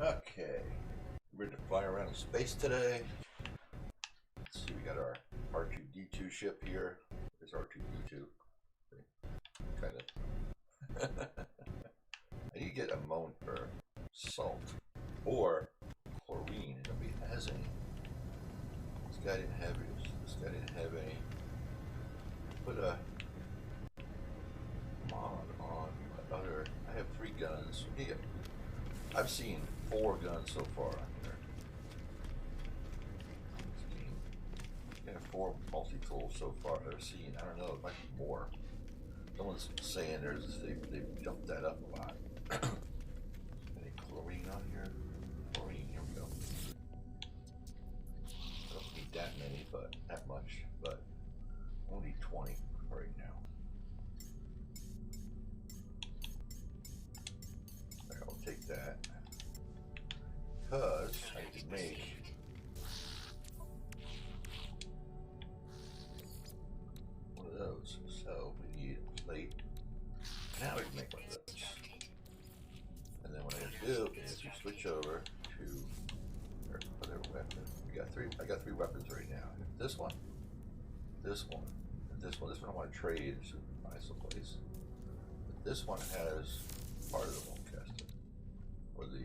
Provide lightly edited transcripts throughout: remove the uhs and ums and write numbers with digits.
Okay, we're ready to fly around in space today. Let's see, we got our R2D2 ship here. There's R2D2. Kind of. I need to get ammonia or salt or chlorine. Nobody has any. This guy didn't have any. This guy didn't have any. Put a mod on my other. I have 3 guns. Yeah. I've seen 4 guns so far on here. I have 4 multi-tools so far I've seen. I don't know, it might be more. Someone's saying they've jumped that up a lot. Any chlorine on here? Chlorine, here we go. I don't need that many, but that much, but only 20 right now. I'll take that. Because I can make one of those. So we need a plate. Now we can make one of those. And then what I do is we switch over to our other weapon. I got 3 weapons right now. This one, this one, and this one. This one I want to trade to buy someplace. But this one has part of the Volcaster. Or the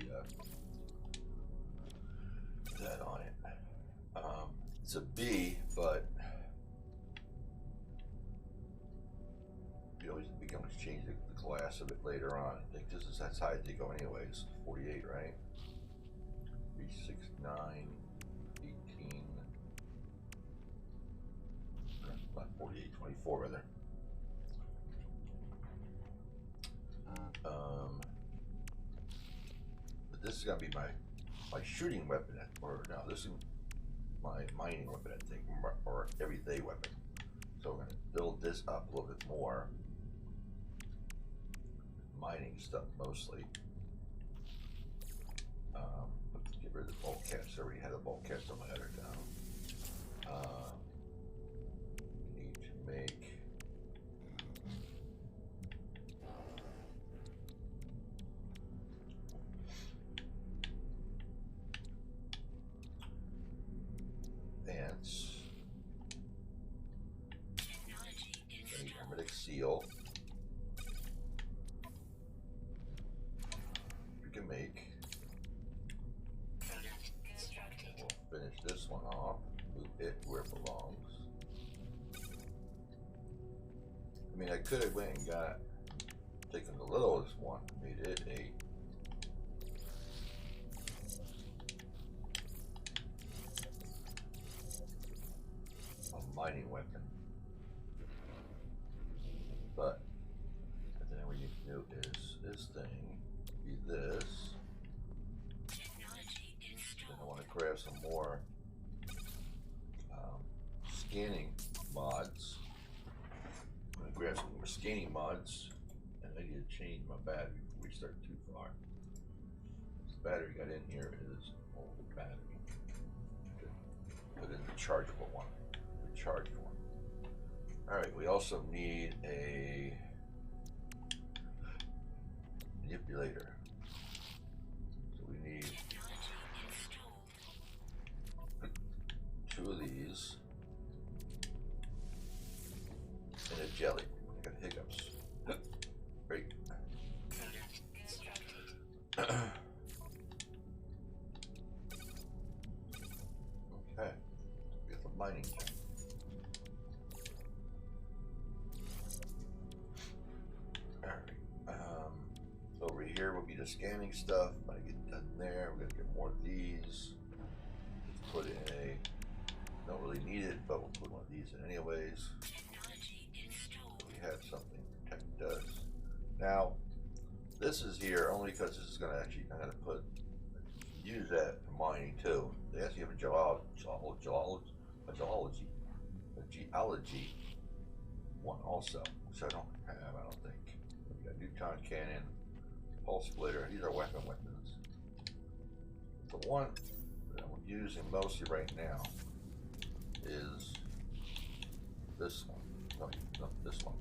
that on it. It's a B, but you always change the class of it later on. I think that's how they go anyways. 48, right? 3, 6, 9, 18. Not 48, 24 rather. But this is gonna be my shooting weapon, or no, this is my mining weapon, I think, or everyday weapon. So we're gonna build this up a little bit more. Mining stuff mostly. Let's get rid of the bulk cast. I already had a bulk cast on my other down. We need to make Vance. I need hermetic seal. We can make. We'll finish this one off. Move it where it belongs. I mean, I could have went and got taken the littlest one, made it a mining weapon. But then what you can do is this thing be this. Then I want to grab some more scanning mods. I'm going to grab some more scanning mods, and I need to change my battery before we start too far. This battery got in here is an old battery. Put in the chargeable one. Charge one. Alright, we also need a manipulator. So we need 2 of these and a jelly. I got hiccups. Great. Okay. We got the mining tank. Over here will be the scanning stuff. When I get done there, we're gonna get more of these. Let's put in a, don't really need it, but we'll put one of these in anyways. So we have something to protect us. Now, this is here only because this is gonna actually, I'm gonna use that for mining too. They actually have a geology one also, which I don't have, I don't think. We got neutron cannon, pulse splitter. These are weapons. The one that I'm using mostly right now is this one. No, this one.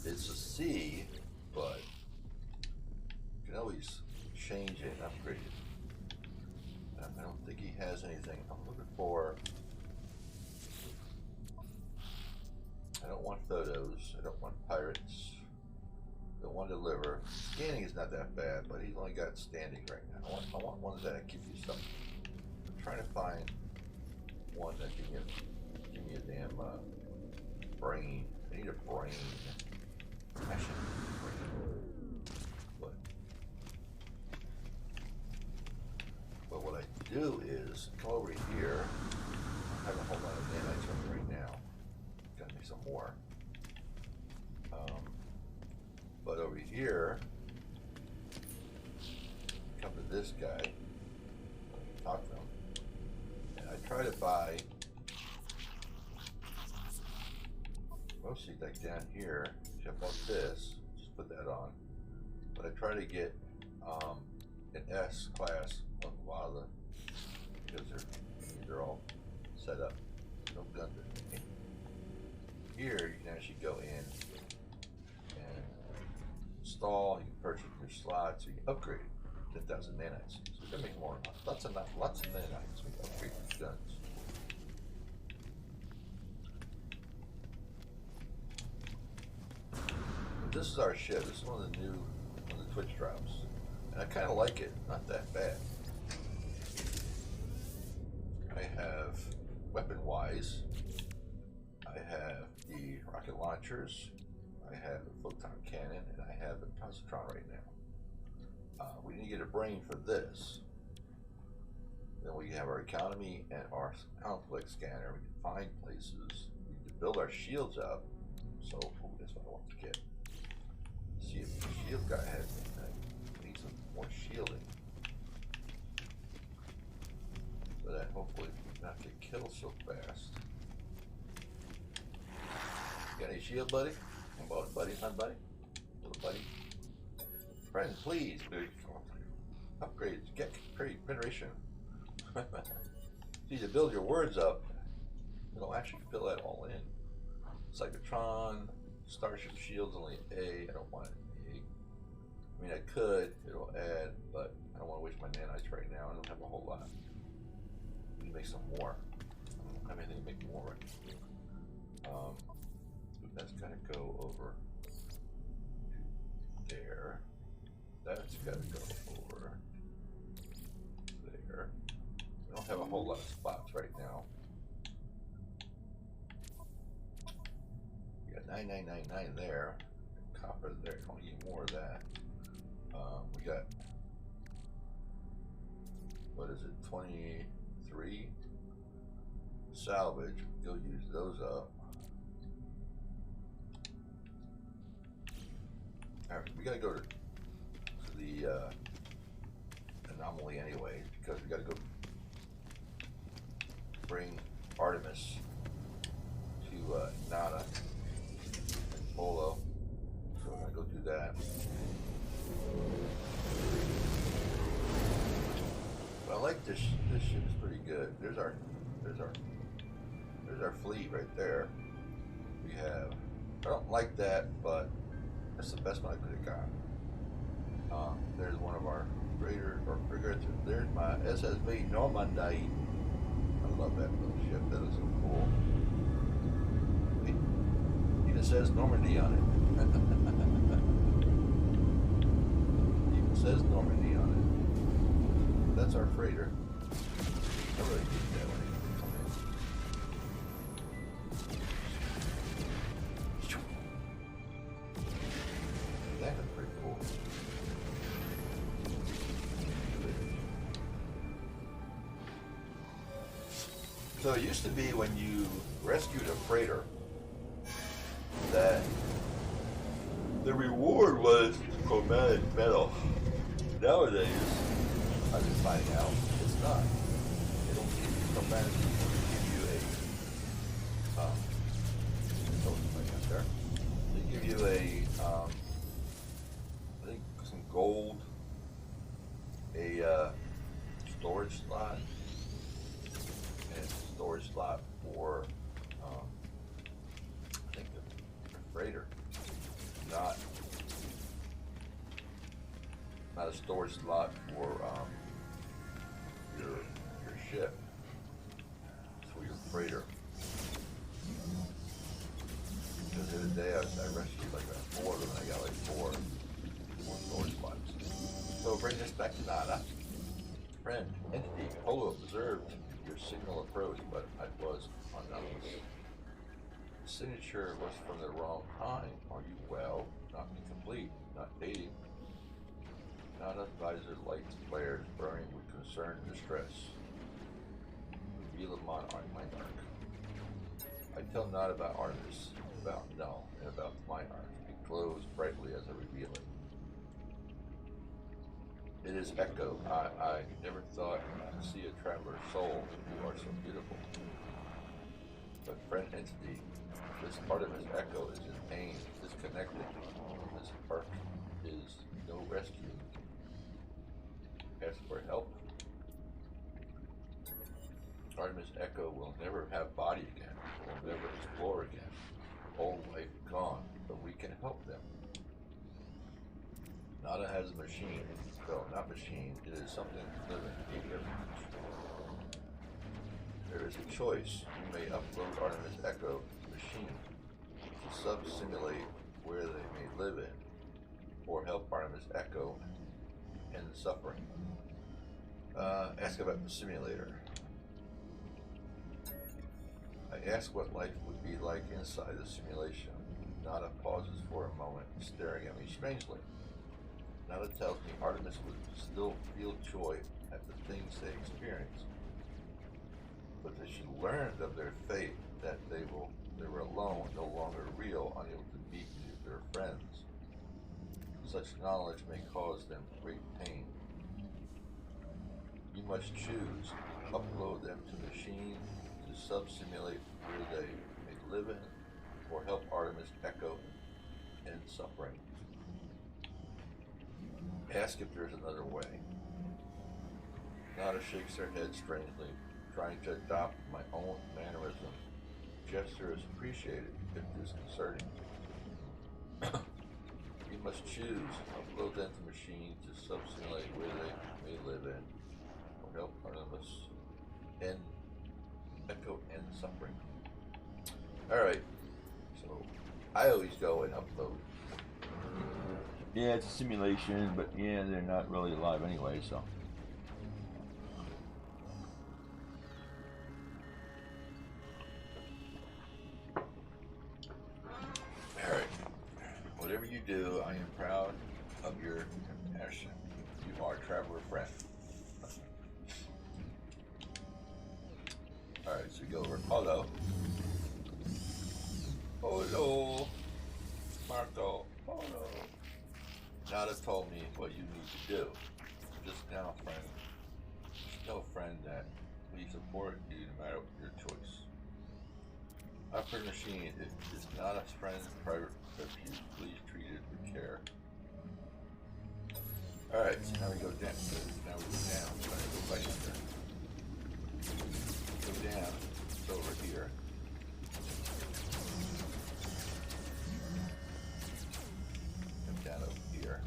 It's a C, but you can always has anything. I'm looking for. I don't want photos. I don't want pirates. Don't want to deliver. Scanning is not that bad, but he's only got standing right now. I want ones that give you something. I'm trying to find one that can give me a damn brain. I need a brain. Actually, but what I do is come over here. I have a whole lot of nanites on me right now. Gotta make some more. But over here, come to this guy, talk to him, and I try to buy mostly like down here. I bought this, just put that on. But I try to get an S class on a lot of them because they're all set up. No guns or anything. Here you can actually go in and install. You can purchase your slots. So you can upgrade 10,000 nanites. So we can make more. Lots of nanites. We can upgrade these guns. This is our ship. This is one of the Twitch drops. And I kind of like it. Not that bad. I have weapon-wise. I have the rocket launchers. I have the photon cannon. And I have the positron right now. We need to get a brain for this. Then we have our economy and our conflict scanner. We can find places. We can build our shields up. So that's what I want to get. See if the shield guy has anything. Need some more shielding. So that hopefully we not get killed so fast. Got any shield, buddy? Come on, buddy, my buddy. Little buddy. Friend, please, dude. Upgrades, get penetration. See, to build your words up, it'll actually fill that all in. Cybertron, Starship Shield's only A. I don't want it A. I mean, I could, it'll add, but I don't want to waste my nanites right now. I don't have a whole lot. We can make some more. I don't have anything to make more right now. That's got to go over to there. That's got to go over there. We don't have a whole lot of spots right now. We got 9999 there. Copper there. Don't need more of that. We got, what is it, 23 salvage. Go use those up. Alright, we gotta go to the anomaly anyway, because we gotta go bring Artemis to Nada and Polo. So we're gonna go do that. But I like this. This ship is pretty good. There's our fleet right there. We have. I don't like that, but that's the best one I could have got. There's one of our freighter or frigates. There's my SSV Normandy. I love that little ship. That is so cool. It even says Normandy on it. It even says Normandy on it. That's our freighter. I really need that one. So it used to be when you rescued a freighter that the reward was chromatic metal. Nowadays, I've been finding out it's not. They don't give you chromatic, they give you they give you I think some gold, a storage slot, and storage slot for I think the freighter, not a storage slot for your ship. freighter. Because the other day I rescued like 4 of them and I got like 4 storage spots. So bring this back to Nada. Friend, entity, Polo observed your signal approach, but I was anonymous. The signature was from the wrong time. Are you well? Not incomplete, not dating. Nada visor lights flared, burning with concern and distress. Reveal on my arc. I tell Nada about Artemis, about Null, and about my arc. It glows brightly as I reveal it. It is Echo. I never thought to see a traveler's soul. You are so beautiful. But friend entity, this part of his Echo is in pain, disconnected. This arc is no rescue. Ask for help. Artemis Echo will never have body again. Will never explore again. Old life gone, but we can help them. Nada has a machine. Well, not machine. It is something living, a refuge. There is a choice. You may upload Artemis Echo to the machine to sub-simulate where they may live in, or help Artemis Echo end the suffering. Ask about the simulator. I ask what life would be like inside the simulation. Nada pauses for a moment, staring at me strangely. Nada tells me Artemis would still feel joy at the things they experience, but they should learn of their fate, that they were alone, no longer real, unable to meet their friends. Such knowledge may cause them great pain. You must choose. Upload them to machine to sub-simulate where they may live in, or help Artemis Echo end suffering. Ask if there's another way. Nada shakes her head strangely, trying to adopt my own mannerism. Gesture is appreciated, if disconcerting. You must choose. Upload them to machine to sub-simulate where they may live in, or help Artemis end Echo end suffering. Alright, so I always go and upload. Yeah, it's a simulation, but yeah, they're not really alive anyway, so. Alright. Whatever you do, I am proud of your compassion. You are traveler friend. Alright, so we go over Polo. Polo. Marco. Polo. Nada told me what you need to do. Just now, friend. Just tell friend that we support you no matter your choice. Upper machine, it is not a friend's private refuge. Please treat it with care. Alright, so now we go down. Now we go down. I'm trying to go right under. Go down. It's over here. Come down over here.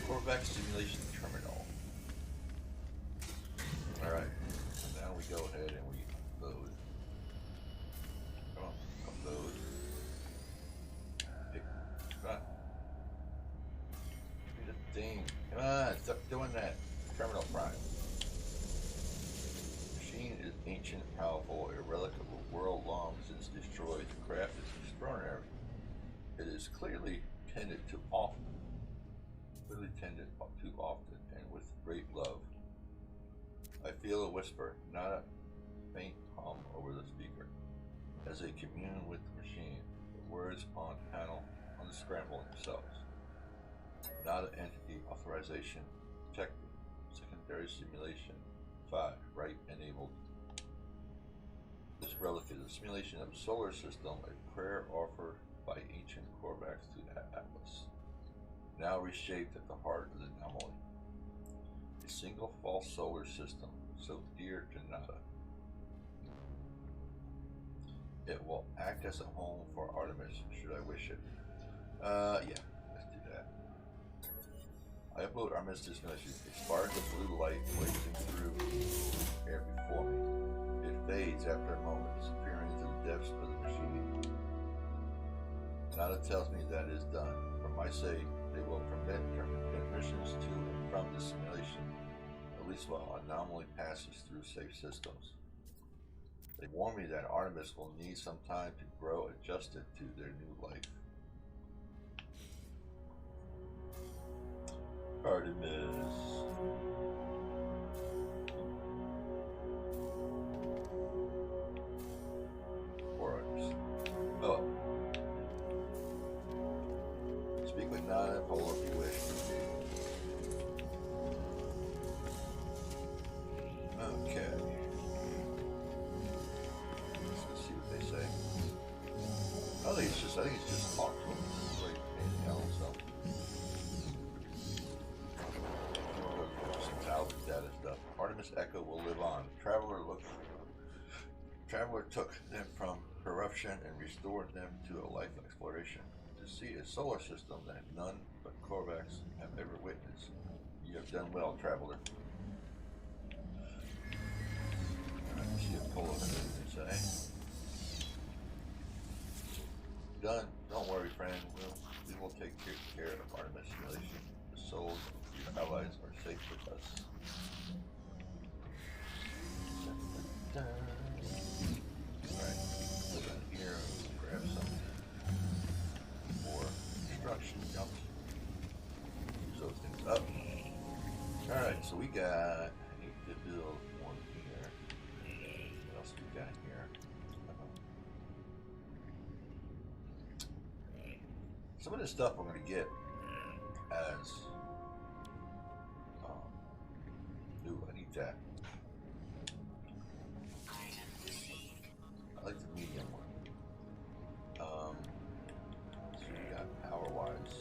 Korvax Simulation Terminal. Alright, so now we go ahead and we upload. Come on, upload. Hey, come on. Give me the thing. Come on, stop doing that. Terminal Prime. Machine is ancient, powerful, a relic of a world long since destroyed. The craft is extraordinary. It is clearly tended too often. Too often and with great love. I feel a whisper, not a faint hum over the speaker, as they commune with the machine. The words on panel unscramble themselves. Not an entity authorization protected. Secondary simulation 5 right enabled. This relic is a simulation of the solar system, a prayer offered by ancient Korvax to Atlas. Now reshaped at the heart of the anomaly. A single false solar system, so dear to Nada. It will act as a home for Artemis, should I wish it. Yeah, let's do that. I upload Artemis this message. A spark of blue light blazing through fades after a moment, disappearing into the depths of the machine. Nada tells me that is done. For my sake, they will prevent transmissions to and from the simulation, at least while anomaly passes through safe systems. They warn me that Artemis will need some time to grow adjusted to their new life. Artemis. Poor Artemis. Oh. Speak with Nada and Polo if you wish. Okay. Let's see what they say. I think it's just talk to them. Like anything else, so. Some salvage data stuff. Artemis Echo will live on. Traveler took them from corruption and restored them to a life of exploration. To see a solar system that none but Korvax have ever witnessed. You have done well, Traveler. Let's see if Polo has anything to say. Done. Don't worry, friend. We will take care of Artemis simulation. The souls of your allies are safe with us. Alright, go down here and grab some more construction jumps. Use those things up. Alright, so we got to build one here. What else we got here? Some of this stuff we're going to get as ooh, I need that. I like the medium one. So we got power-wise.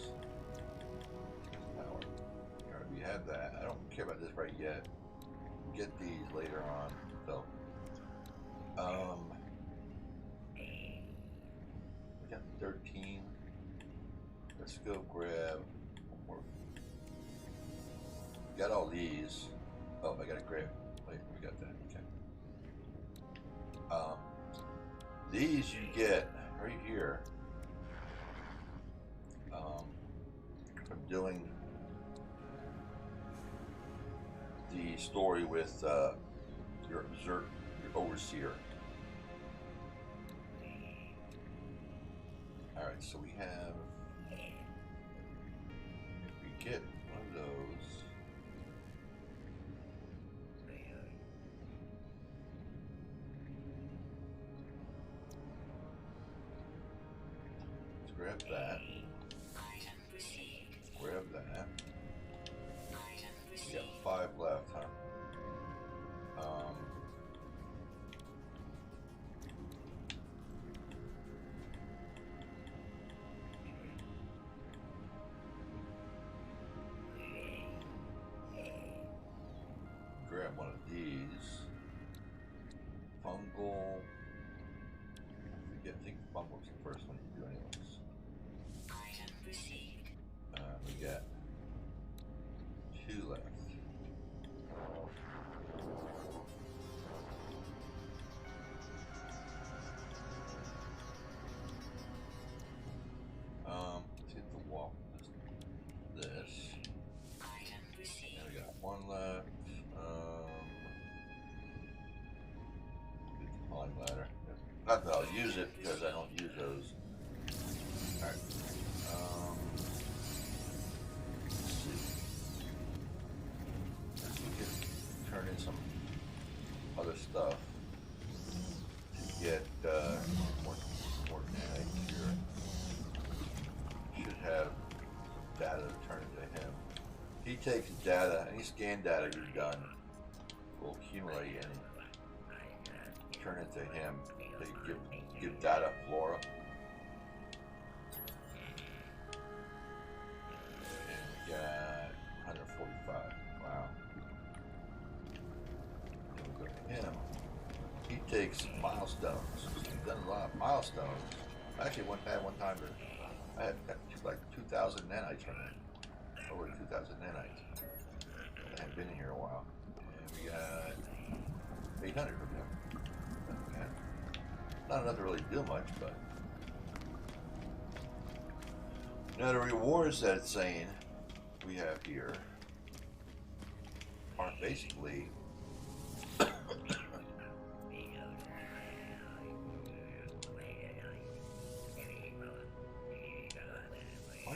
Power. Alright, we have that. I don't care about this right yet. We'll get these later on. So, we got 13. Let's go grab one more. Got all these. Oh, I gotta grab. Wait, we got that. Okay. These you get right here from doing the story with your overseer. All right, so we have. If we get one of those. Grab that. Grab that. We got 5 left, huh? Grab one of these. Fungal. I think fungal's the first one you do anyways. We got 2 left. Let's hit the wall. This. And we got 1 left. Get the climb ladder. Not that I'll use it because I don't use those. Alright. Turn in some other stuff to get more nanites here. Should have some data to turn into him. He takes data, any scan data you've done will accumulate and turn into him. They give data flora. And we got 145. Wow. Him. He takes milestones. He's done a lot of milestones. Actually, one time I had like 2,000 nanites from him. Over 2,000 nanites. I hadn't been in here a while. And we got 800 from him. Not enough to really do much, but now the rewards that it's saying we have here are basically why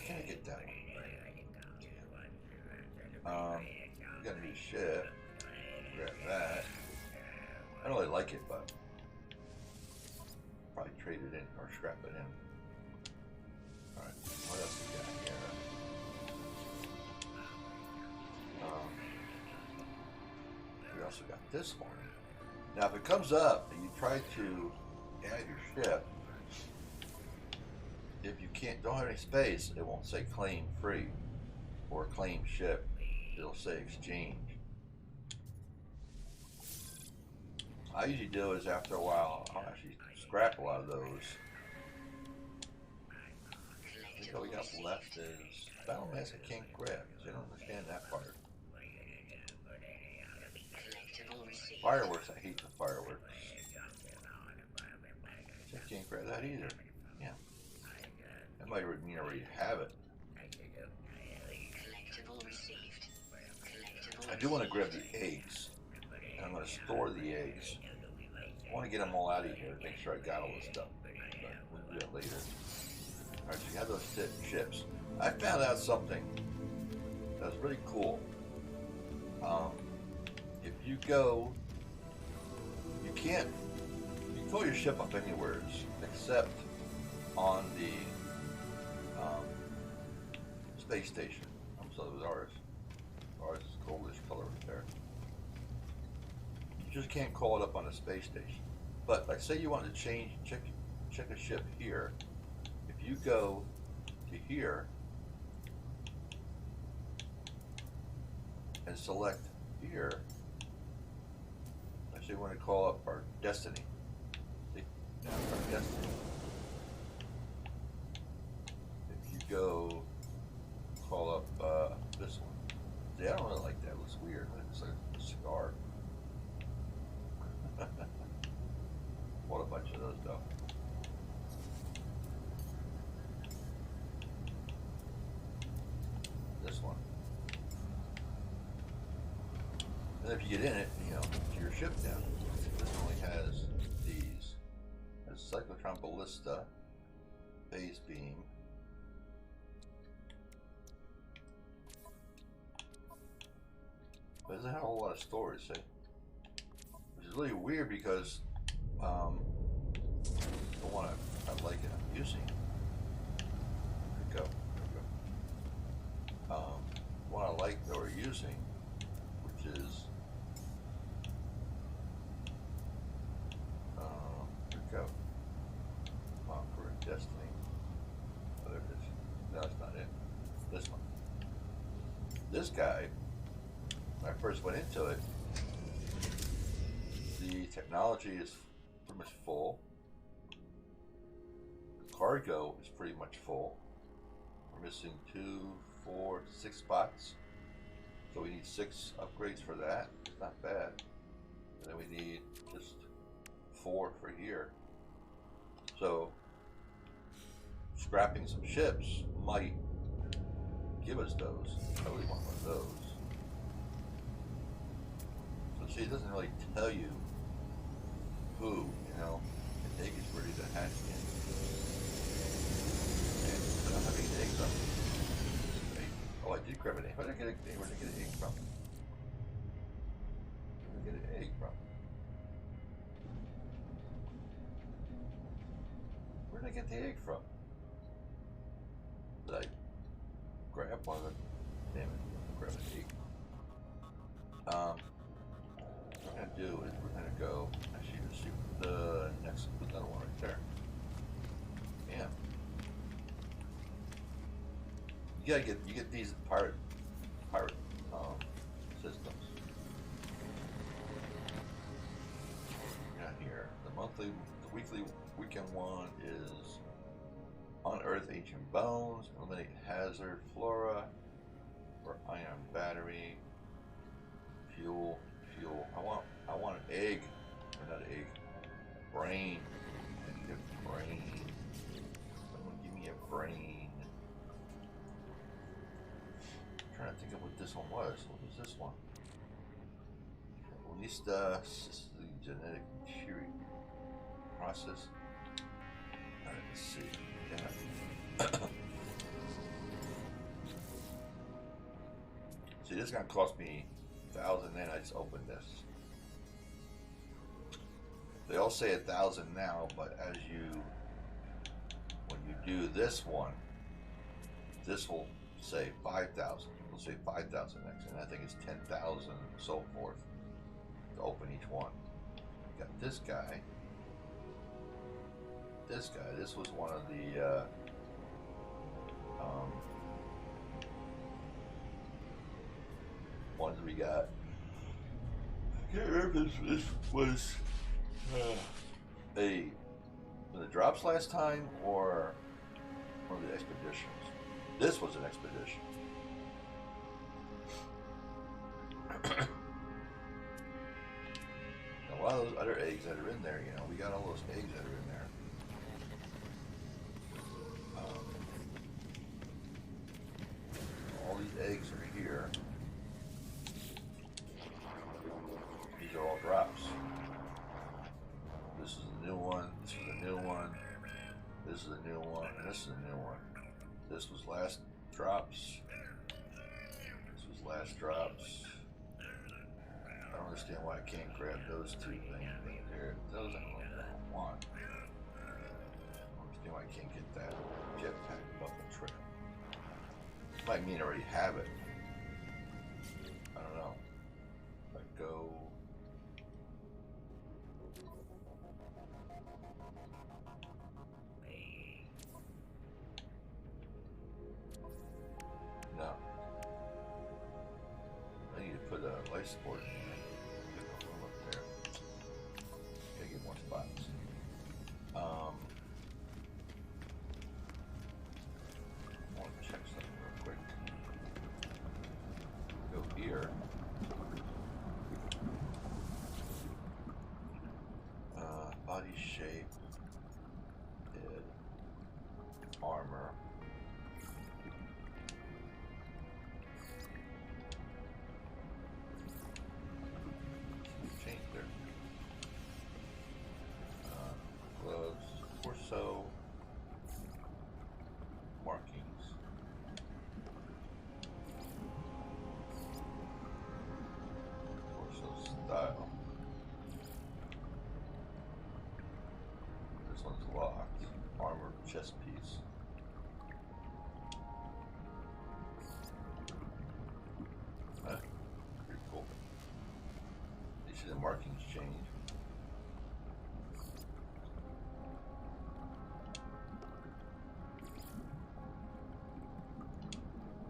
can't I get that one? We got a new ship. Grab that. I don't really like it, but probably trade it in or scrap it in. Alright, what else we got here? We also got this one. Now, if it comes up and you try to add your ship, if you don't have any space, it won't say claim free or claim ship. It'll say exchange. I usually do is after a while, I'll actually scrap a lot of those. I think all we got left is Battle Mask I can't grab because I don't understand that part. Fireworks, I hate the fireworks. I can't grab that either. Yeah. That might mean I already have it. I do want to grab the eggs. And I'm going to store the eggs. I want to get them all out of here and make sure I got all this stuff. But we'll do that later. Alright, so you have those ships. I found out something that was really cool. If you go, you can fill your ship up anywhere except on the space station. So it was ours. Ours is goldish color right there. You just can't call it up on the space station. But like, say you want to check a ship here. If you go to here and select here, actually want to call up our Destiny. See, now our Destiny. If you go call up this one. See, I don't really like that. It looks weird. It's like a cigar. What a bunch of those though. This one. And if you get in it, you know, to your ship down. This only has these. It has Cyclotron Ballista, Phase Beam. But it doesn't have a whole lot of storage, see? Which is really weird because the one I like it, I'm using. There we go. There we go. One I like that we're using, which is there we go. For Destiny. Oh, there it is. No, it's not it. This one. This guy, when I first went into it, the technology is pretty much full. The cargo is pretty much full. We're missing 2, 4, 6 spots. So we need 6 upgrades for that. It's not bad. And then we need just 4 for here. So scrapping some ships might give us those. I really want one of those. So see, it doesn't really tell you who, you know, the egg is ready to hatch in. And I don't have any eggs up. Oh, I did grab an egg. Where did I get an egg? Where did I get an egg from? Where did I get an egg from? Where did I get the egg from? Did I grab one of them? Damn it, I grab an egg. What we're going to do is we're going to go, actually, let's see the next, another one right there. Yeah. You get these pirate systems. Not here. The weekly, weekend one is Unearth Ancient Bones, Eliminate Hazard Flora, or Ion Battery, Fuel. I want an egg, or not egg, brain, this one was. What was this one? At least genetic material process. Alright, let's see. Yeah. See, this is gonna cost me 1,000 then I just opened this. They all say 1,000 now, but when you do this one, this will say 5,000. We'll say 5,000 next, and I think it's 10,000 and so forth to open each one. Got this guy. This guy. This was one of the ones we got. I can't remember if this was the drops last time or one of the expeditions. This was an expedition. A lot of those other eggs that are in there, you know, we got all those eggs that are in there. All these eggs are here. These are all drops. This is a new one, this is a new one, this is a new one, and this is a new one. This was last drops. This was last drops. I don't understand why I can't grab those two things there. Those I don't want. I don't understand why I can't get that jetpack above the trail. Might mean I already have it. I don't know. If I go. No. I need to put a life support in there. Get a room up there. Gotta get more spots. I want to check something real quick. Go here. Body shape. Head. Armor. Change there. Gloves. Torso. Markings. Torso style. This one's locked. Armor chest piece. Huh? Pretty cool. You see the markings change.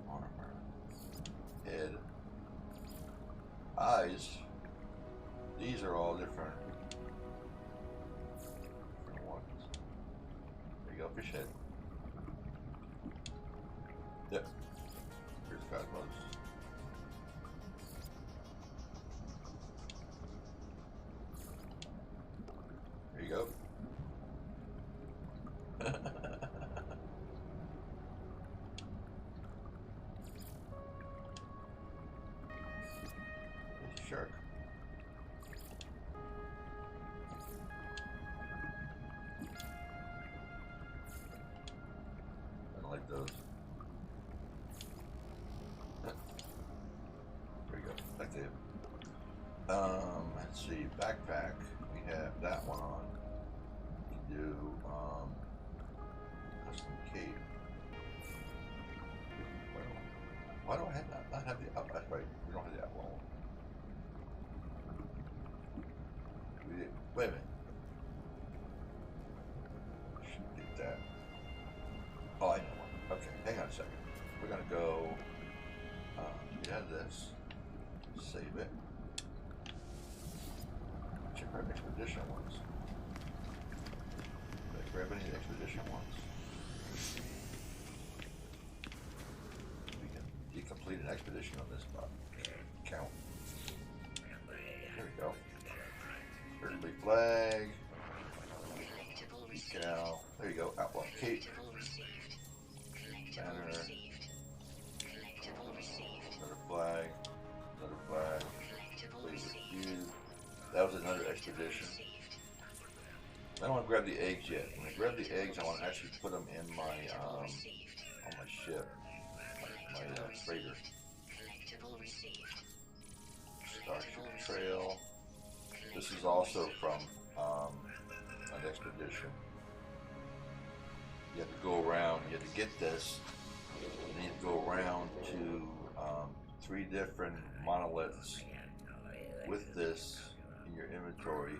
Armor. Head. Eyes. These are all different ones. There you go, fish head. Yep. Here's Cosmos. There you go. There's a shark. I don't like those. There you go. Back to you. Let's see. Backpack. We have that one on. We can do custom cape. Well, why do I not have the up? That's right. We don't have the outlaw one. Wait a minute. Should get that. Oh, I know one. Okay, hang on a second. We're gonna go. We have this. Save it. Check our expedition ones. Did I grab any of the expedition ones? We can complete an expedition on this spot. Count. Here we go. Early flag. Decal. There you go. Outlaw cape. Banner. Another flag, another flag, play with you. That was another expedition. I don't want to grab the eggs yet. When I grab the eggs, I want to actually put them in my on my ship, my freighter. Starship Trail. This is also from an expedition. You have to go around. You have to get this, and then you have to go around to 3 different monoliths with this in your inventory,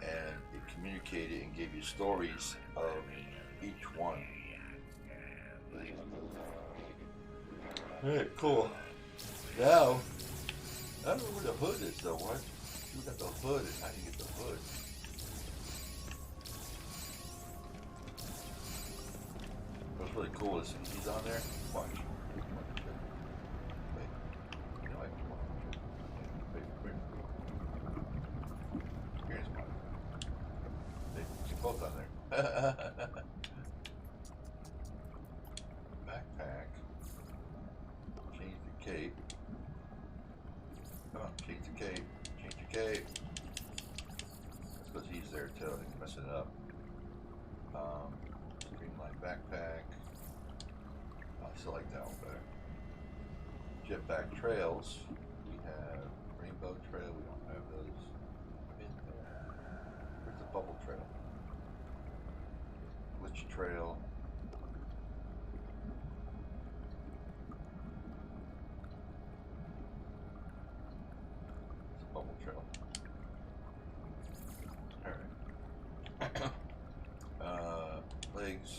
and it communicated and gave you stories of each one. Alright, cool. Now, I don't know where the hood is though. What? We got the hood, and how do you get the hood? What's really cool is he's on there. Watch. Wait. You know, wait. Here's one. They're both on there. Backpack. Change the cape. Come on, change the cape. Change the cape. That's because he's there too. He's messing it up. Streamline backpack. I still like that one better. Jetpack trails. We have Rainbow Trail. We don't have those. Where's the Bubble Trail? Glitch Trail. It's a Bubble Trail. Alright. Legs.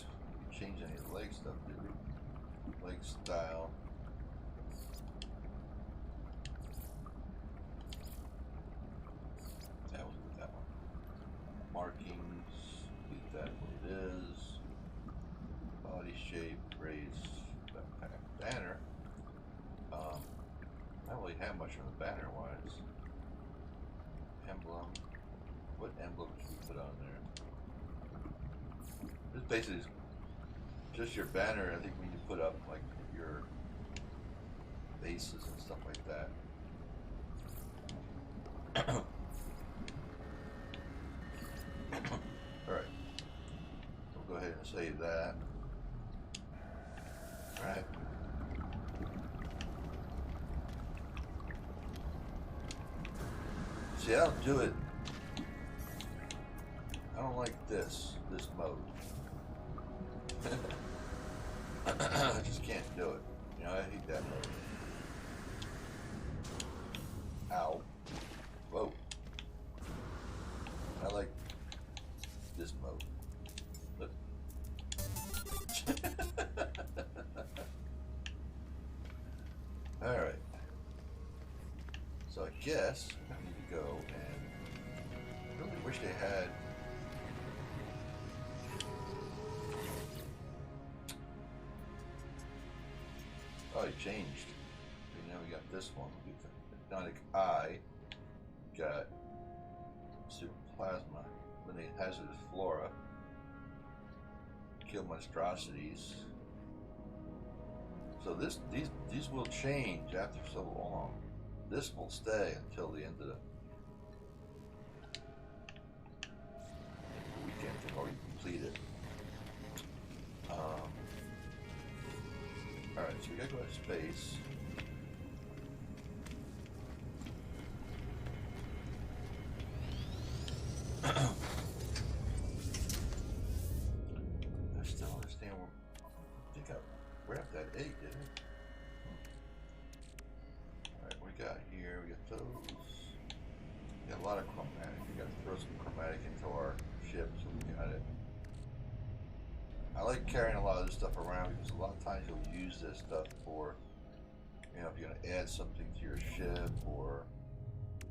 We change any of the leg stuff, did we? Leg style. That was that one. Markings. Leave that what it is. Body shape. Race. Backpack. Banner. I don't really have much on the banner wise. Emblem. What emblem should we put on there? This basically is just your banner. I think when you put up like your bases and stuff like that. Alright. We'll go ahead and save that. Alright. See, I don't do it. I don't like this mode. I just can't do it. You know, I hate that mode. Ow. Whoa. I like this mode. Look. Alright. So I guess I need to go and I really wish they had oh, it changed. Now we got this one. We got Hypnotic Eye. Got Super Plasma. Eliminate Hazardous Flora. Kill Monstrosities. So these will change after so long. This will stay until the end of the weekend or you complete it. Alright, so we gotta go to space. I still understand where I think I grabbed that 8, didn't it? Alright, what we got here? We got those. We got a lot of chromatic. We gotta throw some chromatic into our ship, so we got it. I like carrying a lot of this stuff around because a lot of times you'll use this stuff for, you know, if you're going to add something to your ship or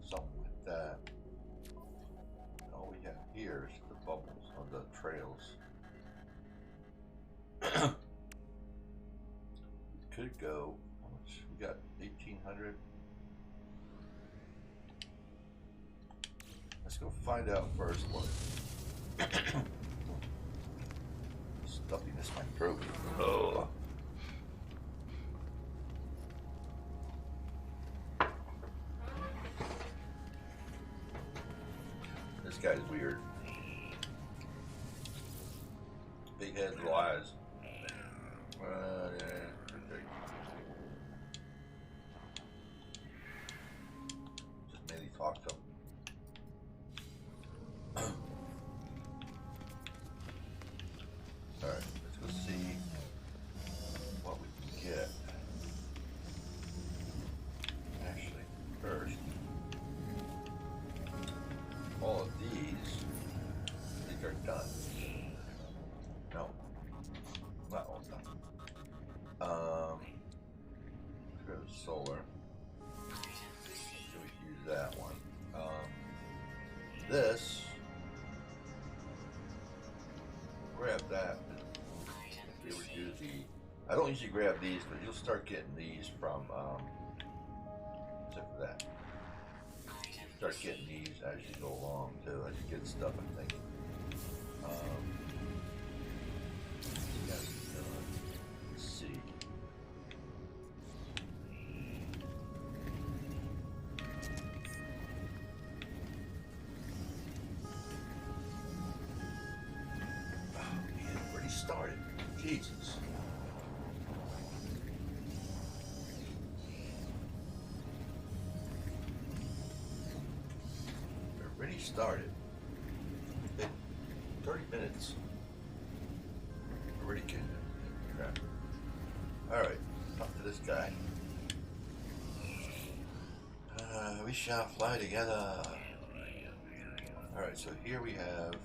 something like that. And all we have here is the bubbles or the trails. Could go, how much? We got 1,800. Let's go find out first what. Stuffiness my throat. Oh. This guy's weird. Big head, little eyes. Yeah. Just mainly talk to him. Alright, let's go see what we can get. Actually, first, all of these are done. No, not all done. Let's go to solar. So we can use that one. This, grab that. If we ever do the, I don't usually grab these, but you'll start getting these from, except for that. You'll start getting these as you go along too, as you get stuff, I think. Yes, let's see. Oh man, already started. Jesus. Already started. Been 30 minutes. Already getting it. Crap. Alright, talk to this guy. We shall fly together. Alright, so here we have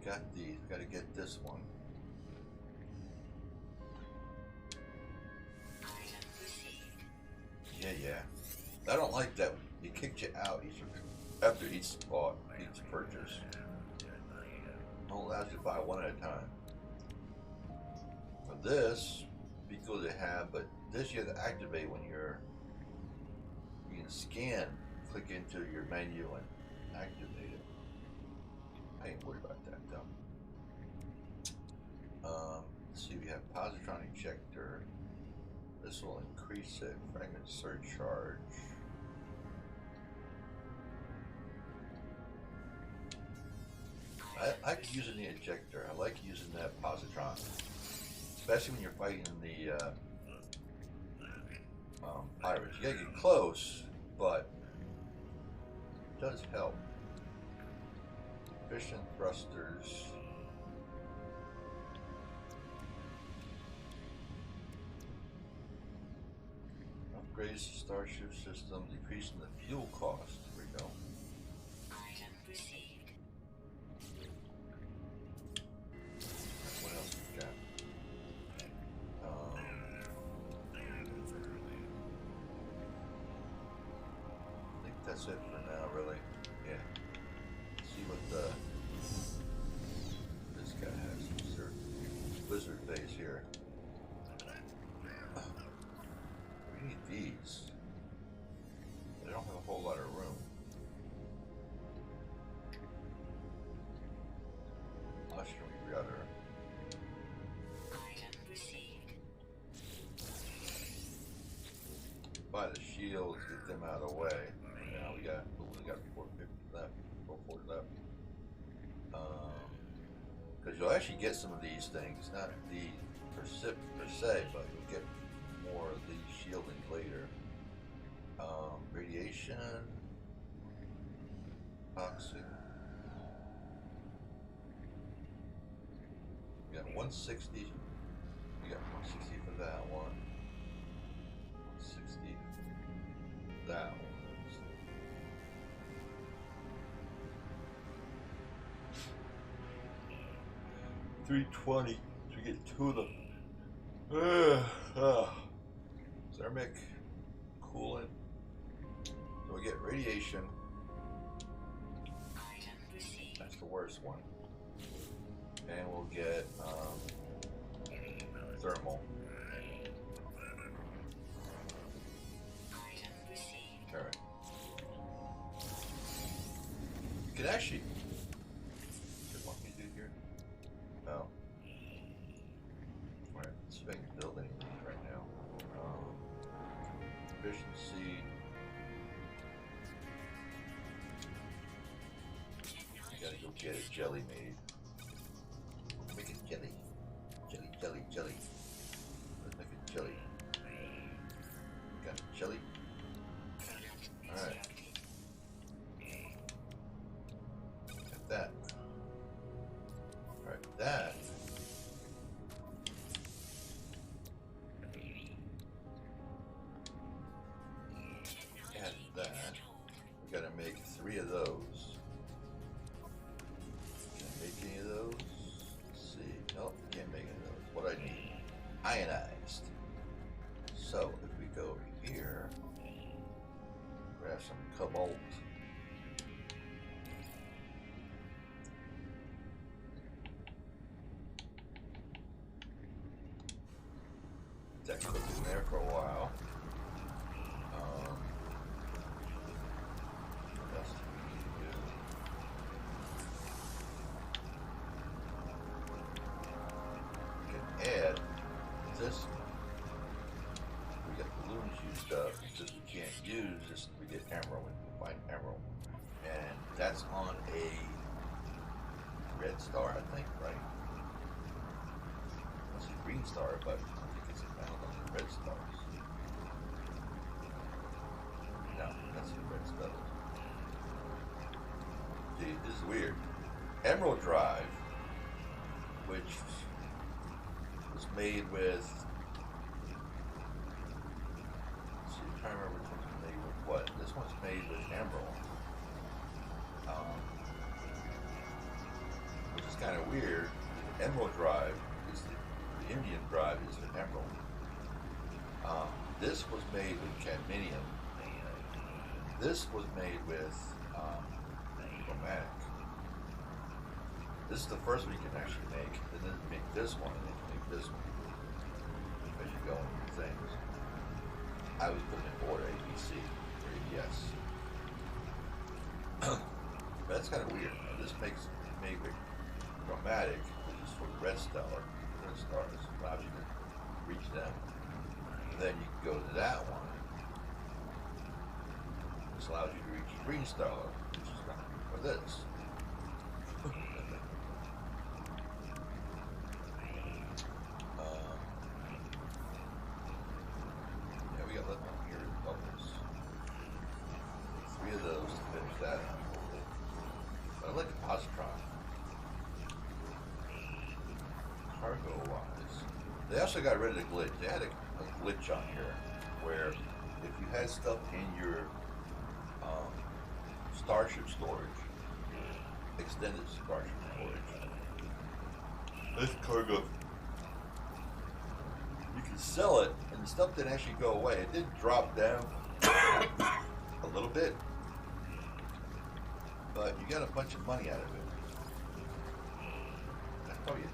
got these. We gotta get this one. Yeah. I don't like that. He kicked you out after each spot, each purchase. Don't allow you to buy one at a time. For this, be cool to have, but this you have to activate when you can scan, click into your menu and activate it. I ain't worried about that though. Let's see, we have positron ejector. This will increase it. Fragment surcharge. I like using the ejector. I like using that positron, especially when you're fighting the pirates. You gotta get close, but it does help. Efficient thrusters. Upgrades to Starship system, decreasing the fuel cost. Here we go. What else we got? I think that's it for now, really. Yeah. Let's see what this guy has. Blizzard base here. We need these. They don't have a whole lot of room. Mushroom rudder. Buy the shields, get them out of the way. Now we got 450 left, 440 left. Because you'll actually get some of these things, not the per se, but you'll get more of these shielding later. Radiation, toxic. We got 160. We got 160 for that one. 160 for that one. 320 to get two of them. Thermic, coolant. So we get radiation. That's the worst one. And we'll get thermal. Alright. You can actually. What we do here? Oh. Alright, let's see if I can build any of these right now. Efficiency. gotta go get a jelly made. Make it jelly. Jelly, jelly, jelly. Let's make it jelly. Got jelly. Alright. Got that. Alright, that. Add that. We gotta make 3 of those. Can I make any of those? Let's see. Nope, can't make any of those. What I need? Ionized. So if we go over here, grab some cobalt. That cooked in there for a while. What else do we need to do? We can add this. We got balloons used up. Since we can't use this, we get emerald. We can find emerald, and that's on a red star, I think, right? That's a green star, but I think it's found on the red stars. No, that's the red stars. See, this is weird. Emerald Drive, which was made with. See, I'm trying to remember which one's made with what. This one's made with emerald, which is kind of weird. Emerald Drive is the Indian Drive is the emerald. This was made with cadmium. This was made with chromatic. This is the first one you can actually make, and then make this one, and then make this one as you go into things. I was putting in order A, B, C, or ABS. That's kind of weird. This makes made with chromatic, which is for red stellar. Red stars allows you to reach them. And then you can go to that one. This allows you to reach green stellar, which is going to be for this. Yeah, we got left on here in bubbles. 3 of those to finish that up. But I like the positron. Cargo wise, they also got rid of the glitch. They had a glitch on here where if you had stuff in your Starship storage, extended Starship storage, this cargo, you can sell it, and the stuff didn't actually go away. It did drop down a little bit, but you got a bunch of money out of it. That's probably it.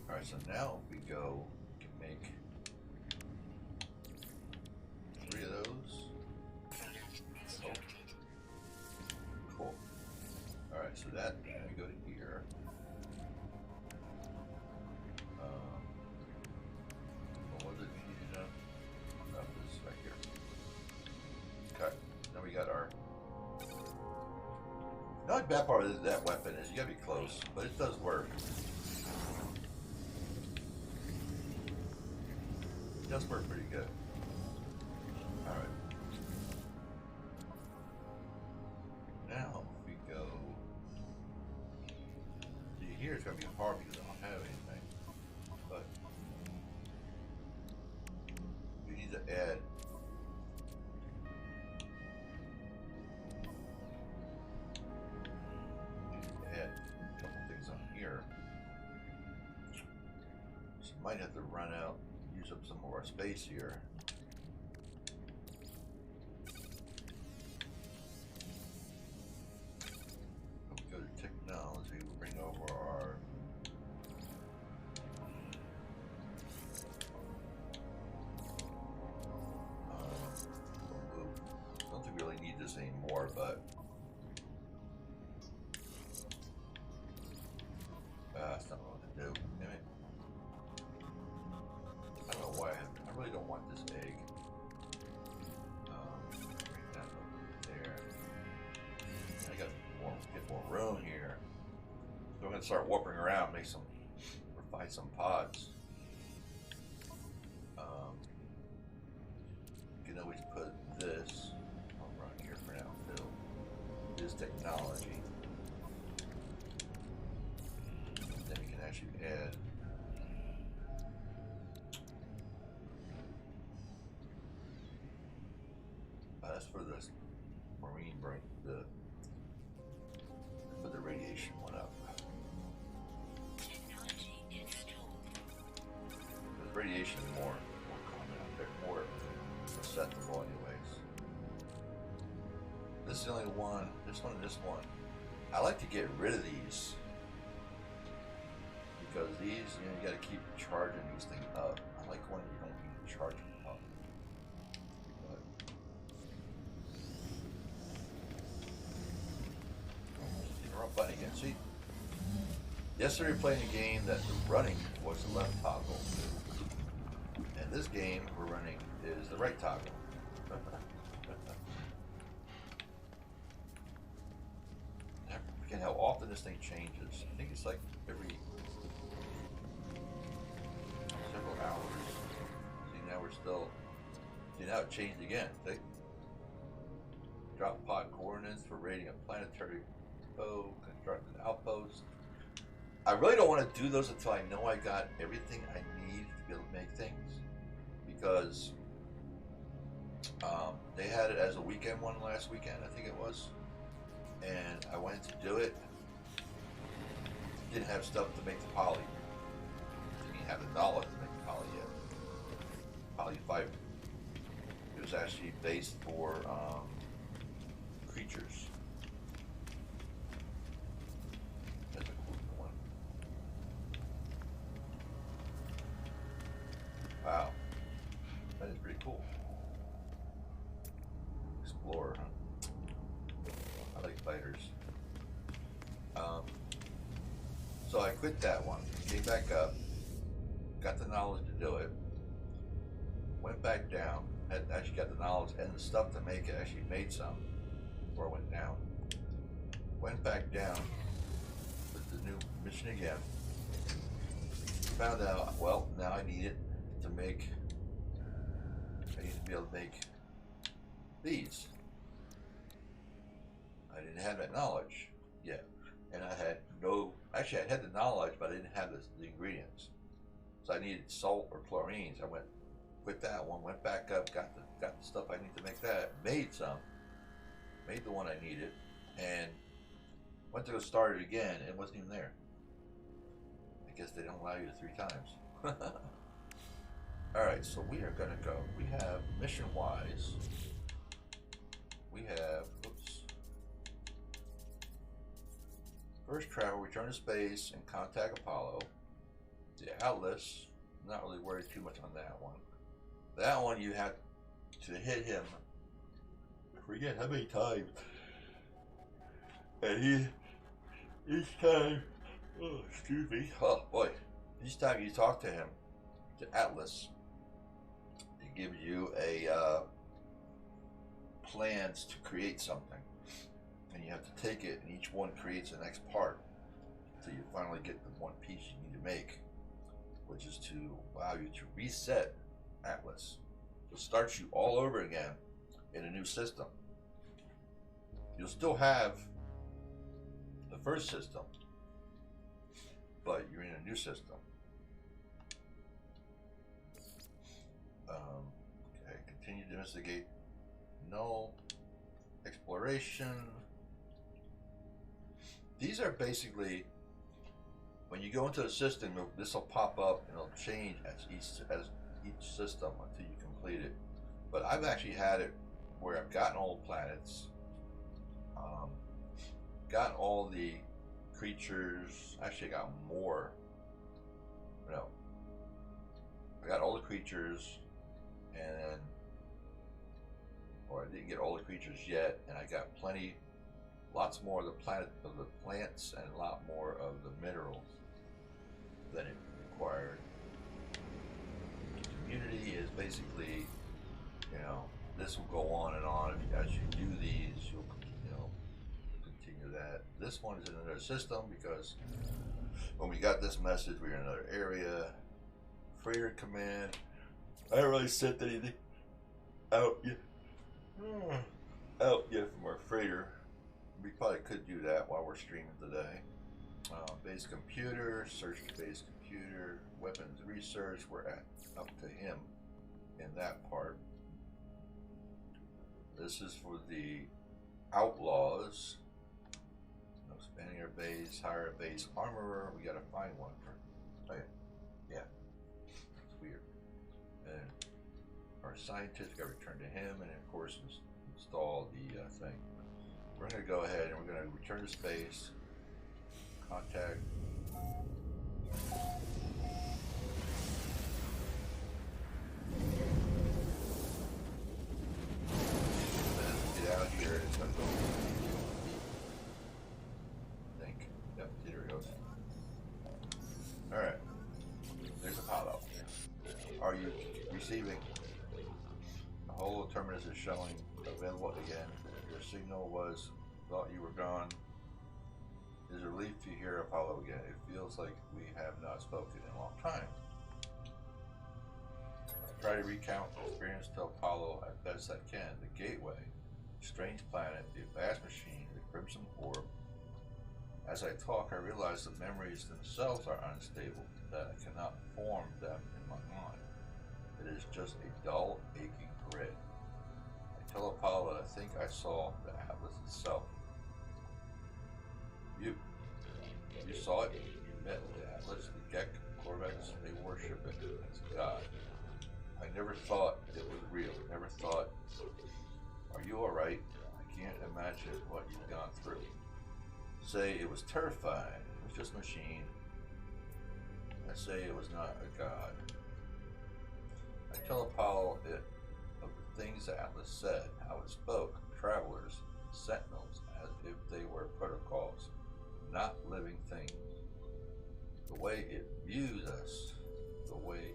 Alright, so now we go, we can make 3 of those. Oh. Cool. Alright, so that, we go to here. What was it we needed to know? That was right here. Okay, now we got our. The only bad part of that weapon is you gotta be close, but it does work. It does work pretty good. Alright. Now we go. See, here it's going to be hard because I don't have anything. But we need to add. Add a couple things on here. So you might have to run out. Use up some of our space here. We'll go to technology, we'll bring over our I don't think we really need this anymore, but that's not what to do. Damn it. I don't know why I really don't want this egg. Bring that over gonna start warping around, make some, or find some pods. You can always put this over on here for now too. This technology. Then we can actually add. That's for the marine break. Put the radiation one up. The radiation is more common out there, more susceptible anyways. This is the only one, this one and this one. I like to get rid of these because these, you gotta keep charging these things up. I like one you don't need to charge them up. But the wrong button again. See? Yesterday we were playing a game that the running was the left toggle. And this game we're running is the right toggle. I forget how often this thing changes. I think it's like every several hours. See, now we're still. See, now it changed again. See? Drop pod coordinates for raiding a planetary foe, construct an outpost. I really don't want to do those until I know I got everything I need to be able to make things. Because they had it as a weekend one last weekend, I think it was. And I went to do it. Didn't have stuff to make the poly. Didn't even have the knowledge to make the poly yet. Poly fiber. It was actually based for creatures. That's a cool one. Wow. That is pretty cool. Explorer, huh? I like fighters. So I quit that one, came back up, got the knowledge to do it, went back down, had actually got the knowledge and the stuff to make it, actually made some before I went down. Went back down with the new mission again. Found out, well, now I need it to make, I need to be able to make these. I didn't have that knowledge yet. And I had no, actually I had the knowledge, but I didn't have the ingredients. So I needed salt or chlorines. I went, quit that one, went back up, got the stuff I need to make that, made some, made the one I needed, and went to go start it again, and it wasn't even there. I guess they don't allow you to 3 times. Alright, so we are gonna go. We have mission-wise, we have, oops. First travel, return to space and contact Apollo. The Atlas, not really worried too much on that one. That one you have to hit him, I forget how many times. And each time, oh, excuse me, oh boy. Each time you talk to him, to Atlas, it gives you a plans to create something. And you have to take it, and each one creates the next part until you finally get the one piece you need to make, which is to allow you to reset Atlas. So it starts you all over again in a new system. You'll still have the first system, but you're in a new system. Okay, continue to investigate. No. Exploration. These are basically, when you go into a system, this will pop up and it'll change as each system until you complete it. But I've actually had it where I've gotten all the planets, gotten all the creatures. Actually, I got more. No, I got all the creatures, and or I didn't get all the creatures yet, and I got plenty. Lots more of the plants and a lot more of the minerals than it required. Community is basically, this will go on and on. As you do these, you'll, continue you that. This one is in another system because when we got this message, we were in another area. Freighter command. I haven't really sent anything out yet. Out yet from our freighter. We probably could do that while we're streaming today. Base computer, search the base computer, weapons research. We're up to him in that part. This is for the outlaws. No, expanding our base, hire a base armorer. We gotta find one for. Oh yeah, it's weird. And our scientist got returned to him, and of course install the thing. We're gonna go ahead and we're gonna return to space. Contact. Get out here. It's gonna go. I think. Yep. Here it goes. All right. There's Apollo. Are you receiving? The whole terminus is showing available again. Your signal was thought you were gone. It is a relief to hear Apollo again. It feels like we have not spoken in a long time. I try to recount the experience to Apollo as best I can. The Gateway, strange planet, the vast machine, the Crimson Orb. As I talk, I realize the memories themselves are unstable, that I cannot form them in my mind. It is just a dull, aching grid. I tell Apollo that I think I saw the Atlas itself. You saw it, you met the Atlas, the Gek, Korvax, they worship it as God. I never thought it was real, never thought, are you alright? I can't imagine what you've gone through. Say it was terrifying, it was just a machine. I say it was not a God. I tell Apollo of the things the Atlas said, how it spoke, travelers, sentinels, as if they were protocols, not living things. The way it viewed us, the way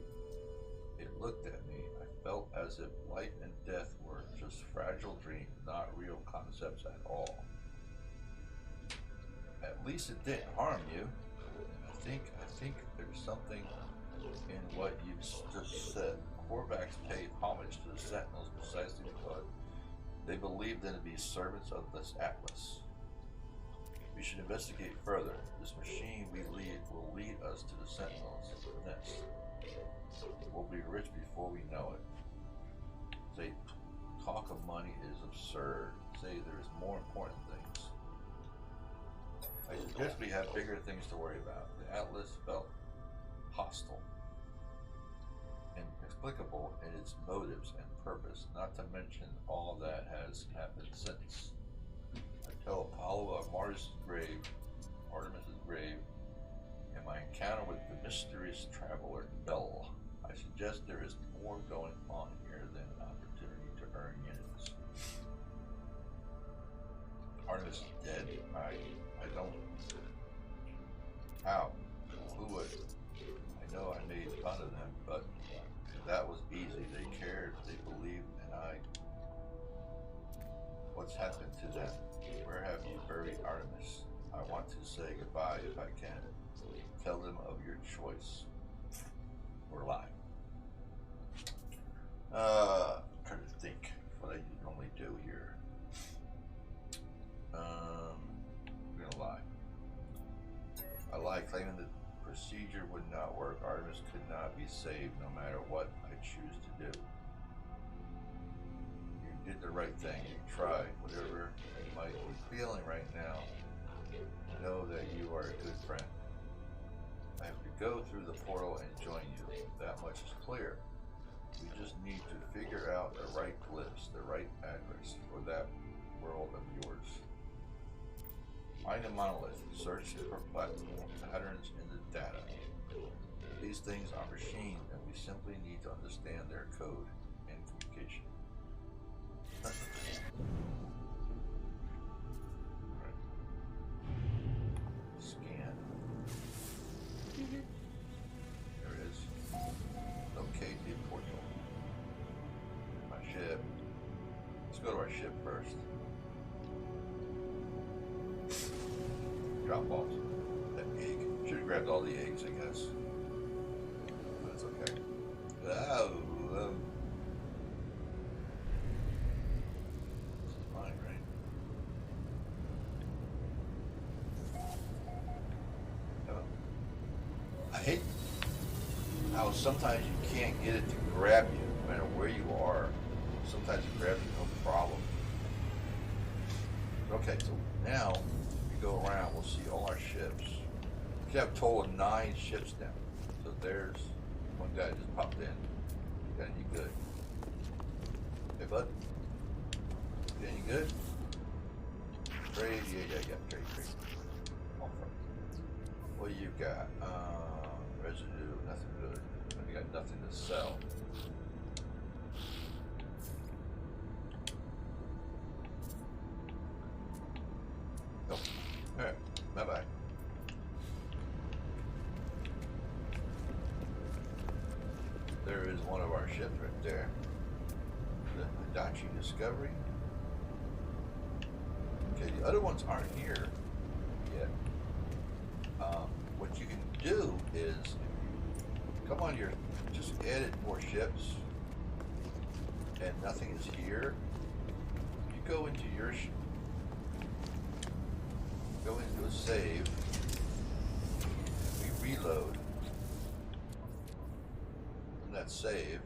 it looked at me, I felt as if life and death were just fragile dreams, not real concepts at all. At least it didn't harm you. I think there's something in what you just said. Korvax paid homage to the Sentinels precisely because they believed them to be servants of this Atlas. We should investigate further. This machine we lead will lead us to the Sentinels' nest. We'll be rich before we know it. Say, talk of money is absurd. Say there's more important things. I suggest we have bigger things to worry about. The Atlas felt hostile, inexplicable in its motives and purpose, not to mention all that has happened since. I tell Apollo of Artemis's grave, and my encounter with the mysterious traveler Bell. I suggest there is more going on here than an opportunity to earn units. Artemis is dead? I don't. How? Who would? I know I made fun of them, but that was easy. They cared, they believed, and I. What's happened to them? Where have you buried Artemis? I want to say goodbye if I can. Tell them of your choice. Or lie. Trying to think what I normally do here. I'm gonna lie. I lie, claiming the procedure would not work. Artemis could not be saved no matter what I choose to do. You did the right thing. You tried. Whatever you might be feeling right now, know that you are a good friend. I have to go through the portal and join you. That much is clear. We just need to figure out the right glyphs, the right address for that world of yours. Find a monolith. Search for patterns in the data. These things are machines, and we simply need to understand their code and communication. Scan. There it is. Locate the portal. My ship. Let's go to our ship first. drop off that egg. Should have grabbed all the eggs, I guess. But it's okay. Oh, this is mine, right? Oh. I hate how sometimes you can't get it to grab you, no matter where you are. Sometimes it grabs you, no problem. Okay, so now we go around, we'll see all our ships. We have a total of 9 ships now. So there's one guy that just popped in. Got any good? Hey, bud? Got any good? Trade? Yeah. Trade. Offer. What do you got? Residue, nothing good. You got nothing to sell. Nope. Alright, bye-bye. There is one of our ships right there. The Hadachi Discovery. Okay, the other ones aren't here yet. What you can do is, if you come on your, just added more ships, and nothing is here, you go into your, go into a save, we reload from that save.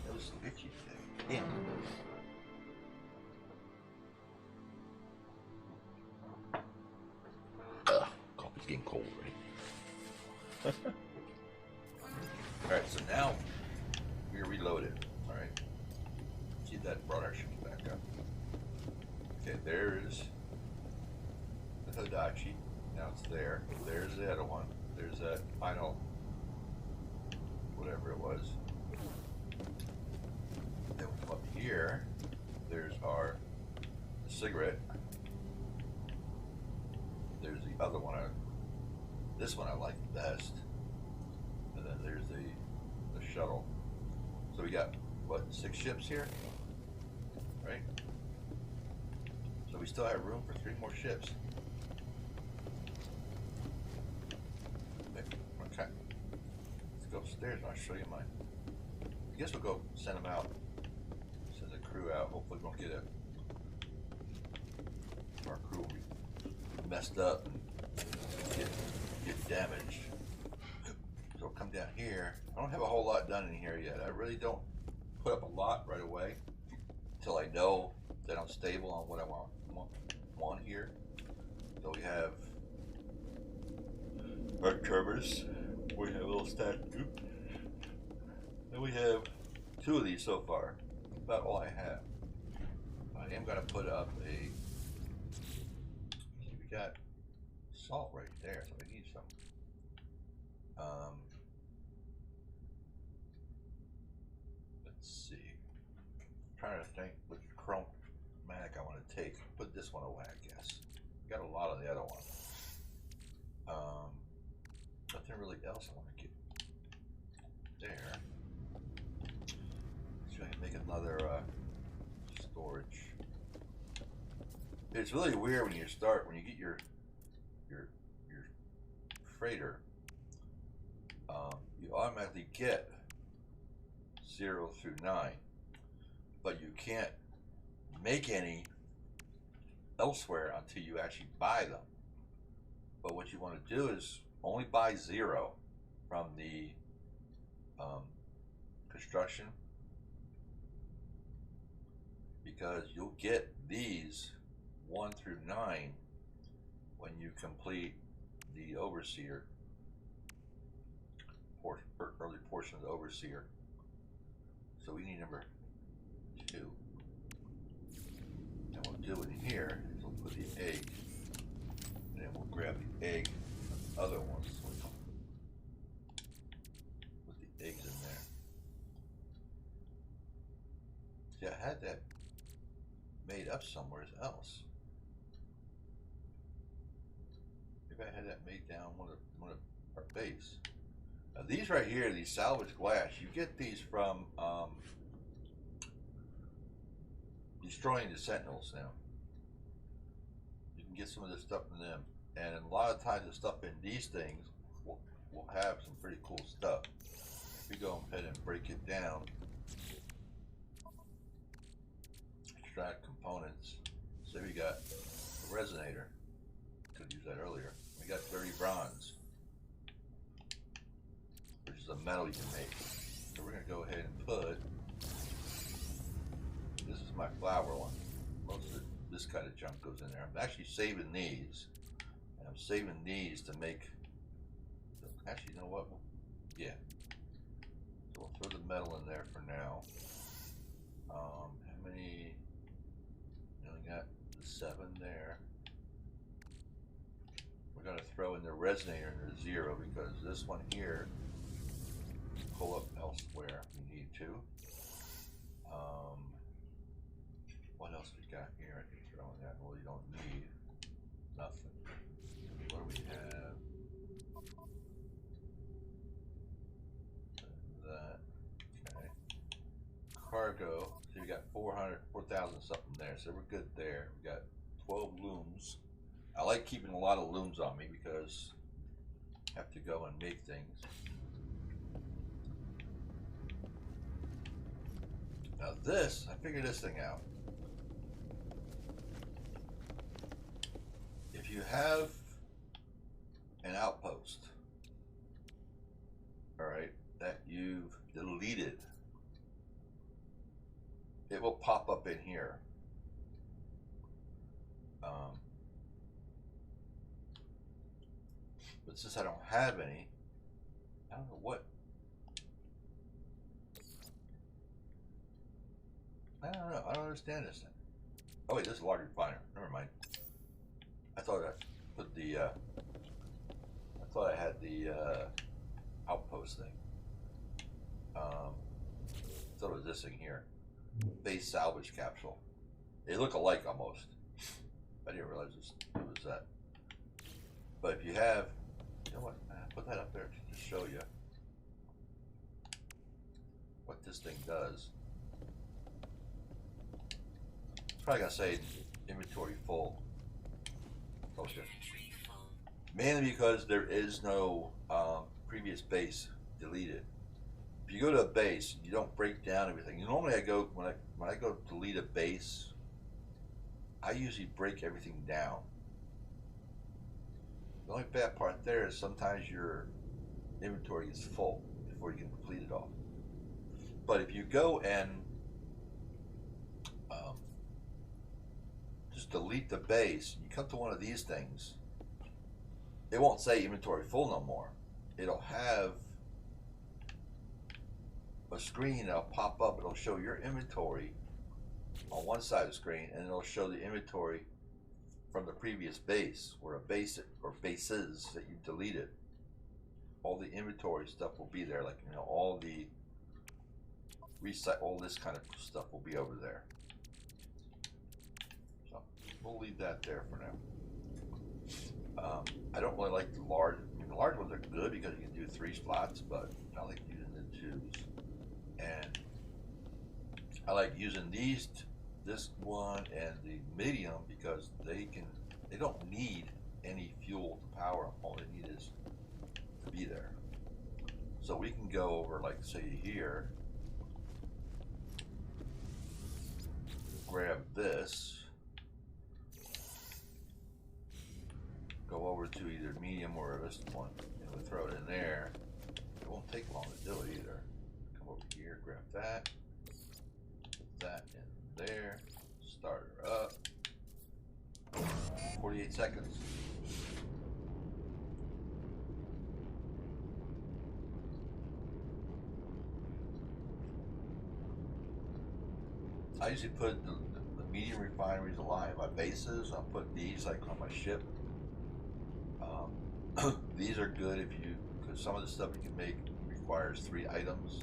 That was some itchy thing. Damn. Coffee's getting cold already. Alright, so now we're reloaded. Alright. See, that brought our ships back up. Okay, there's the Hadachi. Now it's there. There's the other one. There's that final, whatever it was. Then we come up here. There's our cigarette. There's the other one. This one I like the best. And then there's the shuttle. So we got, what, 6 ships here? Right? So we still have room for 3 more ships. Okay. Let's go upstairs and I'll show you mine. I guess we'll go send them out. Send the crew out. Hopefully we won't get our crew will be messed up and get damaged. So come down here. I don't have a whole lot done in here yet. I really don't put up a lot right away until I know that I'm stable on what I want here. So we have our turbines. We have a little stack. And we have 2 of these so far. About all I have. I am going to put up a. We got salt right there, so we need some. Let's see. I'm trying to think which chromatic I want to take. Put this one away, I guess. Got a lot of the other one. Nothing really else I want to get there. So I can make another storage. It's really weird when you get your freighter. You automatically get 0 through 9, but you can't make any elsewhere until you actually buy them. But what you want to do is only buy 0 from the construction, because you'll get these 1 through 9 when you complete the overseer early portion of the overseer. So we need number 2. And we'll do it in here. We'll put the egg, and then we'll grab the egg from the other ones. So we'll put the eggs in there. See, I had that made up somewhere else. Maybe I had that made down one of our base. Now these right here, these salvage glass, you get these from destroying the sentinels now. You can can get some of this stuff in them. And a lot of times the stuff in these things will have some pretty cool stuff. If we go ahead and break it down, extract components. Say we got a resonator. Could use that earlier. We got 30 bronze, which is a metal you can make. So we're gonna go ahead and put, this is my flower one. Most of this kind of junk goes in there. I'm actually saving these. And I'm saving these to make, actually, you know what? Yeah. So we'll throw the metal in there for now. How many? We only got the 7 there. We're going to throw in the resonator in the 0 because this one here, pull up elsewhere if we need to. What else we got here? I can throw in that. Well, you don't need nothing. What do we have? That. Okay. Cargo. So we got 4,000 something there. So we're good there. We got 12 looms. I like keeping a lot of looms on me because I have to go and make things. Now this, I figured this thing out. If you have an outpost, all right, that you've deleted, it will pop up in here. But since I don't have any, I don't know what. I don't know. I don't understand this thing. Oh wait, this is a large refiner. Never mind. I thought I put the. I thought I had the outpost thing. I thought it was this thing here. Base salvage capsule. They look alike almost. I didn't realize it was that. But if you have, you know what? Put that up there to just show you what this thing does. Probably gonna say inventory full. Okay. Mainly because there is no previous base deleted. If you go to a base, you don't break down everything. Normally, I go when I go delete a base, I usually break everything down. The only bad part there is sometimes your inventory is full before you can complete it all. But if you go and just delete the base, you come to one of these things, it won't say inventory full no more. It'll have a screen that'll pop up. It'll show your inventory on one side of the screen, and it'll show the inventory from the previous base, or a base or bases that you deleted. All the inventory stuff will be there, like, you know, all the all this kind of stuff will be over there. So we'll leave that there for now. I don't really like the large. I mean, the large ones are good because you can do 3 slots, but I like using the 2s. And I like using these, this one and the medium, because they don't need any fuel to power them. All they need is to be there. So we can go over, like, say here, grab this, go over to either medium or this one, and we'll throw it in there. It won't take long to do it either. Come over here, grab that, put that in there, start her up. 48 seconds. I usually put the medium refineries alive. My bases, I'll put these like on my ship. These are good if you, because some of the stuff you can make requires 3 items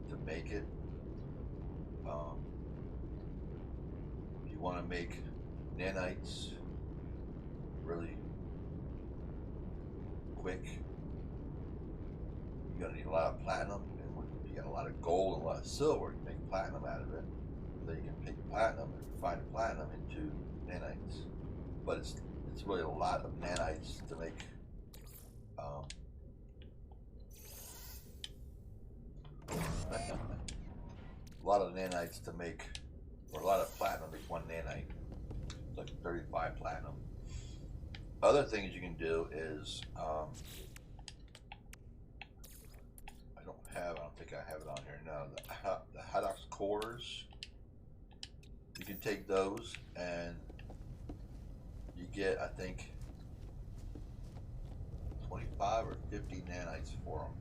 to make it. If you want to make nanites really quick, you're gonna need a lot of platinum, and if you got a lot of gold and a lot of silver, you make platinum out of it. then you can take platinum and refine platinum into nanites. But it's really a lot of nanites to make. A lot of nanites to make, or a lot of platinum makes one nanite. It's like 35 platinum. Other things you can do is, I don't think I have it on here. No, the Hadox cores. You can take those and you get, I think, 25 or 50 nanites for them.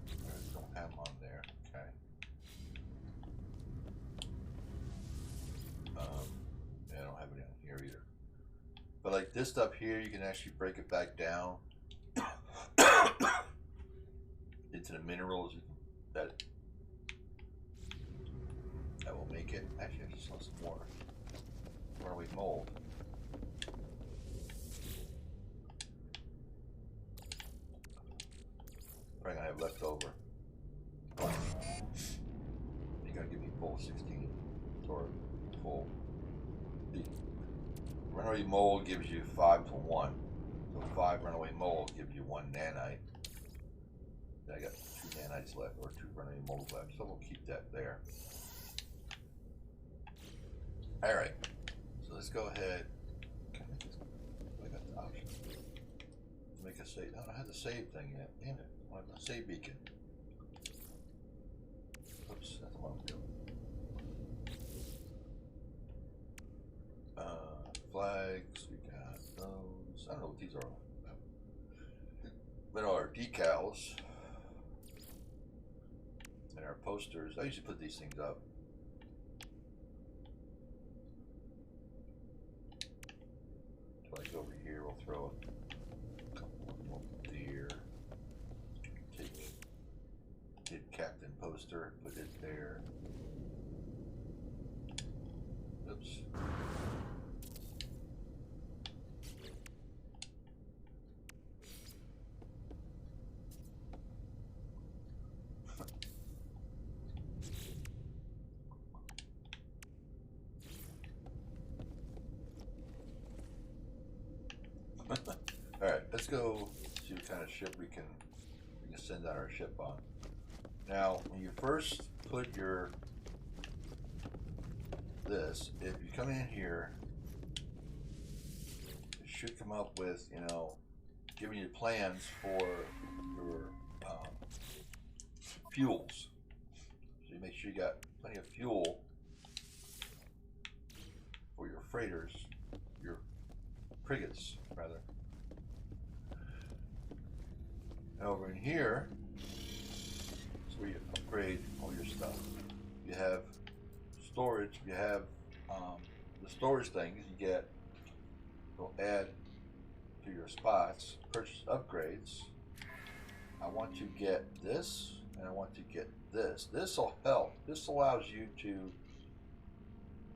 I don't have them on there. Okay. Yeah, I don't have it on here either. But like this stuff here, you can actually break it back down into the minerals that will make it. Actually, I just saw some more runaway mold. Probably gonna have left over. You gotta give me full 16 or full. The runaway mold gives you 5 to 1. So 5 runaway mold gives you 1 nanite. I got 2 nanites left, or 2 runaway mold left, so we'll keep that there. Alright, so let's go ahead. I got the option. Make a save. No, I don't have the save thing yet. Damn it. I have the save beacon. Oops, that's what I'm doing. Flags, we got those. I don't know what these are. But our decals and our posters. I usually put these things up. So like over here, we'll throw a couple more deer. Take Captain poster, put it there. Oops. Alright, let's go see what kind of ship we can send out our ship on. Now, when you first put your this, if you come in here, it should come up with, you know, giving you plans for your fuels. So you make sure you got plenty of fuel for your freighters, your frigates, rather. And over in here, that's where you upgrade all your stuff. You have storage, you have the storage things you get, you'll add to your spots, purchase upgrades. I want to get this, and I want to get this. This will help. This allows you to,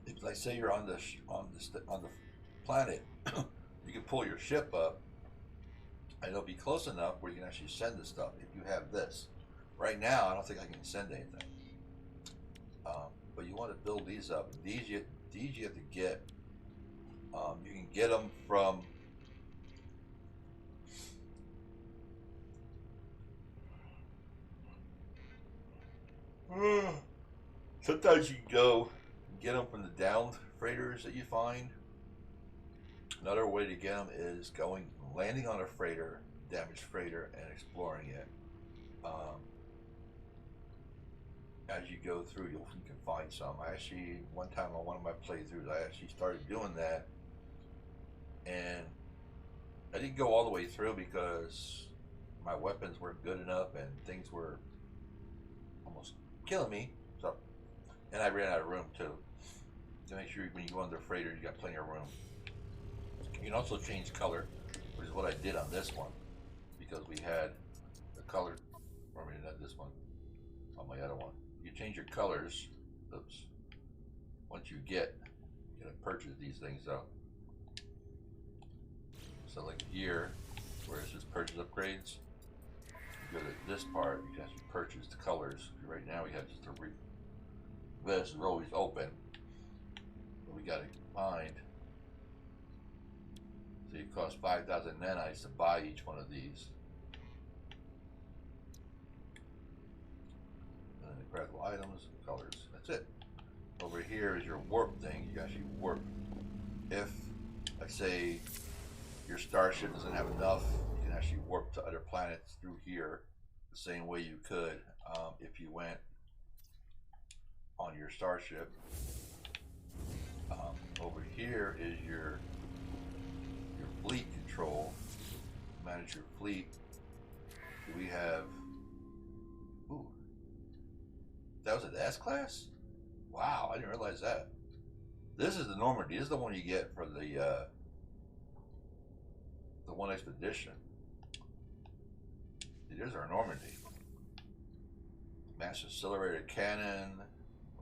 if like say you're on the planet, you can pull your ship up, and it'll be close enough where you can actually send the stuff. If you have this, right now I don't think I can send anything. But you want to build these up. These you have to get. You can get them from. Sometimes you can go get them from the downed freighters that you find. Another way to get them is landing on a freighter, damaged freighter, and exploring it. As you go through, you can find some. I actually, one time on one of my playthroughs, I actually started doing that, and I didn't go all the way through because my weapons weren't good enough and things were almost killing me. So, and I ran out of room too. To make sure when you go on the freighter, you got plenty of room. You can also change color, which is what I did on this one, because we had the color, or maybe not this one, on my other one. You change your colors. Oops. Once you get, you're gonna purchase these things out. So like here, where it says purchase upgrades, you go to this part, you can actually purchase the colors. Right now we have just a this is always open. But we gotta find. So it costs 5,000 nanites to buy each one of these. And then the crafted items, colors. That's it. Over here is your warp thing. You can actually warp. If, like, say, your starship doesn't have enough, you can actually warp to other planets through here the same way you could if you went on your starship. Over here is your fleet control. Manage your fleet. We have. Ooh, that was an S class. Wow, I didn't realize that. This is the Normandy. This is the one you get for the one expedition. There's our Normandy. Mass accelerated cannon,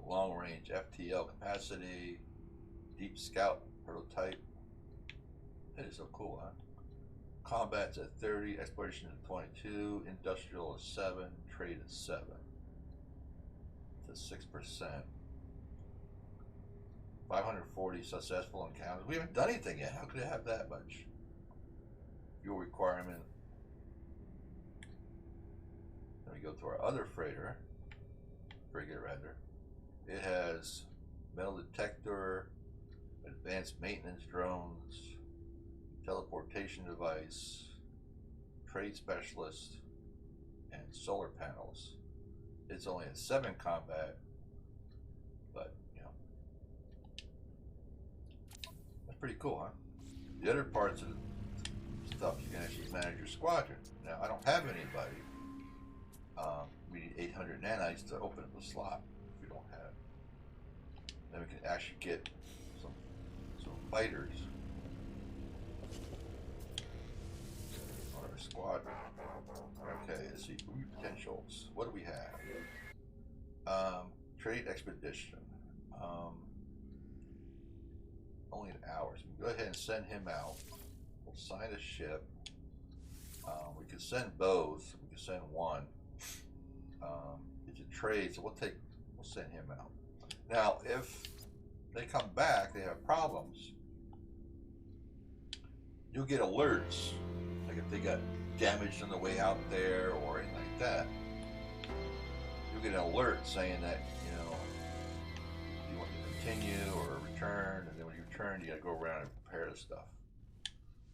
long range FTL capacity, deep scout prototype. That is so cool, huh? Combat's at 30, exploration at 22, industrial is 7, trade is 7. It's a 6%. 540 successful encounters. We haven't done anything yet. How could it have that much? Fuel requirement. Then we go to our other frigate rather. It has metal detector, advanced maintenance drones, teleportation device, trade specialist, and solar panels. It's only a 7 combat, but you know, that's pretty cool, huh? The other parts of the stuff you can actually manage your squadron. Now I don't have anybody. We need 800 nanites to open up the slot. If we don't have, then we can actually get some fighters on our squadron. Okay, let's see. Potentials. What do we have? Trade expedition. Only an hour. So we can go ahead and send him out. We'll sign a ship. We could send both. We could send one. It's a trade, so we'll send him out. Now, if they come back, they have problems. You'll get alerts, like if they got damaged on the way out there or anything like that. You'll get an alert saying that you want to continue or return, and then when you return, you got to go around and prepare the stuff.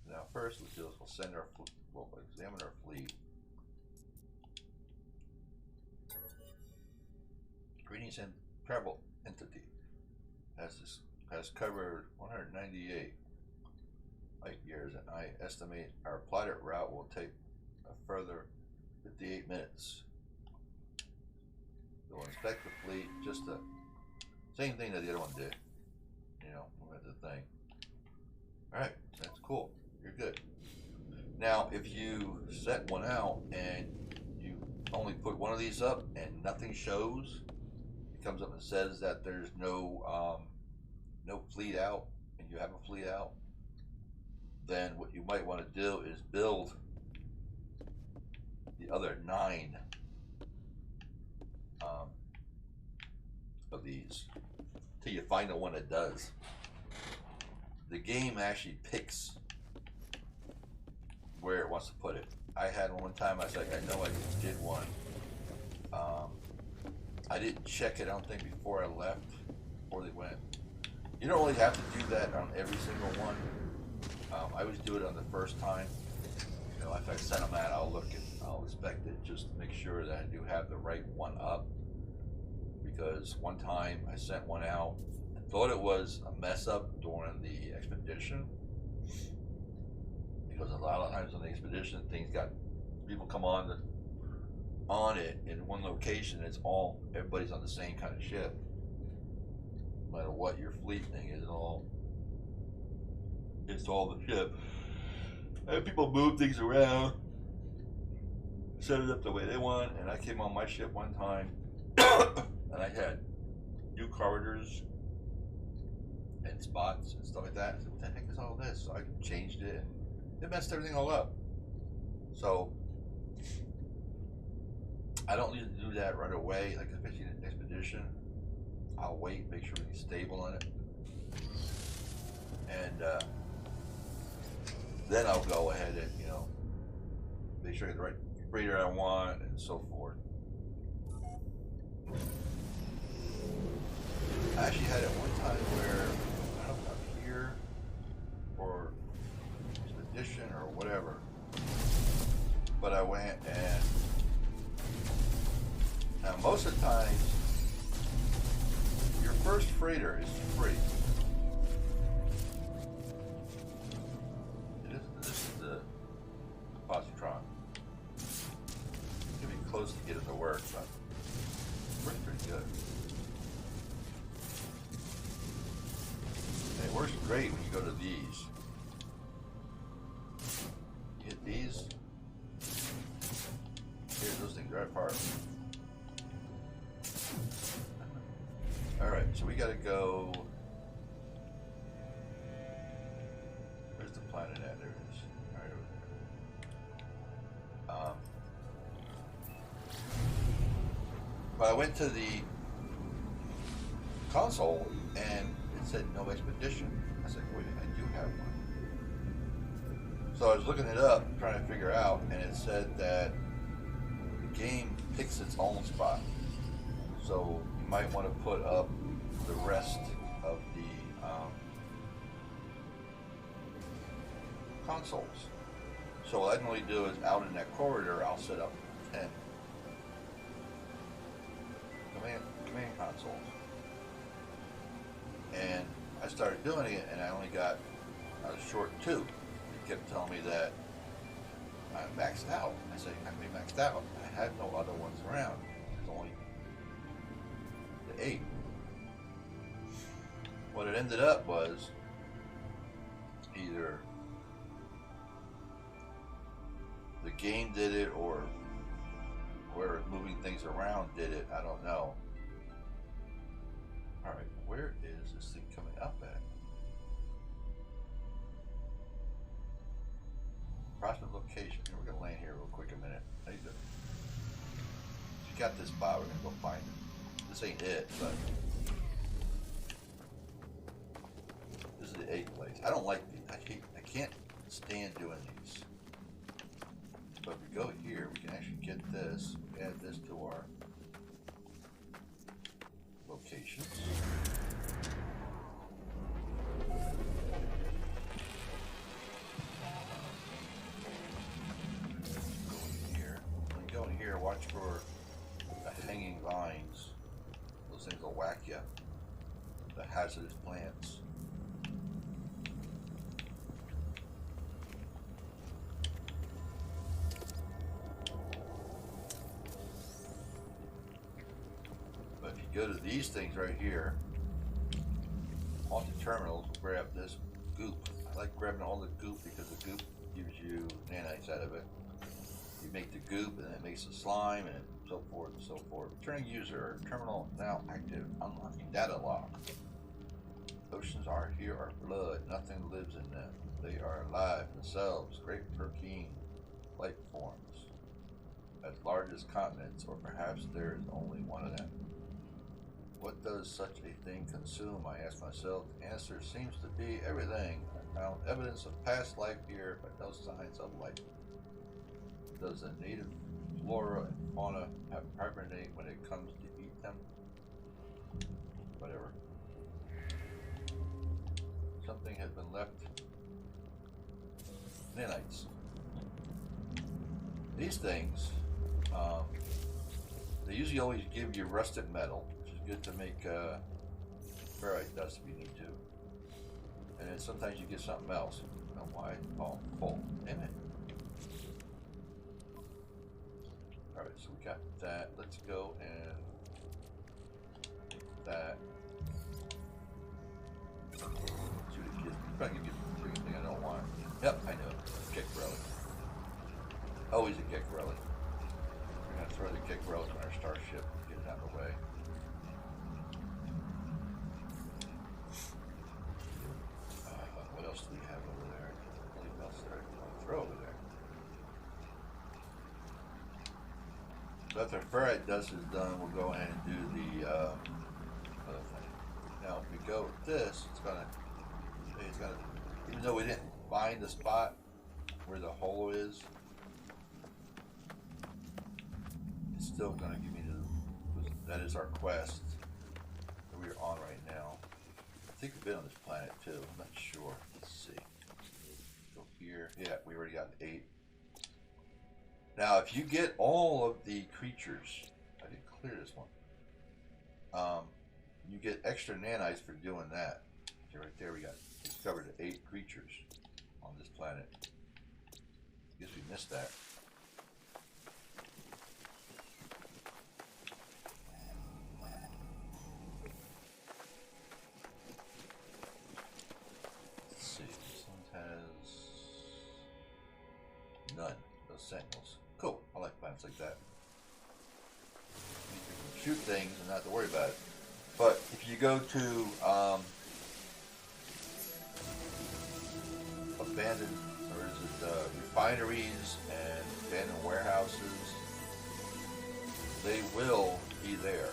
Now, first, we'll send our we'll examine our fleet. Greetings and travel entity has covered 198 light years, and I estimate our plotted route will take a further 58 minutes. We'll inspect the fleet, just the same thing that the other one did. That's the thing. Alright, that's cool. You're good. Now, if you set one out and you only put one of these up and nothing shows, comes up and says that there's no fleet out, and you have a fleet out, then what you might want to do is build the other 9 of these till you find the one that does. The game actually picks where it wants to put it. I had one time, I was like, I know I just did one. I didn't check it, I don't think, before I left, before they went. You don't really have to do that on every single one. I always do it on the first time. If I send them out, I'll inspect it just to make sure that I do have the right one up. Because one time I sent one out, I thought it was a mess up during the expedition. Because a lot of times on the expedition, people come on it in one location. Everybody's on the same kind of ship. No matter what your fleet thing is, it's all the ship. And people move things around, set it up the way they want. And I came on my ship one time, and I had new corridors and spots and stuff like that. I said, what the heck is all this? So I changed it, and it messed everything all up. So I don't need to do that right away, like especially in an expedition. I'll wait, make sure everything's stable on it, and then I'll go ahead and make sure I get the right freighter I want and so forth. I actually had it one time where I don't know up here or Expedition or whatever, but I went and now most of the times your first freighter is free. This is the Positron. It's gonna be close to getting to work, but it works pretty good. And it works great when you go to these. You hit these. Here's those things right apart. Alright, so we gotta go. Where's the planet at? There it is. Right over there. But I went to the console and it said no expedition. I said, wait, I do have one. So I was looking it up, trying to figure out, and it said that the game picks its own spot. So you might want to put up the rest of the consoles. So what I normally do is out in that corridor, I'll set up 10 command consoles. And I started doing it, and I was short 2. It kept telling me that I'm maxed out. I said, I'm going to be maxed out. I had no other ones around. There's only the 8. What it ended up was either the game did it or whoever moving things around did it. I don't know. All right, where is this thing coming up at? Prospect location. We're gonna land here real quick a minute. How you doing? You got this spot. We're gonna go find it. This ain't it, but this is the 8th place. I don't like these. I can't stand doing these. But if we go here, we can actually get this. Add this to our locations. Go in here, watch for the hanging vines. Those things will whack you. The hazardous plants. But if you go to these things right here, haunted terminals, will grab this goop. I like grabbing all the goop because the goop gives you nanites out of it. You make the goop and it makes the slime and so forth and so forth. Returning user, terminal now active, unlocking data log. Oceans are here are blood, nothing lives in them. They are alive themselves, great protein life forms. As large as continents, or perhaps there is only one of them. What does such a thing consume? I ask myself. The answer seems to be everything. I found evidence of past life here, but no signs of life. Does the native flora and fauna hibernate when it comes to eat them? Whatever. Something has been left. Nanites. These things, they usually always give you rusted metal, which is good to make ferrite dust if you need to. And then sometimes you get something else. I don't know why. Oh, full. Damn it. Alright, so we got that. Let's go and that. See what it gives me. Probably give me a freaking thing I don't want. Yep, I know. Kick relic. Always a kick relic. We're gonna throw the kick relic on our starship and get it out of the way. What else do we have over there? Anything else there I want to throw over there? So after ferrite dust is done, we'll go ahead and do the other this, it's gonna, even though we didn't find the spot where the hole is, it's still gonna give me that is our quest that we're on right now. I think we've been on this planet too, I'm not sure. Let's see. Go here. Yeah, we already got 8. Now, if you get all of the creatures, I didn't clear this one. You get extra nanites for doing that. Okay, right there we got discovered 8 creatures on this planet. I guess we missed that. Let's see, this one has none. Those sentinels. Cool. I like planets like that. You can shoot things and not have to worry about it. But if you go to abandoned, or is it refineries and abandoned warehouses, they will be there.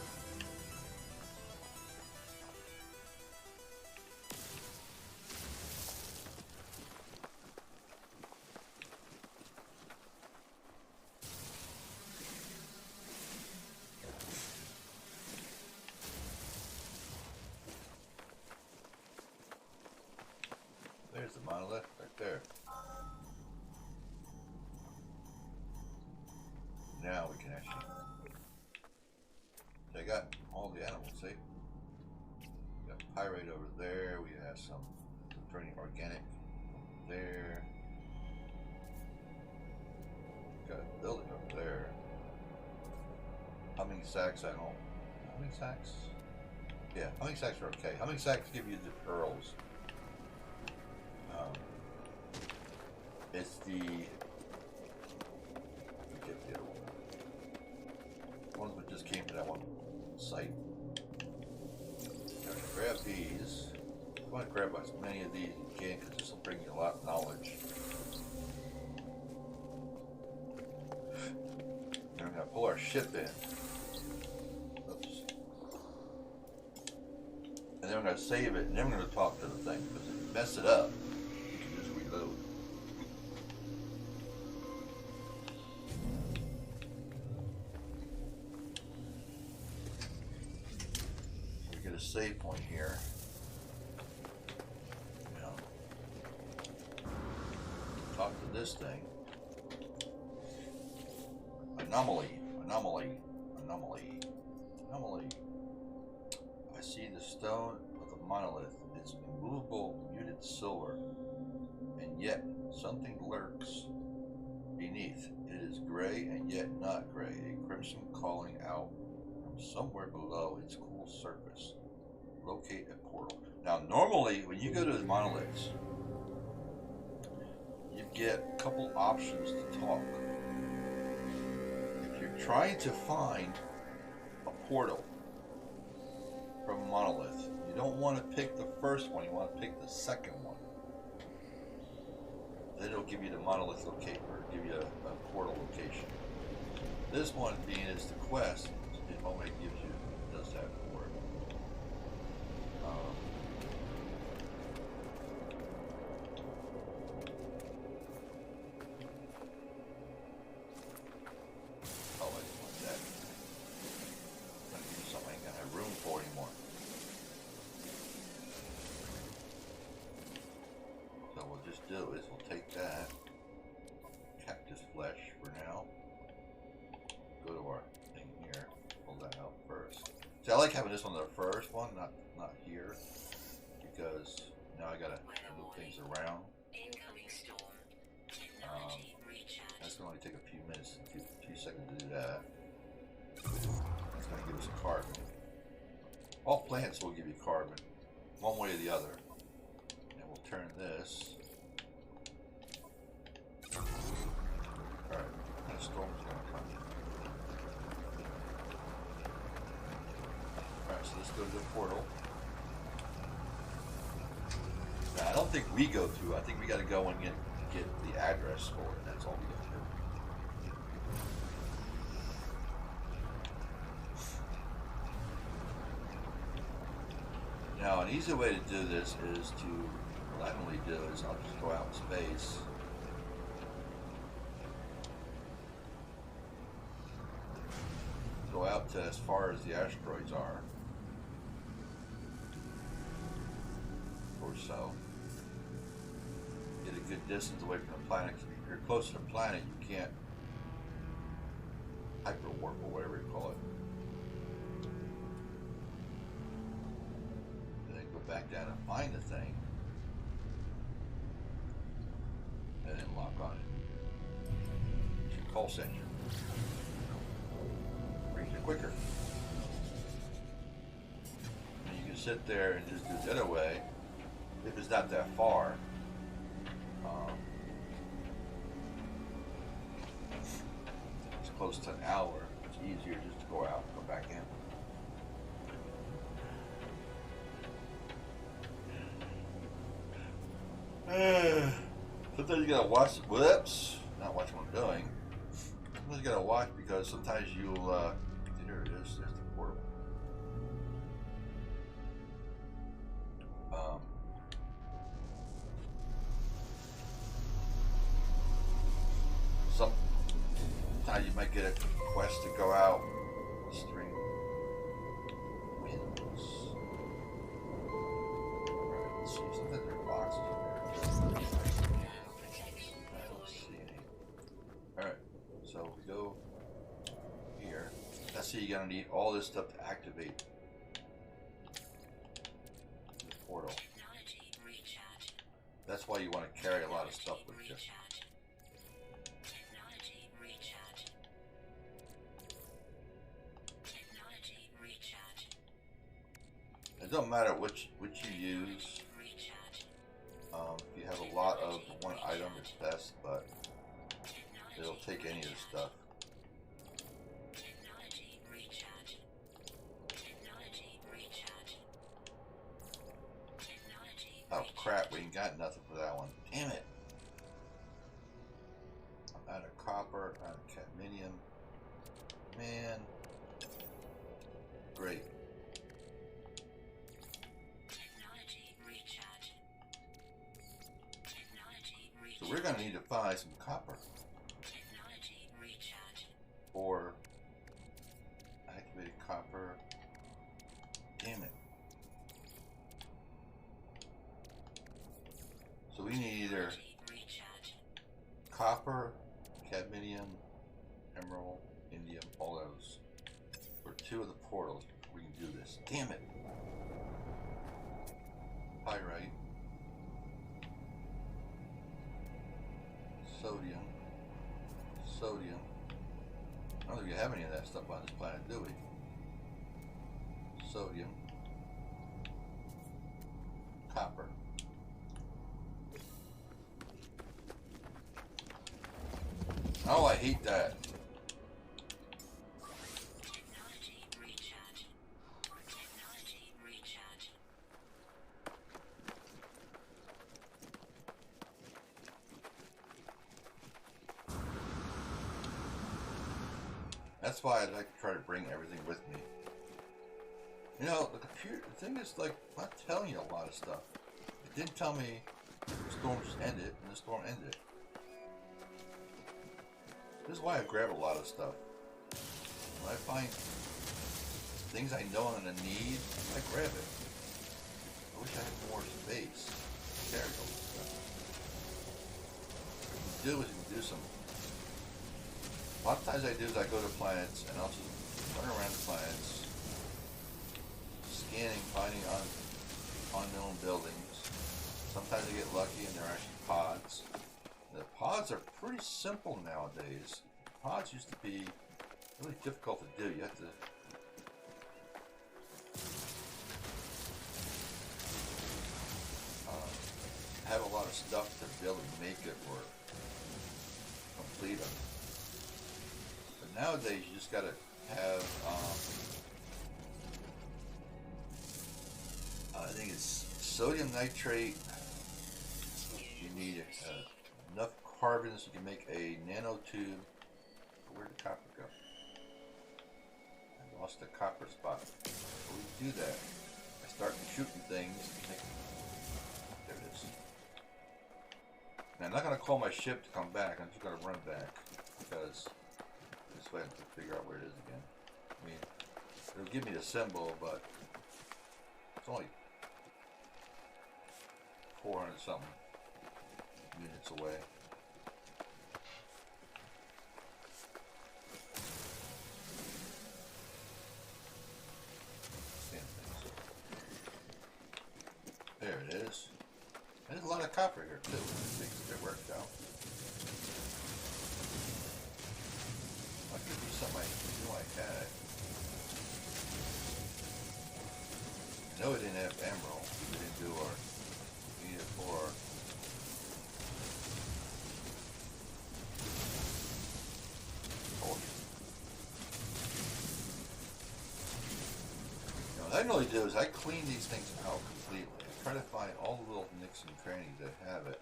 There's the monolith right there. Now we can actually. I got all the animals, see? We got pyrite over there, we have some turning organic over there. Got a building over there. Humming sacks, I don't. Humming sacks? Yeah, humming sacks are okay. Humming sacks give you the pearls. It's the, forget the other one. Ones that just came to that one site. I'm gonna grab these. I want to grab as many of these as you can because this will bring you a lot of knowledge. Then we're gonna pull our ship in. Oops. And then we're gonna save it, and then we're gonna talk to the thing because if you mess it up, you can just reload. Save point here. You know, talk to this thing. Anomaly. I see the stone of the monolith. It's immovable, muted silver, and yet something lurks beneath. It is gray and yet not gray. A crimson calling out from somewhere below its cool surface. Locate a portal. Now, normally, when you go to the monoliths, you get a couple options to talk. If you're trying to find a portal from a monolith, you don't want to pick the first one, you want to pick the second one. Then it'll give you the monolith location, or give you a portal location. This one, being it's the quest, it only gives you, does that for it. Do is we'll take that cactus flesh for now, go to our thing here, pull that out first. See, I like having this one the first one, not here, because now I gotta move things around. That's gonna only take a few minutes, a few seconds to do that. That's gonna give us a carbon. All plants will give you carbon, one way or the other. And we'll turn this. Alright, what kind of storm's gonna come? Alright, so let's go to the portal. Now, I don't think we go through, I think we gotta go and get the address for it. That's all we gotta do. Now, an easy way to do this is to, what I normally do is I'll just go out in space. Go out to as far as the asteroids are. Or so. Get a good distance away from the planet. If you're close to the planet, you can't hyperwarp or whatever you call it. Back down and find the thing, and then lock on it. It's your call center. Brings it quicker. And you can sit there and just do it the other way if it's not that far. It's close to an hour. It's easier just to go out and go back in. Sometimes you gotta watch. Whoops! Not watch what I'm doing. Sometimes you gotta watch because sometimes you'll. There it is. There's the portal. Sometimes you might get a quest to go out. String winds. Alright, let's see. Sometimes there are boxes in there. Alright, so we go here. Let's see, you're gonna need all this stuff to activate the portal. That's why you want to carry a lot of stuff with you. It don't matter which you use. If you have a lot of one item, it's best, but it'll take any of the stuff. Oh crap, we ain't got nothing for that one. Damn it. I'm out of copper, out of cadmium. Man. Great. So we're going to need to find some copper. Or activated copper. Damn it. So we need either copper, cadmium, emerald, indium, all those. For 2 of the portals we can do this. Damn it. Pyrite. Sodium. Sodium. I don't think we have any of that stuff on this planet, do we? Sodium. Copper. Oh, I hate that. That's why I'd like to try to bring everything with me. You know, the computer, the thing is, like, not telling you a lot of stuff. It didn't tell me the storm just ended, and the storm ended. This is why I grab a lot of stuff. When I find things I know I'm going to need, I grab it. I wish I had more space to carry all this stuff. What you can do is you can do some. A lot of times I do is I go to planets and I'll just run around the planets, scanning, finding unknown buildings. Sometimes I get lucky and they're actually pods. The pods are pretty simple nowadays. Pods used to be really difficult to do. You have to have a lot of stuff to be able to make it work, complete them. But nowadays you just gotta have, I think it's sodium nitrate. You need enough carbon so you can make a nanotube. Where'd the copper go? I lost the copper spot. Before we do that, I start shooting things. There it is. Now, I'm not going to call my ship to come back. I'm just going to run back because this way I have to figure out where it is again. I mean, it'll give me the symbol, but it's only 400 something units away. There it is. There's a lot of copper here too. Makes it work out. That could be something I knew I had. I know we didn't have emerald. We didn't do our. We needed for. Now, what I normally do is I clean these things out completely. Try to find all the little nicks and crannies that have it.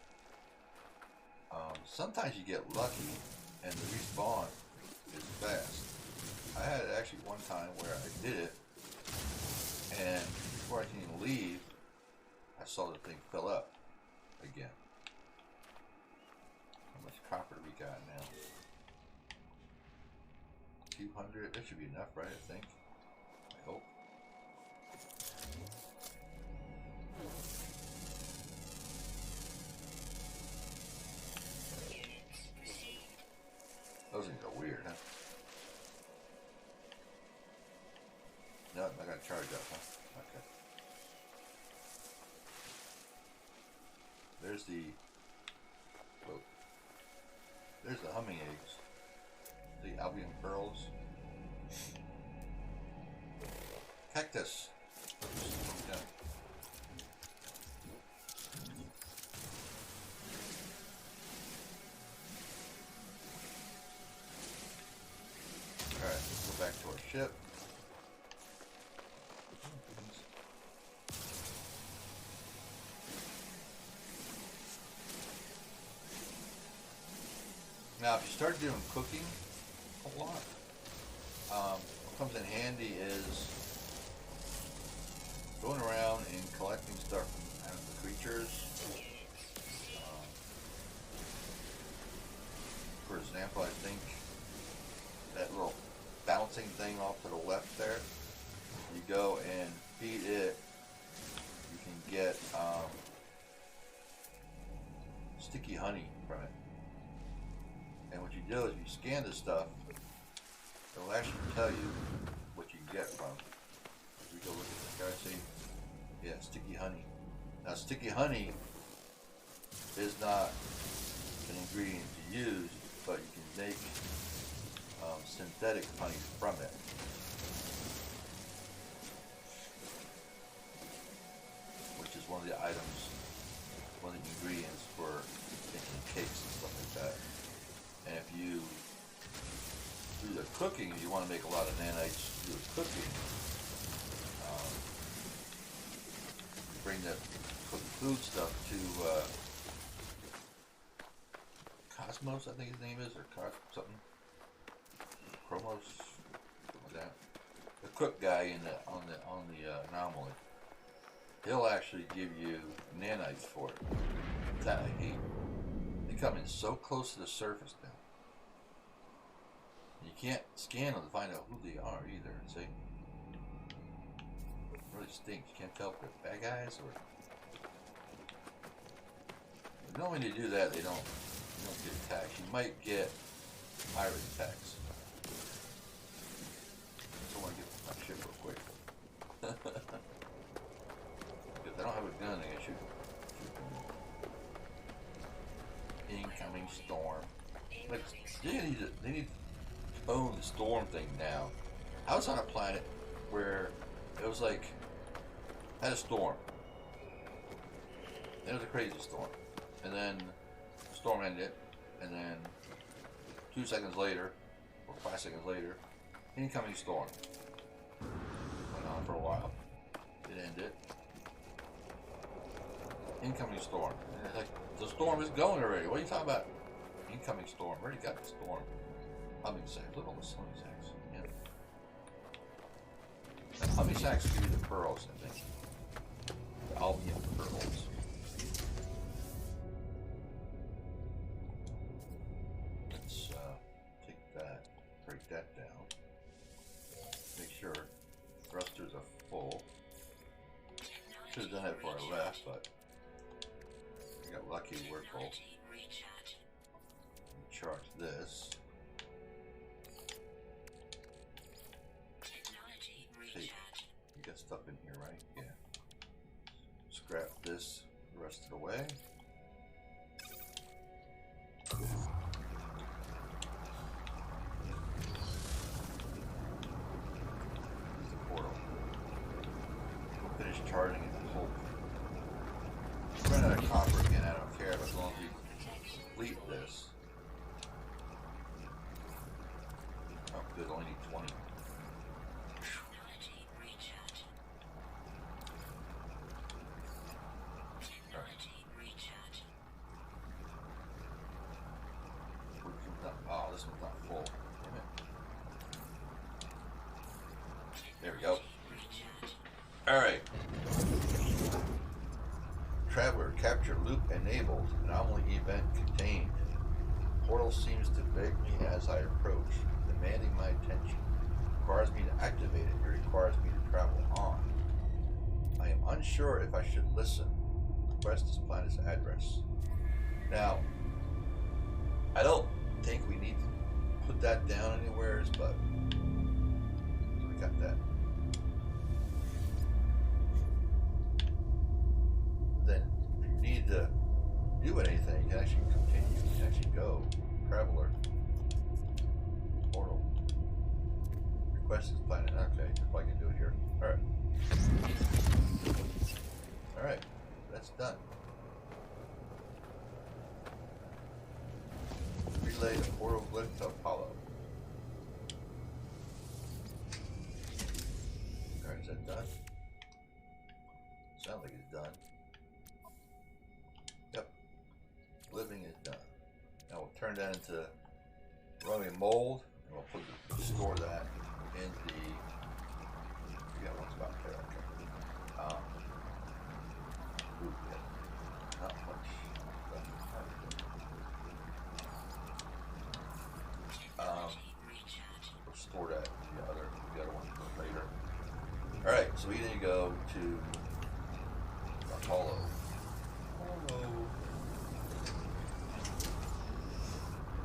Sometimes you get lucky and the respawn is fast. I had it actually one time where I did it and before I can even leave, I saw the thing fill up again. How much copper do we got now? 200, that should be enough, right? I think. I hope. Those things are weird, huh? No, I gotta charge up, huh? Okay. There's the. Whoa. There's the humming eggs. The Albion pearls. Cactus. Yeah. Alright, let's go back to our ship. Now, if you start doing cooking a lot, what comes in handy is going around and collecting stuff from the creatures. For example, I think that little bouncing thing off to the left there, you go and feed it, you can get sticky honey from it. And what you do is you scan the stuff, it'll actually tell you what you get from it. If we go look at the guy, see? Yeah, sticky honey. Now, sticky honey is not an ingredient to use, but you can make synthetic honey from it. Which is one of the items, one of the ingredients for making cakes and stuff like that. And if you do the cooking, if you want to make a lot of nanites, do the cooking, bring the cooked food stuff to Cosmos, I think his name is, or something. Chromos, something like that. The cook guy in the on the anomaly. He'll actually give you nanites for it. That I hate. They come in so close to the surface now. You can't scan them to find out who they are either. See? It really stinks. You can't tell if they're bad guys or. Normally when you do that, you don't get attacks. You might get pirate attacks. I want to get my ship real quick. Because I don't have a gun, I can shoot them. Incoming storm. Like, they need to own the storm thing now. I was on a planet where it was like, had a storm. It was a crazy storm. And then the storm ended, and then 2 seconds later, or 5 seconds later, incoming storm. Went on for a while. It ended. Incoming storm. And it's like, the storm is going already. What are you talking about? Incoming storm. Already got the storm. Humming sacks. Look at all the humming sacks. Yeah. Humming sacks give you the pearls, I think. Albion kernels. Let's take that, break that down. Make sure thrusters are full. Should have done that before I left, but I got lucky. We're full. Charge this. Hey, you got stuff in here, right? Yeah. Scrap this the rest of the way. Here's the portal. We'll finish charging it and hope. Run out of copper again, I don't care, as long as we complete this. Oh, good, only need 20. Oh, this one's not full. Damn it. There we go. Alright. Traveler, capture loop enabled. Anomaly event contained. Portal seems to beg me as I approach, demanding my attention. Requires me to activate it. It requires me to travel on. I am unsure if I should listen. Request this planet's address. Now, I don't think we need to put that down anywhere, but we got that. Then, if you need to do anything, you can actually continue. You can actually go. Traveler. Portal. Request this planet. Okay, if I can do it here. Alright. Alright, that's done. Relay the portal glyph to Apollo. Alright, is that done? Sounds like it's done. Yep. Living is done. Now we'll turn that into running mold, and we'll store that in the. We got one spot there. Okay. Ooh, yeah. Not much. We'll store that in the other one for later. All right, so we need to go to Apollo.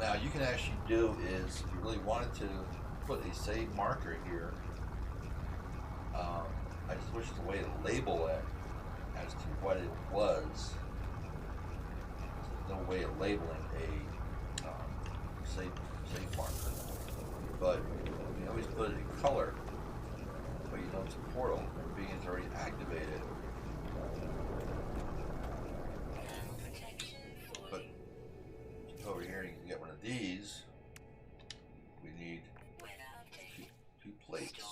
Now you can actually do is, if you really wanted to, put a save marker here. I just wish the way to label it as to what it was. There's no way of labeling a save marker, but you can always put it in color. But you know it's a portal, and being it's already activated. But over here, you can get one of these. We need two plates.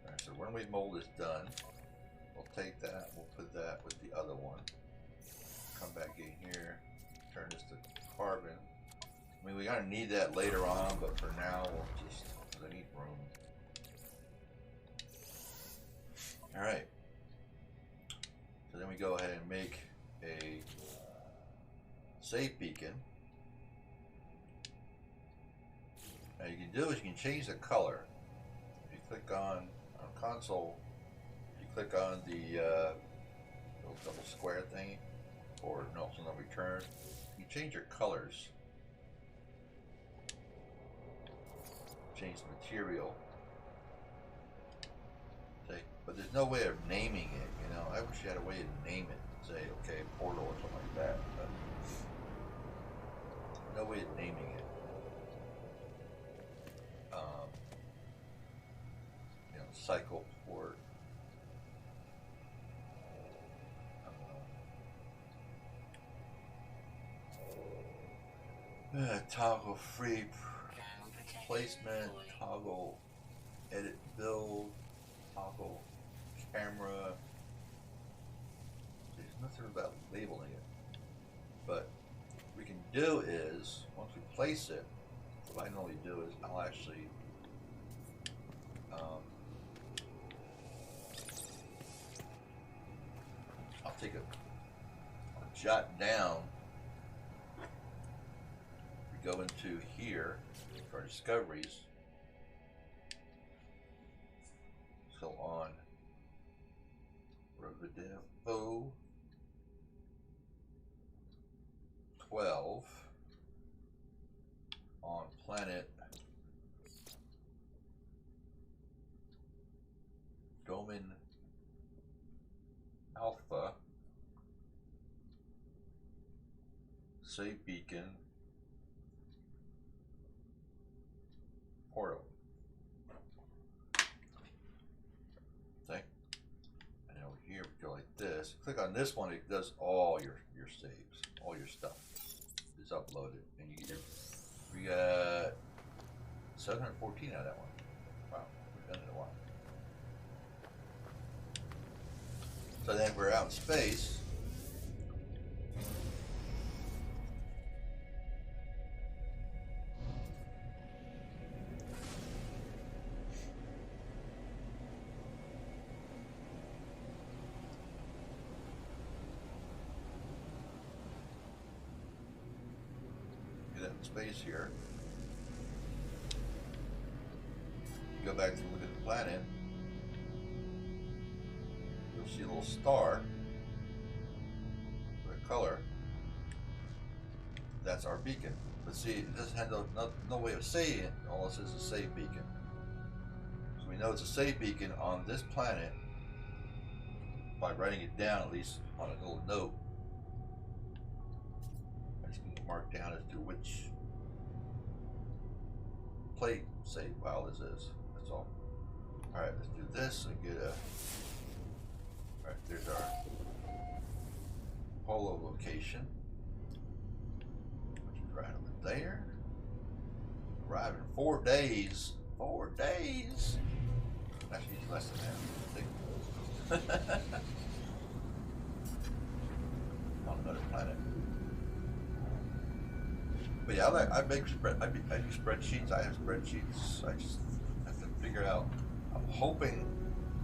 Alright, so runway mold is done. We'll take that, we'll put that with the other one. Come back in here, turn this to carbon. I mean, we're gonna need that later on, but for now, we'll just, I need room. Alright. So then we go ahead and make a save beacon. Now you can do is you can change the color. If you click on console, you click on the little double square thing, or no, it's not return. You change your colors. Change the material. Say, but there's no way of naming it, you know. I wish you had a way to name it. Say, okay, portal or something like that. But no way of naming it. You know, cycle port. Toggle free placement, toggle edit build, toggle camera. There's nothing about labeling it. But what we can do is, once we place it, what I normally do is I'll actually I'll take I'll jot down. We go into here for discoveries. So on Rovidevo 12 on planet Domin Alpha, save beacon, portal. Okay. And over here we go like this. Click on this one, it does all your saves, all your stuff is uploaded, and you get your, we got 714 out of that one. Wow, we've done it a while. So then we're out in space. Get out in space here. You go back to look at the planet. See a little star with a color. That's our beacon. But see, it doesn't have no way of saying it. All it says is save beacon. So we know it's a save beacon on this planet by writing it down, at least on a little note. I just need to mark down as to which plate save file this is. That's all. Alright, let's do this and get a. Alright, there's our holo location, which is right over there. Arrive in 4 days. 4 days? Actually, it's less than that. On another planet. But yeah, I do spreadsheets. I have spreadsheets. I just have to figure out. I'm hoping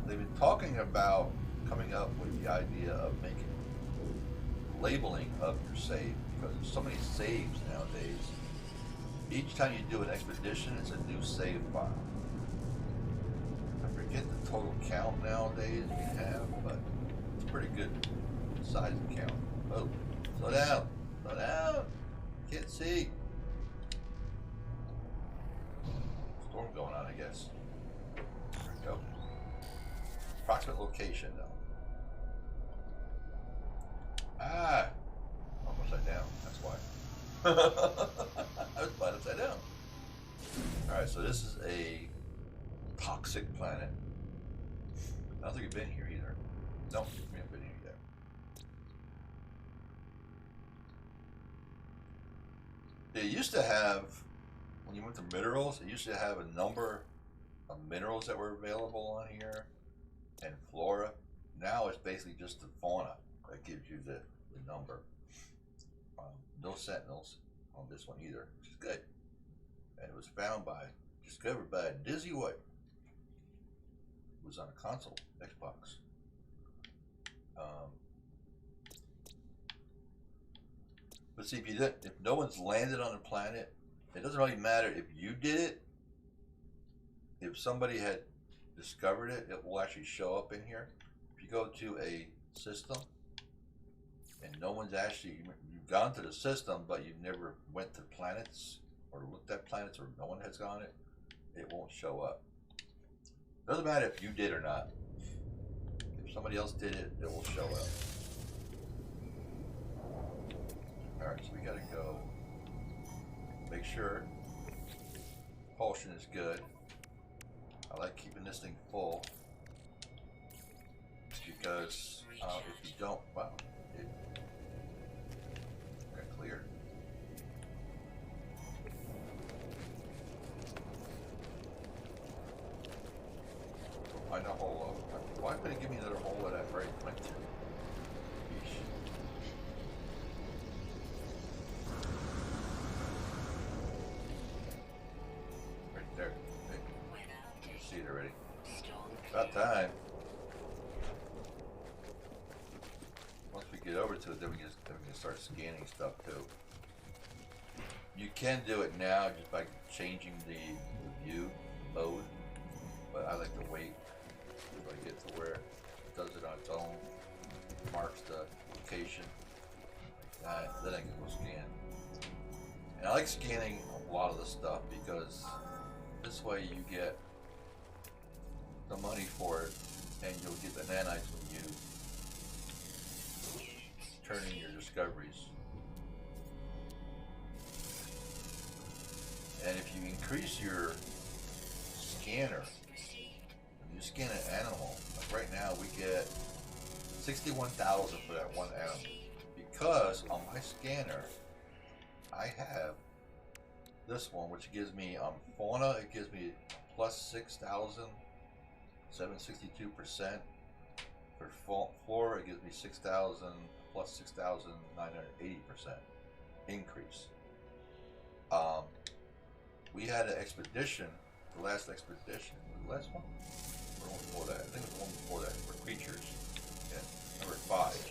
they've been talking about coming up with the idea of making labeling of your save, because there's so many saves nowadays. Each time you do an expedition, it's a new save file. I forget the total count nowadays you have, but it's pretty good size of count. Oh, slow down, slow down. Can't see. Storm going on, I guess. There we go. Approximate location, though. Ah! I'm upside down, that's why. I was flat upside down. Alright, so this is a toxic planet. I don't think we've been here either. No, we haven't been here yet. They used to have, when you went to minerals, it used to have a number of minerals that were available on here and flora. Now it's basically just the fauna that gives you the number. No sentinels on this one either, which is good. And it was discovered by Dizzy White. It was on a console, Xbox. But see, if no one's landed on a planet, it doesn't really matter if you did it. If somebody had discovered it, it will actually show up in here. If you go to a system and no one's actually, you've gone to the system, but you've never went to planets or looked at planets, or no one has gone it, it won't show up. Doesn't matter if you did or not. If somebody else did it, it will show up. Alright, so we gotta go make sure propulsion is good. I like keeping this thing full because if you don't, wow, it got cleared. Find a hole. Why couldn't it give me another hole that I already went to? Yeesh. to it, then we can start scanning stuff too. You can do it now just by changing the view mode, but I like to wait until I get to where it does it on its own, marks the location like that, then I can go scan. And I like scanning a lot of the stuff because this way you get the money for it, and you'll get the nanites when you turn in your discoveries. And if you increase your scanner, when you scan an animal, like right now we get 61,000 for that one animal. Because on my scanner, I have this one, which gives me fauna, it gives me plus 6,762%. For flora, it gives me 6,000 plus 6,980% increase. We had an expedition, the last expedition, the last one? Or one before that? I think it was the one before that, for creatures. Yeah, number 5.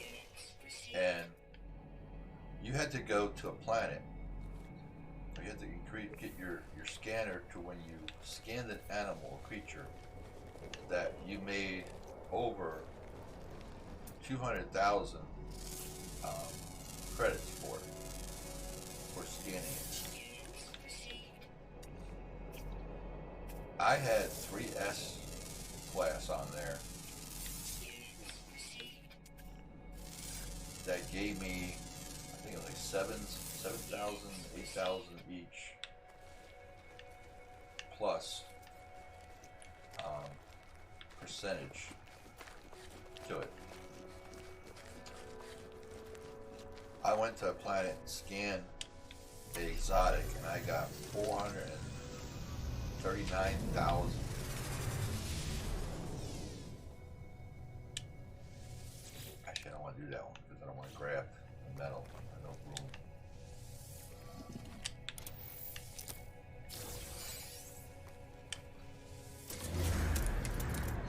And you had to go to a planet. You had to get your scanner to when you scanned an animal or creature that you made over 200,000 credits for scanning it. I had 3S class on there that gave me, I think it was like 7,000, 8,000 each, plus percentage to it. I went to a planet and scanned an exotic, and I got 439,000. Actually, I don't want to do that one because I don't want to grab the metal. I have no room.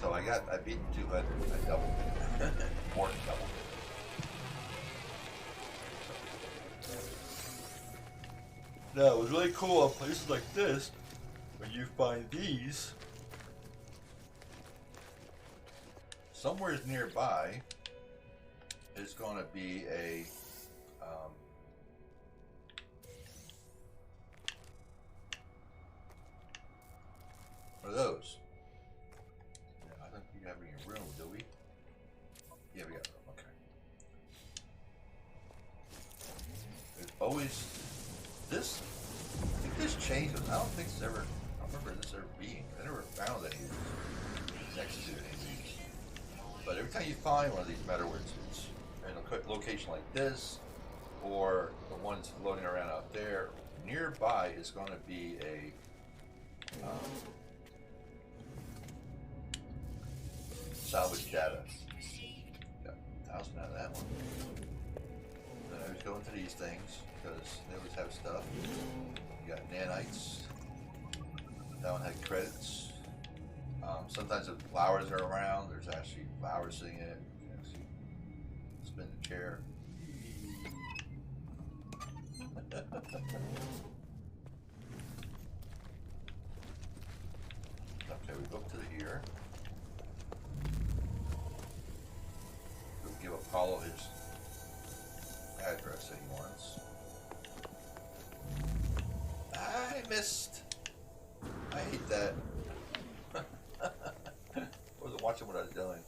So I beat 200. I doubled it. More than doubled it. Now, it was really cool on places like this, when you find these, somewhere nearby is going to be a one of those. Yeah, I think we have it in your room, do we? Yeah, we got room. Okay. It's always this. I think this changes. I don't think it's ever. I don't remember this ever being. I never found any of these next to any of these. But every time you find one of these Metalworts, it's in a location like this, or the ones floating around out there, nearby is going to be a salvage data. Got 1,000 out of that one. Then I was going to these things because they always have stuff. You got nanites. That one had credits. Sometimes if flowers are around, there's actually flowers sitting in it. You can see, spin the chair. Okay, we go up to the ear. We'll give Apollo his address that he wants. I missed. I hate that. I wasn't watching what I was doing.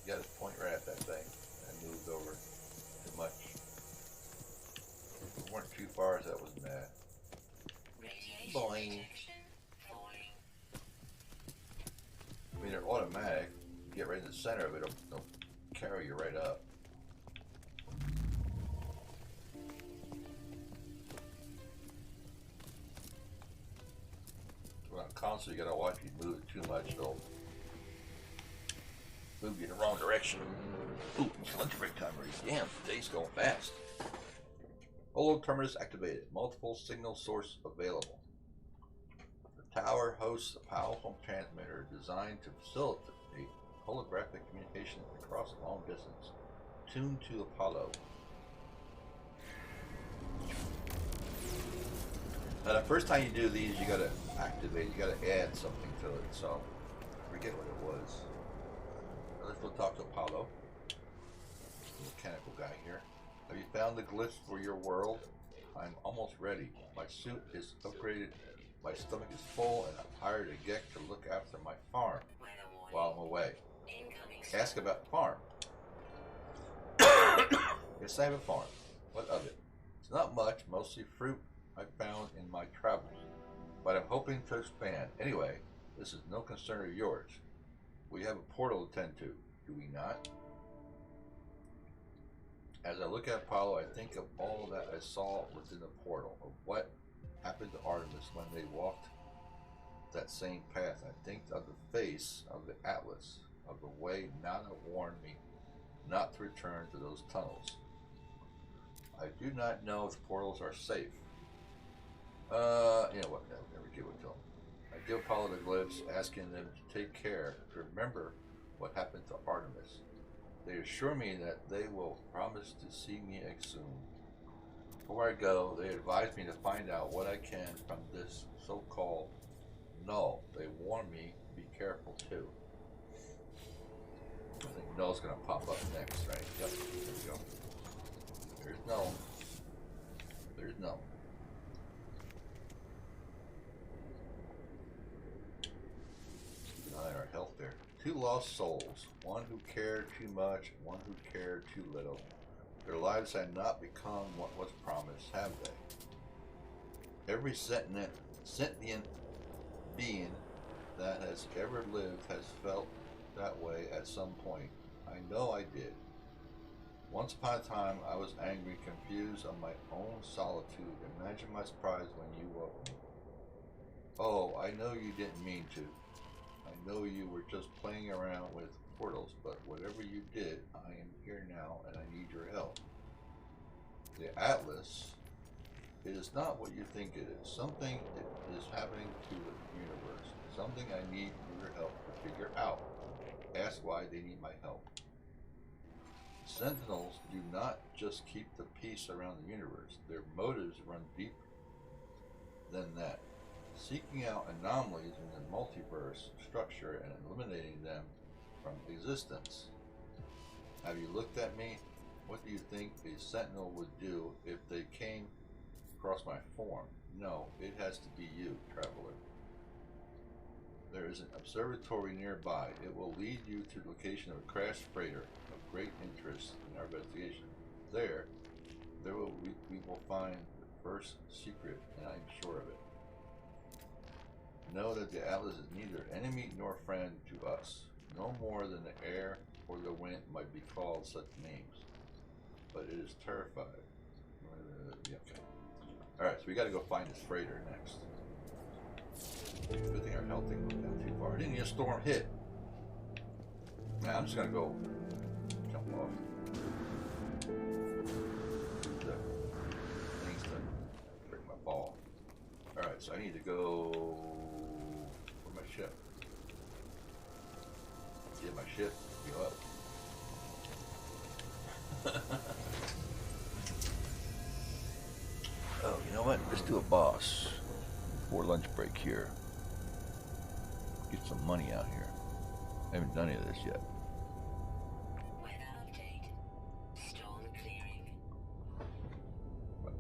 You got to point right at that thing. I moved over too much. We weren't too far, so that wasn't bad. Boing. I mean, they're automatic. You get right in the center of it, it'll carry you right up. On console, you gotta watch you move it too much, it'll move you in the wrong direction. Ooh, it's lunch break time already. Damn, today's going fast. Holo terminus activated. Multiple signal source available. The tower hosts a powerful transmitter designed to facilitate holographic communication across long distance. Tune to Apollo. Now, the first time you do these, you gotta activate, you gotta add something to it, so I forget what it was. Let's go talk to Apollo, the mechanical guy here. Have you found the glyphs for your world? I'm almost ready. My suit is upgraded, my stomach is full, and I'm hired a Gek to look after my farm while I'm away. Ask about the farm. Yes, I have a farm. What of it? It's not much, mostly fruit I found in my travels, but I'm hoping to expand. Anyway, this is no concern of yours. We have a portal to tend to, do we not? As I look at Apollo, I think of all that I saw within the portal, of what happened to Artemis when they walked that same path. I think of the face of the Atlas, of the way Nana warned me not to return to those tunnels. I do not know if portals are safe. You know what? I'll never give it to them. I give Apollo the glyphs, asking them to take care, to remember what happened to Artemis. They assure me that they will promise to see me soon. Before I go, they advise me to find out what I can from this so-called null. They warn me to be careful too. I think null's going to pop up next, right? Yep, there we go. There's null. There's null. Our health there. 2 lost souls, one who cared too much, one who cared too little. Their lives had not become what was promised, have they? Every sentient being that has ever lived has felt that way at some point. I know I did. Once upon a time, I was angry, confused on my own solitude. Imagine my surprise when you woke me. Oh, I know you didn't mean to. I know you were just playing around with portals, but whatever you did, I am here now and I need your help. The Atlas, it is not what you think it is. Something is happening to the universe. Something I need your help to figure out. Ask why they need my help. Sentinels do not just keep the peace around the universe. Their motives run deeper than that. Seeking out anomalies in the multiverse structure and eliminating them from existence. Have you looked at me? What do you think a sentinel would do if they came across my form? No, it has to be you, traveler. There is an observatory nearby. It will lead you to the location of a crashed freighter of great interest in our investigation. There we will find the first secret, and I am sure of it. Know that the Atlas is neither enemy nor friend to us. No more than the air or the wind might be called such names. But it is terrified. Yeah, okay. Alright, so we gotta go find this freighter next. Good thing our health didn't go down too far. Didn't even storm hit. Now I'm just gonna go jump off. The things to break my ball. Alright, so I need to go. Where's my ship? Get my ship, go up. Oh, you know what? Let's do a boss before lunch break here. Get some money out here. I haven't done any of this yet. Weather update. Storm clearing.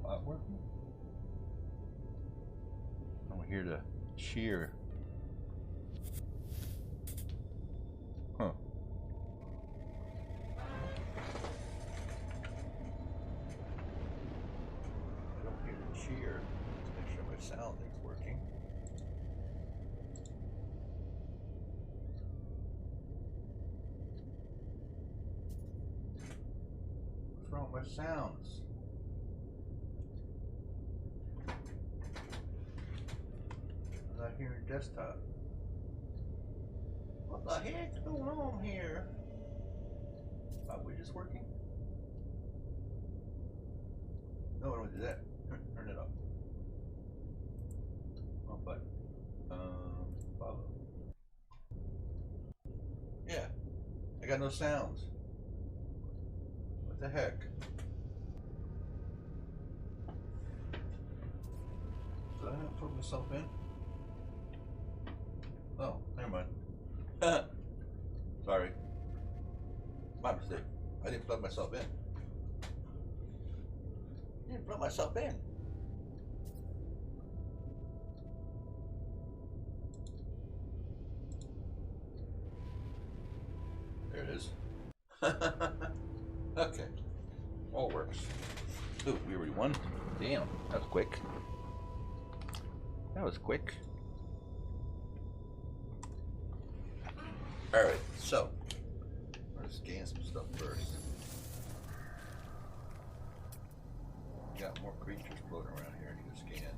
Not working. I'm here to cheer. Huh. I'm here to cheer. Let's make sure my sound is working. What's wrong with my sounds? I'm not hearing desktop. What the heck's going on here? Are we just working? No, I don't do that. Turn it up. Oh, but follow. Yeah, I got no sounds. the heck? Did I not plug myself in? Oh, never mind. Sorry. My mistake. I didn't plug myself in. I didn't plug myself in. There it is. Okay. All works. Ooh, we already won? Damn, that was quick. That was quick. Alright, so I'm gonna scan some stuff first. Got more creatures floating around here I need to scan.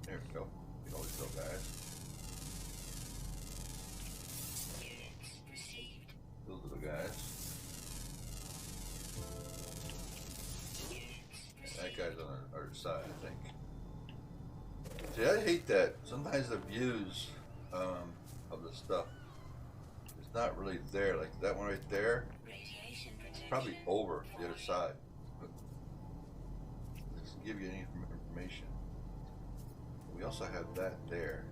There we go. Get all these little guys. Those little guys. That guy's on the other side, I think. See, I hate that. Sometimes the views of the stuff is not really there. Like that one right there, it's probably over the other side. But just to give you any information. We also have that there.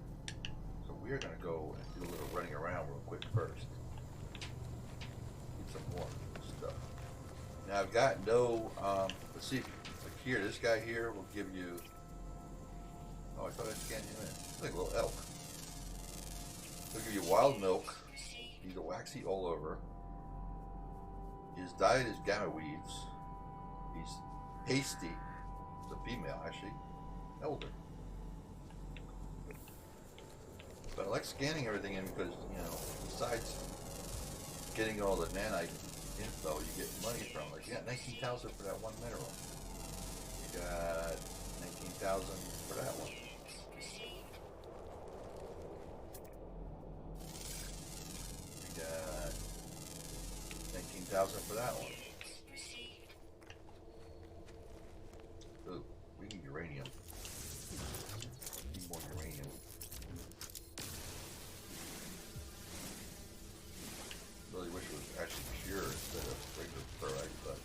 So we're going to go and do a little running around real quick first. Get some more stuff. Now I've got no, let's see, like here, this guy here will give you, oh, I thought I scanned him in. He's like a little elk. He'll give you wild milk. He's a waxy all over. His diet is gamma weaves. He's pasty. It's a female, actually. Elder. But I like scanning everything in because, you know, besides getting all the nanite info, you get money from it. You got 19,000 for that one mineral. You got 19,000 for that one. You got 19,000 for that one. Ooh, we need uranium. Need more uranium. Really wish it was actually pure instead of regular ferrite, but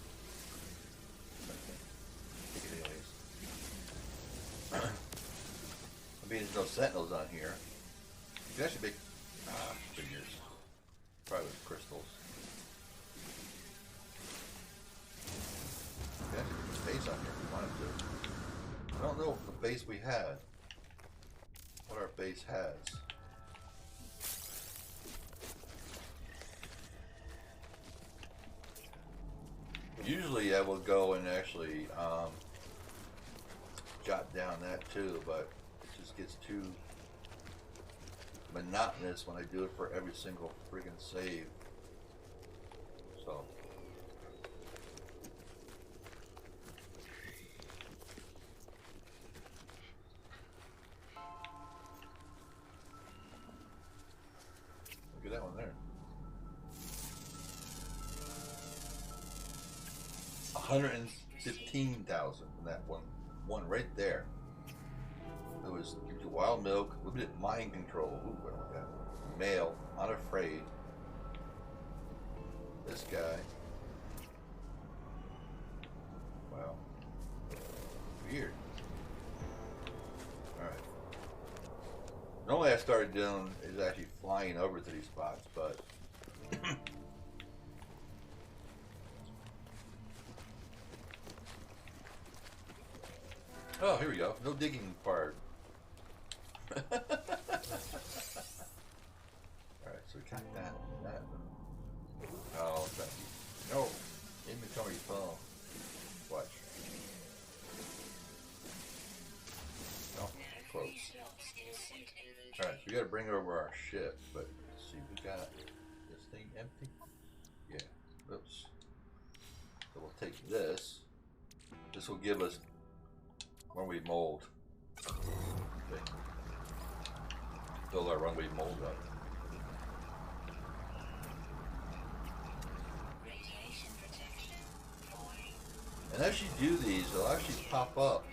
take it anyways. I mean, there's no sentinels on here. You can actually make figures, probably with crystals. You can actually put base on here if you wanted to. I don't know the base we had. What our base has. Usually I will go and actually jot down that too, but it just gets too monotonous when I do it for every single friggin' save. So look at that one there. 115,000 from that one right there. It was wild milk, a little bit mind control. Ooh, what was that? Male, unafraid. This guy. Wow. Weird. Alright. Normally I started doing is actually flying over to these spots, but oh, here we go. No digging required. Alright, so we got that. Oh, that. No. Inventory full. Watch. No, close. Alright, so we gotta bring over our ship, but let's see, we got this thing empty? Yeah. Oops. So we'll take this. This will give us runway mold. Okay. Build our runway mold up. And as you do these, they'll actually pop up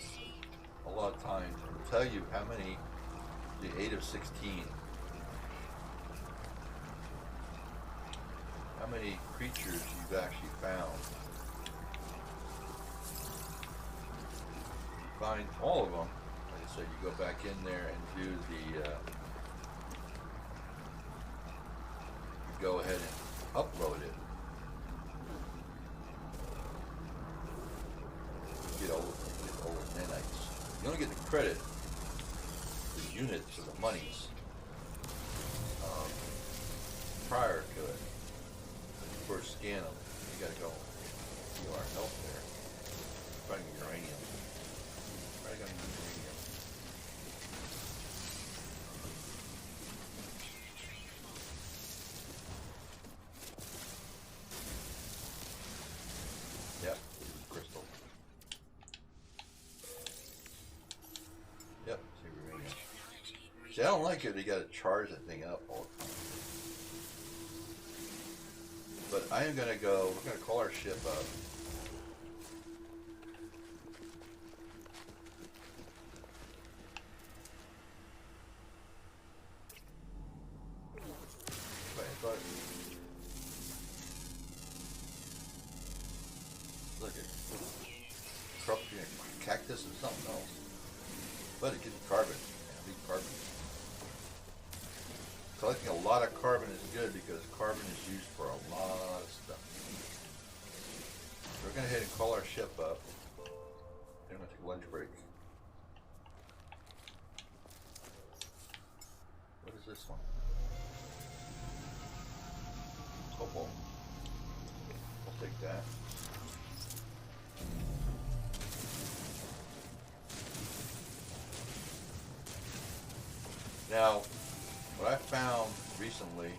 a lot of times and tell you how many, the 8 of 16. how many creatures you've actually found. Find all of them. Like I said, you go back in there and do the. You go ahead and upload it. Get all the nanites. You only get the credit, the units, or the monies prior to it. When you first scan them, you gotta go see our health there. Finding uranium. Probably gonna need uranium. Yep, crystal. Yep, see uranium. See, I don't like it. You gotta charge that thing up all the time. But I am gonna go. We're gonna call our ship up. Wait, I thought. Look at corrupting a cactus and something else. But it gives you carbon. Yeah, I need carbon. Collecting a lot of carbon is good because carbon is used for a lot of stuff. So we're going to head and call our ship up. I'm going to take a lunch break. What is this one? Cobalt. I'll take that. Now, what I found recently,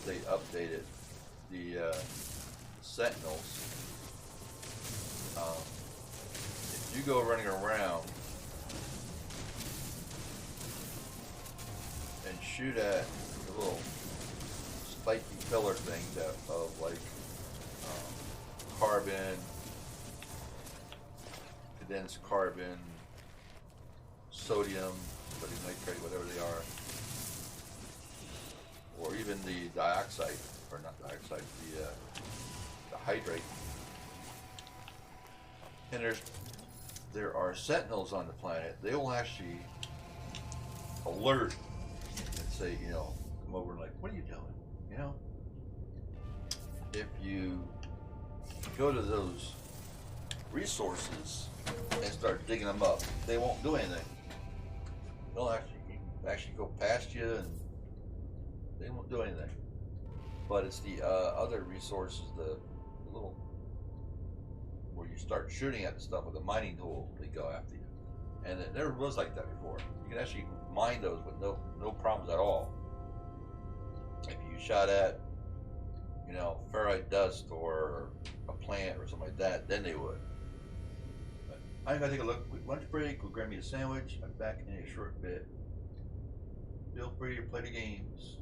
they updated the Sentinels. If you go running around and shoot at the little spiky pillar things of like carbon, condensed carbon, sodium, sodium nitrate, whatever they are, or even the dioxide, or not dioxide, the hydrate. And there are sentinels on the planet. They will actually alert and say, you know, come over and like, what are you doing? You know, if you go to those resources and start digging them up, they won't do anything. They'll actually go past you and they won't do anything. But it's the other resources, the little where you start shooting at the stuff with a mining tool, they go after you. And it never was like that before. You can actually mine those with no problems at all. If you shot at, you know, ferrite dust or a plant or something like that, then they would. But I'm gonna take a look. Lunch break. We'll grab me a sandwich. I'm back in a short bit. Feel free to play the games.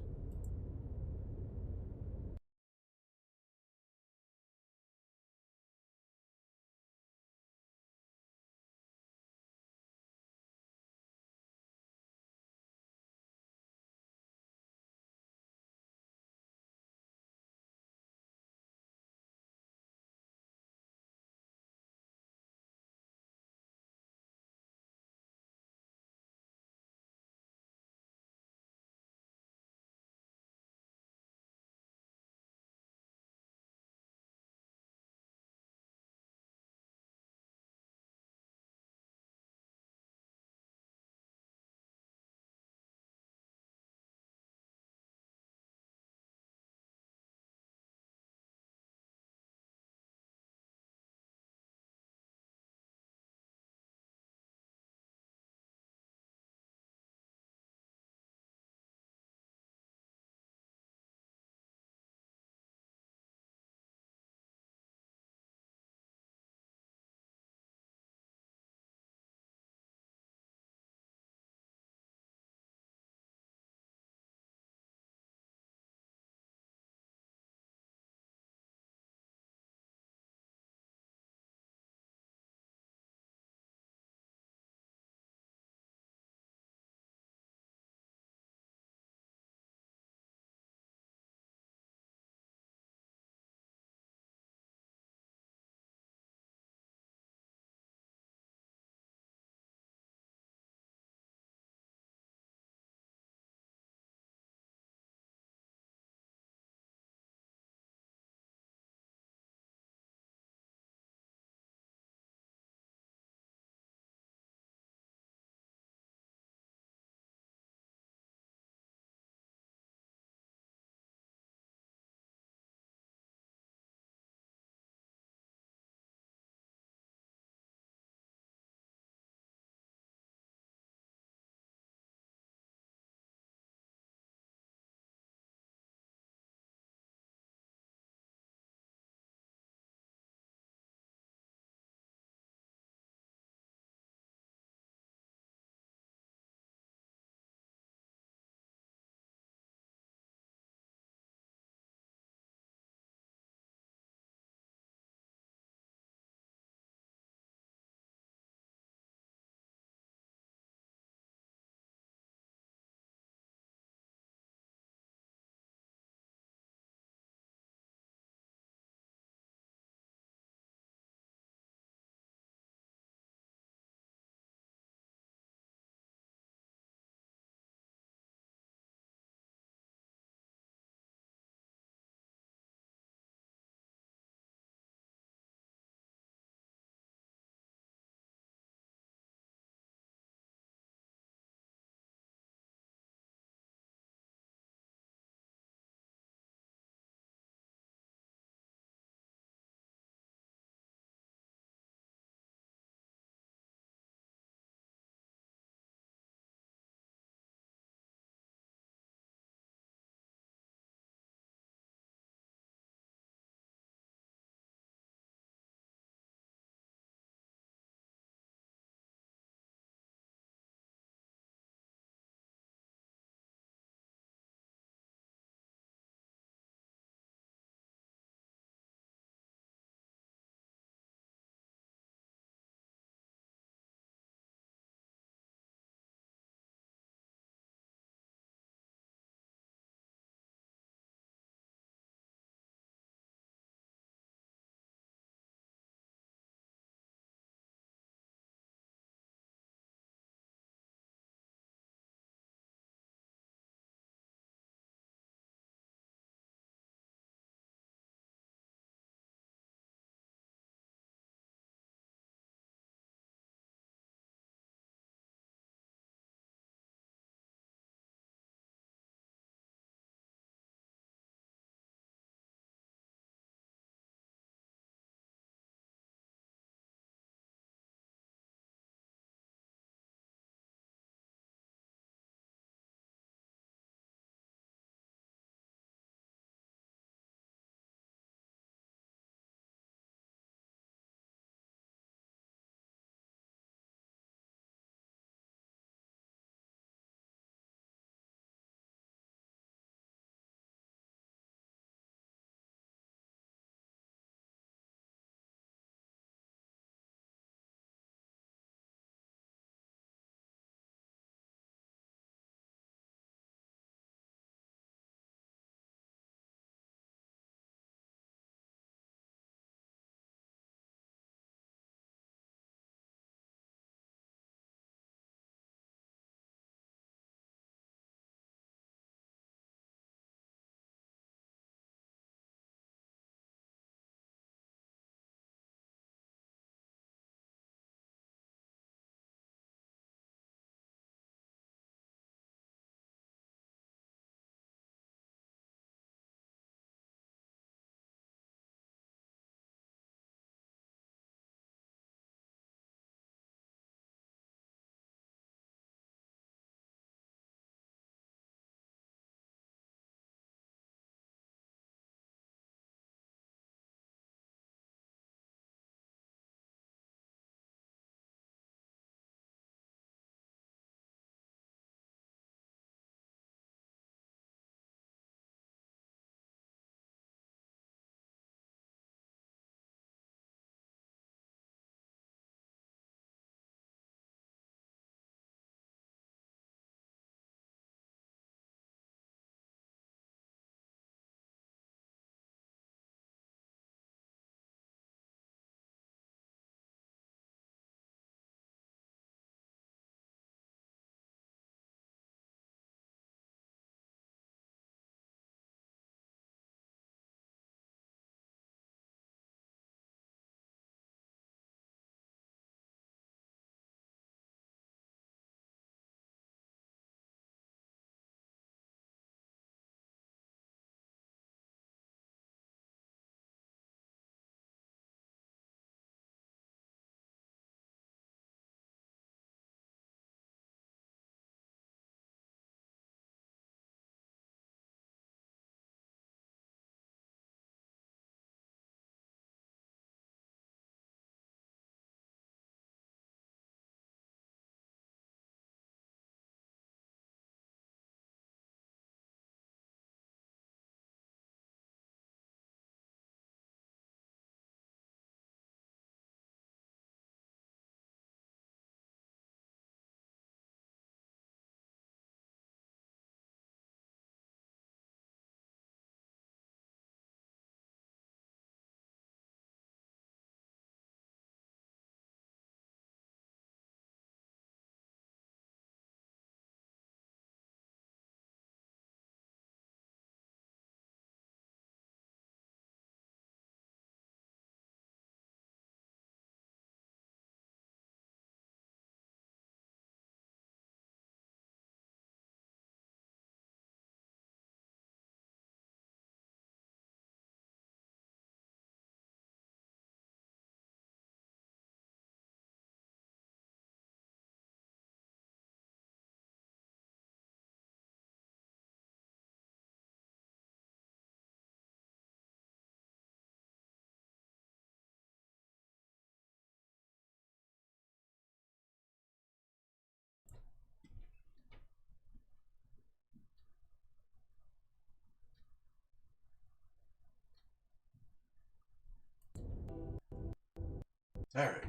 Alright,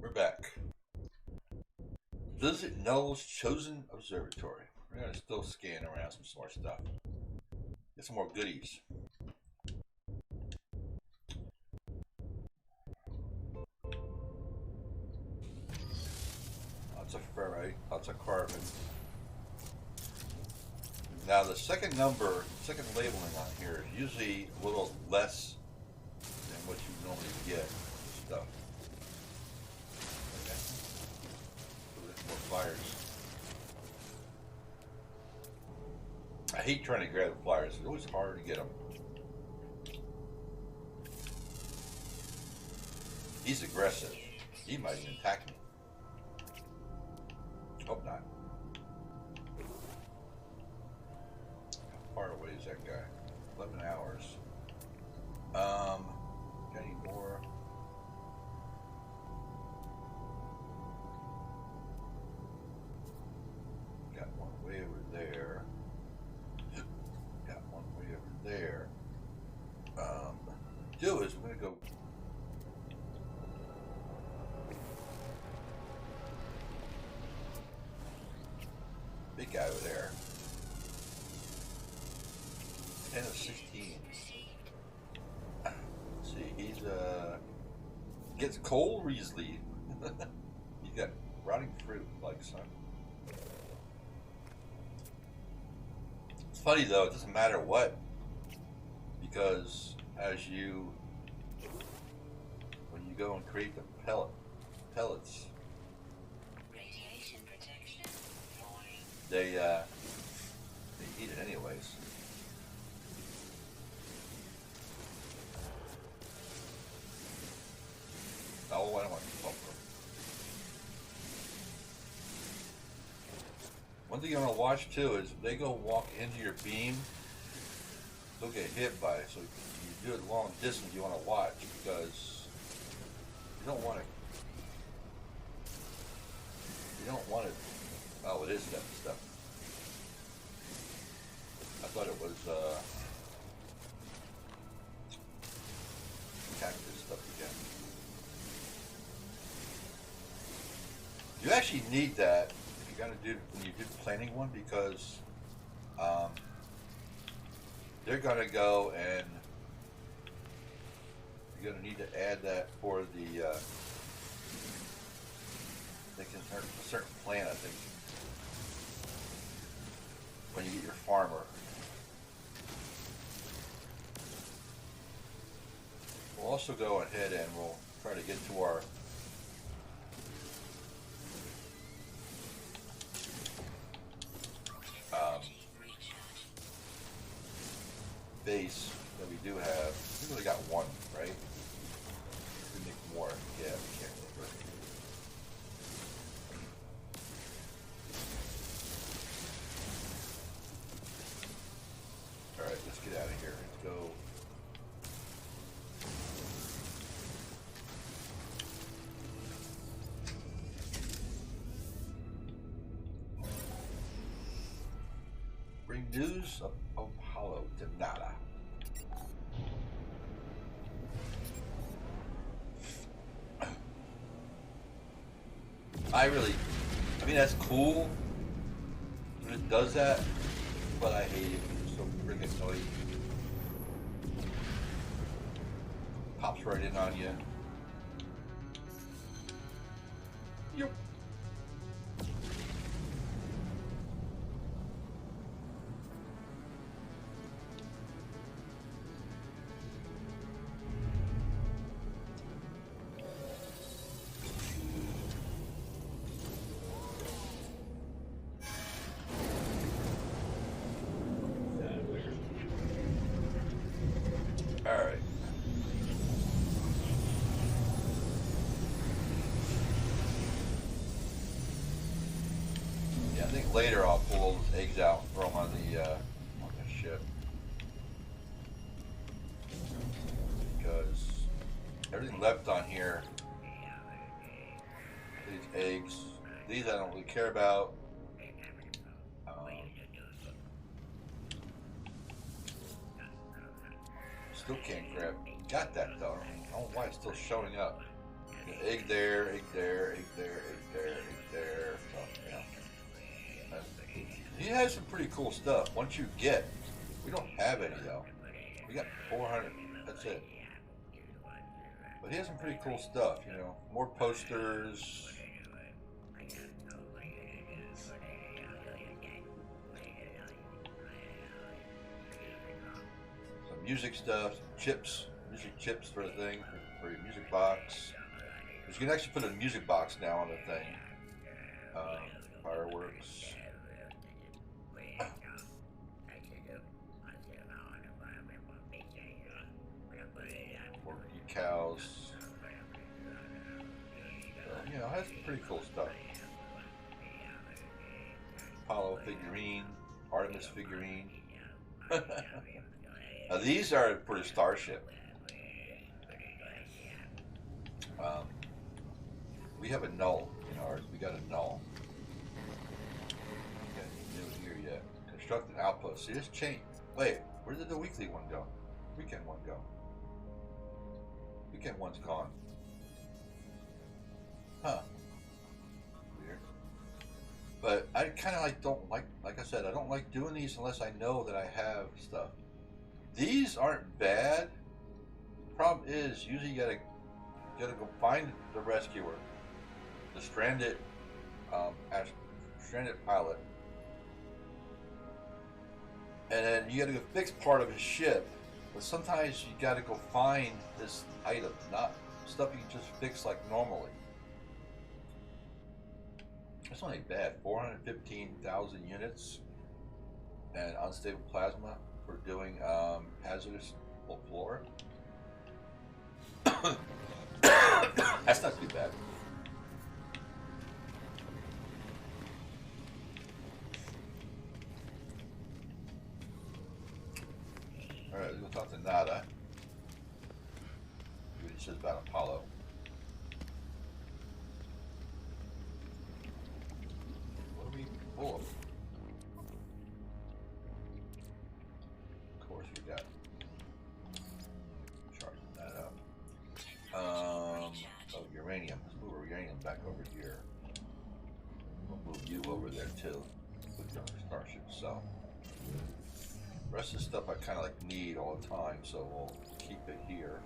we're back. Visit Null's Chosen Observatory. We're gonna still scan around some more stuff. Get some more goodies. Lots of ferrite, lots of carbon. Now the second number, second labeling on here is usually a little less than what you normally get for stuff. Okay. So there's more flyers. I hate trying to grab the flyers. It's always hard to get them. He's aggressive. He might even attack me. Hope not. How far away is that guy? 11 hours. Got any more? Got one way over there. Got one way over there. Do is we're gonna go. Big guy over there. 10 of 16. Let's see, he's gets coal Riesling. He's got rotting fruit like son. It's funny though, it doesn't matter what, because as you when you go and create the pellets, Radiation protection. they eat it anyways. Oh, I don't want to bump them. One thing you want to watch too is if they go walk into your beam, they'll get hit by it. So if you do it long distance, you want to watch because you don't want to. You don't want to. Oh, it is that stuff. I thought it was cactus stuff again. You actually need that if you're gonna do when you do the planning one because they're gonna go and you're gonna need to add that for the they can start a certain plan I think when you get your farmer. We'll also go ahead and we'll try to get to our base that we do have. I think we only got one, right? We make more. Yeah, we can't remember. Alright, let's get out of here. Let's go. Bring news of Apollo to Nada. I mean that's cool when it does that, but I hate it when it's so freaking noisy. Pops right in on you. Yep. Alright. Yeah, I think later I'll pull those eggs out and throw them on the ship. Because everything left on here, these eggs, these I don't really care about. Still can't grab. Got that though. I don't know why it's still showing up. Egg there, egg there, egg there, egg there, egg there. So, yeah. He has some pretty cool stuff. Once you get, we don't have any though. We got 400. That's it. But he has some pretty cool stuff, you know. More posters. Some music stuff, some chips, music chips for the thing, for your music box. Because you can actually put a music box now on the thing. Fireworks. More decals. So, you know, it has some pretty cool stuff. Apollo figurine, Artemis figurine. Now these are for the Starship. We have a null in ours. We got a null. Okay, new here yet. Construct an outpost. See this chain. Wait, where did the weekly one go? Weekend one go? Weekend one's gone. Huh. Weird. But I kind of don't like I said, I don't like doing these unless I know that I have stuff. These aren't bad. Problem is, usually you gotta go find the rescuer, the stranded pilot, and then you gotta go fix part of his ship. But sometimes you gotta go find this item, not stuff you can just fix like normally. That's not bad. 415,000 units and unstable plasma for doing hazardous floor. That's not too bad. Alright, let's go talk to Nada. See what he says about Apollo. What are we full of? Of course we got. Charging that up. Oh, uranium. Let's move our uranium back over here. We'll move you over there too. Put you on the Starship cell. The rest of the stuff I kind of like need all the time, so we'll keep it here.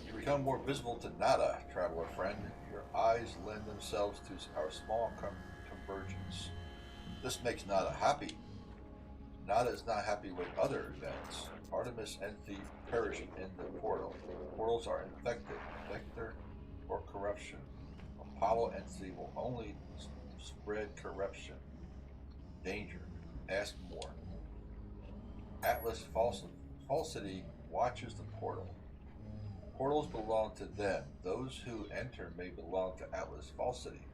You become more visible to Nada, traveler friend. Your eyes lend themselves to our small convergence. This makes Nada happy. Nada is not happy with other events. Artemis and Thief perish in the portal. Portals are infected, vector, or corruption. Apollo and Thief will only spread corruption. Danger. Ask more. Atlas Falsity watches the portal. Portals belong to them. Those who enter may belong to Atlas Falsity.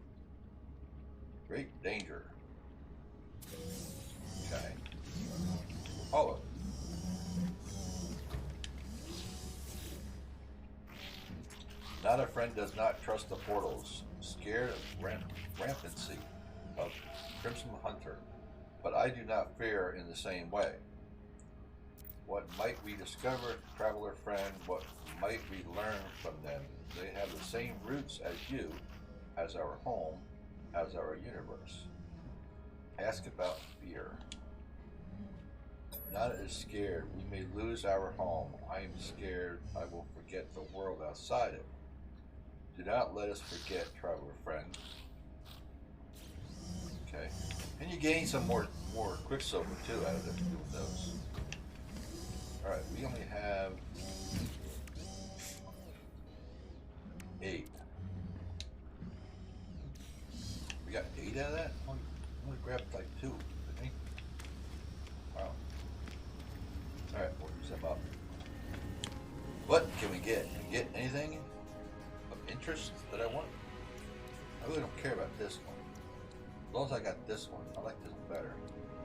Great danger. Okay. Apollo. Not a friend does not trust the portals, scared of rampancy of Crimson Hunter, but I do not fear in the same way. What might we discover, traveler friend? What might we learn from them? They have the same roots as you, as our home, as our universe. Ask about fear. Nada is scared. We may lose our home. I am scared I will forget the world outside it. Do not let us forget, traveler friend. Okay. And you gain some more Quicksilver too out of them doing those. Alright, we only have 8. We got 8 out of that? I only grabbed like 2, I think. Wow. Alright, we'll use them up. What can we get? Can we get anything of interest that I want? I really don't care about this one. As long as I got this one, I like this one better.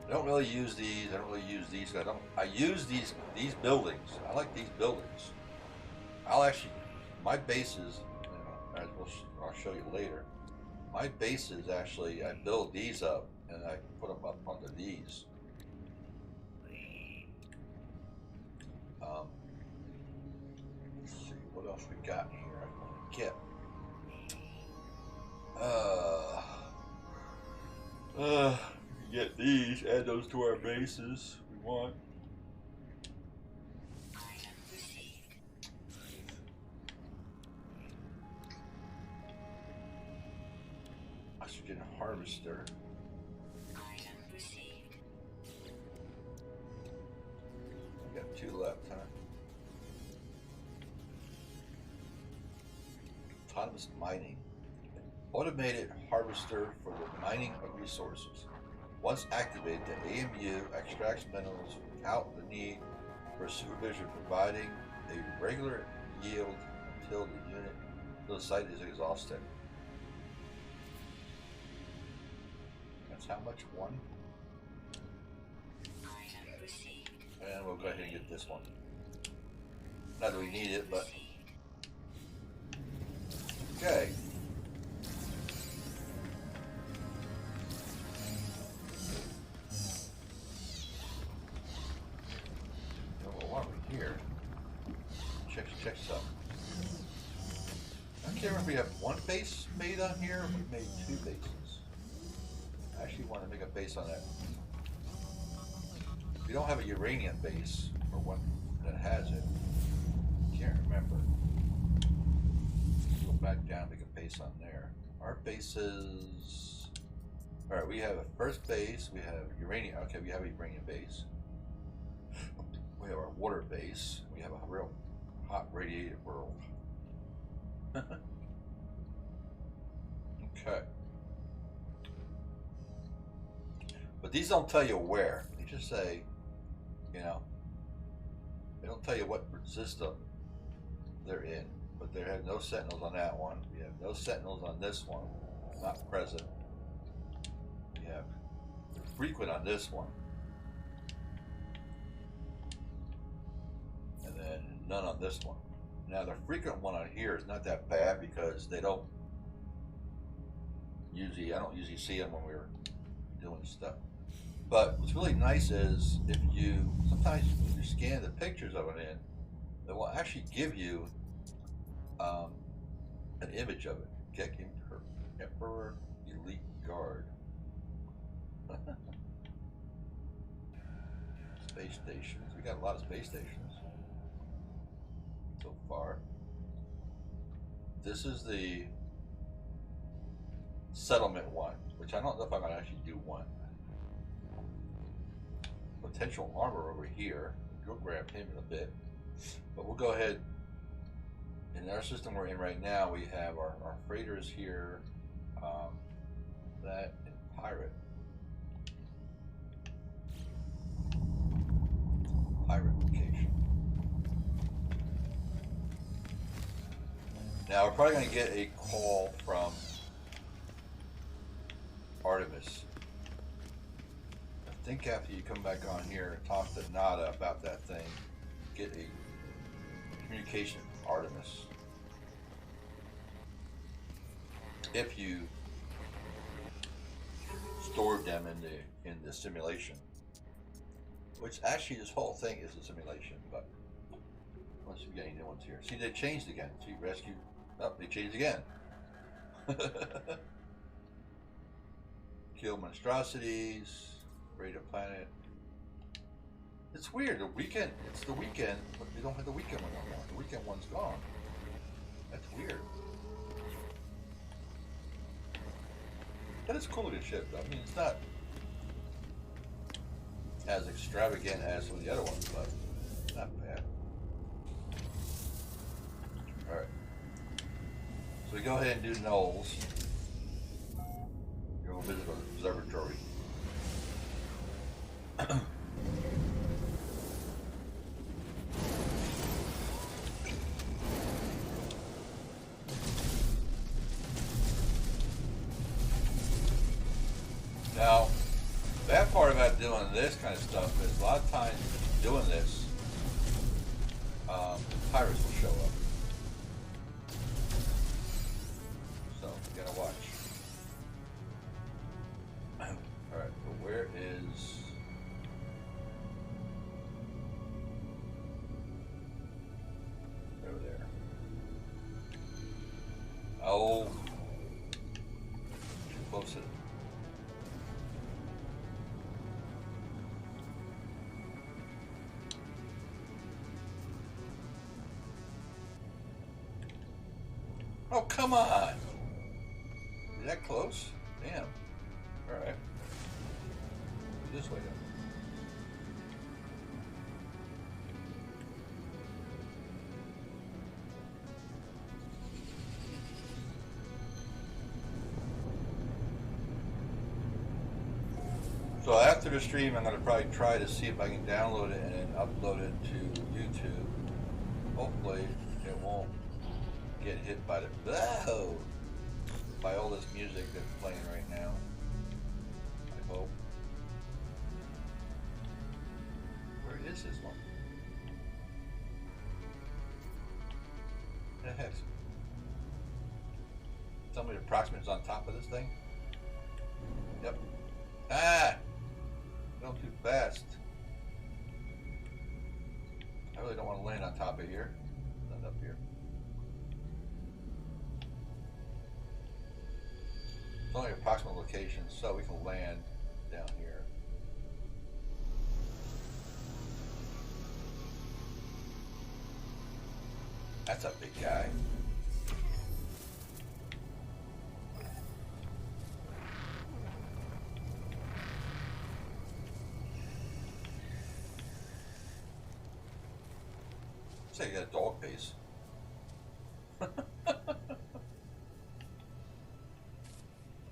I don't really use these. I don't really use these. I use these buildings. I like these buildings. I'll actually, my bases, as I'll show you later. My bases actually, I build these up and I put them up under these. What else we got here? I want to get. Get these. Add those to our bases. We want. Item received. Oxygen harvester. Item received. We got 2 left, huh? Autonomous mining. Automated harvester for the mining of resources. Once activated, the AMU extracts minerals without the need for supervision, providing a regular yield until the site is exhausted. That's how much? 1? Item received. And we'll go ahead and get this one. Not that we need it, but okay. While we're here, check something. I can't remember if we have 1 base made on here or if we made 2 bases. I actually want to make a base on that. We don't have a uranium base or one that has it. Can't remember. Go back down, make a base on there. Our bases. Alright, we have a first base, we have uranium. Okay, we have a uranium base. We have our water base. We have a real hot radiated world. Okay. But these don't tell you where. They just say, you know, they don't tell you what system they're in. But there have no sentinels on that one. We have no sentinels on this one. Not present. We have frequent on this one. And then none on this one. Now the frequent one on here is not that bad because they don't usually, I don't usually see them when we're doing stuff. But what's really nice is if you, sometimes when you scan the pictures of it in, it will actually give you an image of it. Keck Emperor Elite Guard. Space stations. We got a lot of space stations so far. This is the settlement one, which I don't know if I'm gonna actually do one. Potential armor over here. Go grab him in a bit. But we'll go ahead. In our system we're in right now, we have our freighters here, that and pirate. Pirate location. Now we're probably going to get a call from Artemis. I think after you come back on here and talk to Nada about that thing, get a communication from Artemis. If you stored them in the simulation. Which actually this whole thing is a simulation, but let's see if we get any new ones here. See, they changed again. See, rescue. Oh, they changed again. Kill monstrosities. Raid a planet. It's weird. The weekend. It's the weekend, but we don't have the weekend one no more. The weekend one's gone. That's weird. But it's cool looking ship. I mean, it's not as extravagant as some of the other ones, but not bad. Alright. So we go ahead and do Knowles. Go visit our observatory. Now, bad part about doing this kind of stuff is a lot of times doing this, pirates will show up. So, you gotta watch. Alright, but where is... Over there. Oh. Too close to it. Oh, come on. Is that close? Damn. Alright. This way then. So after the stream, I'm going to probably try to see if I can download it and then upload it to YouTube. Hopefully it won't get hit by the by all this music that's playing right now. I hope. Where is this one? The heck? Tell me the approximate's on top of this thing? Yep. Ah! Going too fast. I really don't want to land on top of here. Not up here. It's only approximate location, so we can land down here. That's a big guy. Say you got a dog face.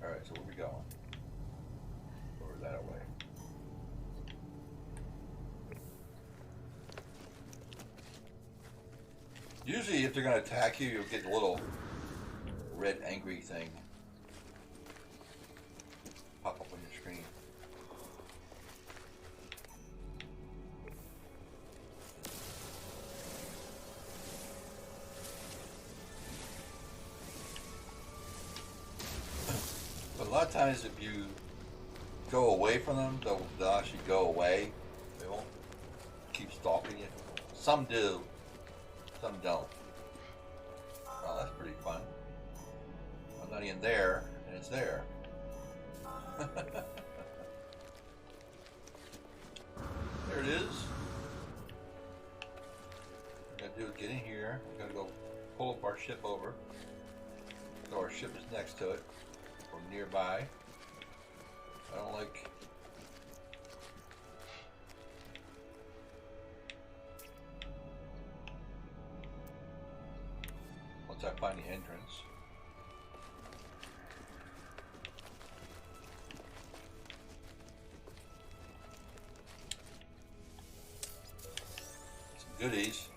Alright, so where we going? Or that way? Usually if they're going to attack you, you'll get a little red angry thing pop up on your screen. But a lot of times if you go away from them, they'll actually go away. They won't keep stalking you. Some do. Some don't. Oh, that's pretty fun. I'm not even there, and it's there. There it is. What we gotta do is get in here. We gotta go pull up our ship over. So our ship is next to it, or nearby. I don't like. Once I find the entrance. Some goodies.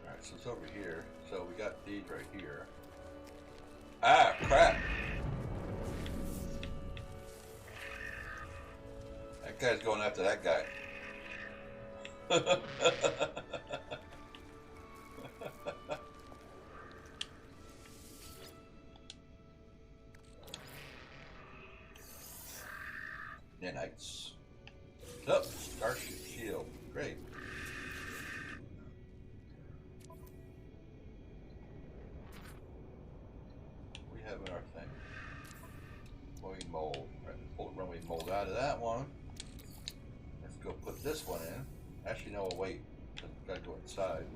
Alright, so it's over here. So we got these right here. Ah, crap! That guy's going after that guy. Nanites. Oh, Starship Shield. Great. We have in our thing. Runway mold. Right, pull the runway mold out of that one. Let's go put this one in. Actually, no, wait. Gotta go inside.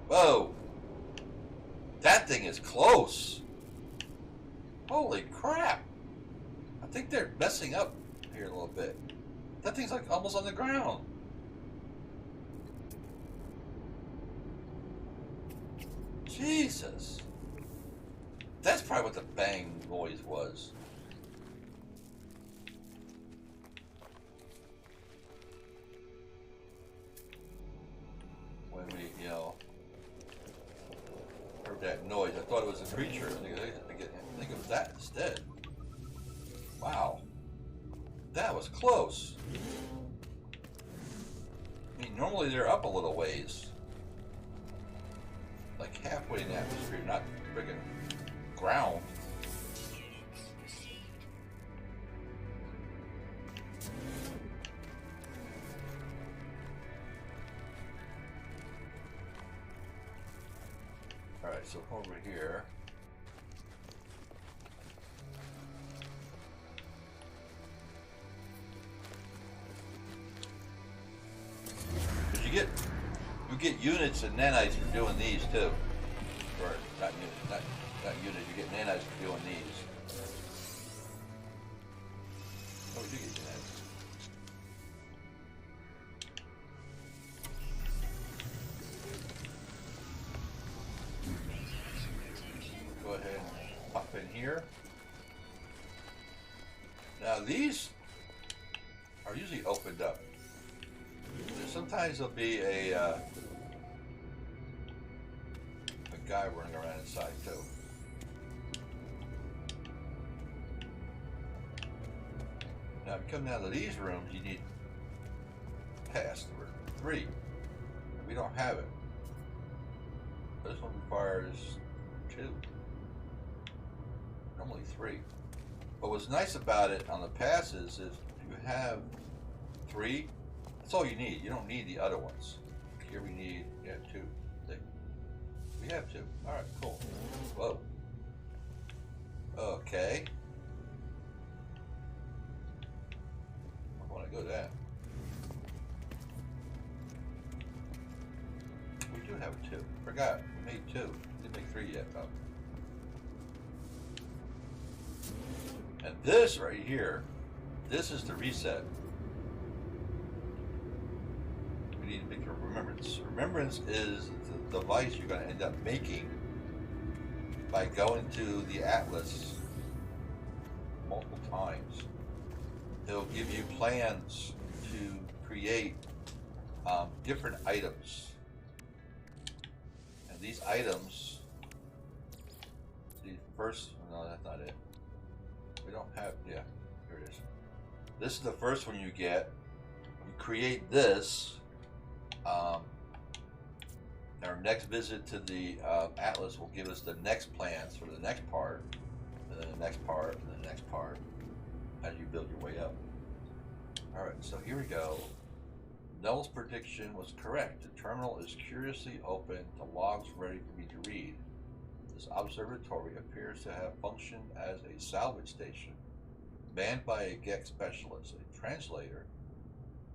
Whoa! That thing is close! Holy crap! I think they're messing up here a little bit. That thing's like almost on the ground. Jesus! That's probably what the bang noise was. When we, heard that noise, I thought it was a creature. I think it was that instead. Wow. That was close. I mean, normally they're up a little ways. Like halfway in the atmosphere, not friggin' ground. Units received. Alright, so over here. Cause you get units and nanites for doing these too. Or not units, not units, you get nanites for doing these. Oh, we do get nanites. Go ahead and pop in here. Now these are usually opened up. Sometimes there'll be a guy running around inside too. Now, if you come down to these rooms, you need pass number 3. We don't have it. This one requires 2. Normally 3. But what's nice about it on the passes is you have 3. That's all you need. You don't need the other ones. Here we need 2. We have 2. All right, cool. Whoa. Okay. I want to go that. We do have 2. Forgot. We made 2. We didn't make 3 yet, though. And this right here, this is the reset. We need to make a remembrance. Remembrance is the device you're going to end up making by going to the Atlas multiple times. It'll give you plans to create different items. And these items, the first, no, that's not it. We don't have, yeah, here it is. This is the first one you get. You create this. Our next visit to the Atlas will give us the next plans for the next part, and then the next part, and then the next part, as you build your way up. Alright, so here we go. Null's prediction was correct. The terminal is curiously open, the logs ready for me to read. This observatory appears to have functioned as a salvage station, manned by a GEC specialist, a translator.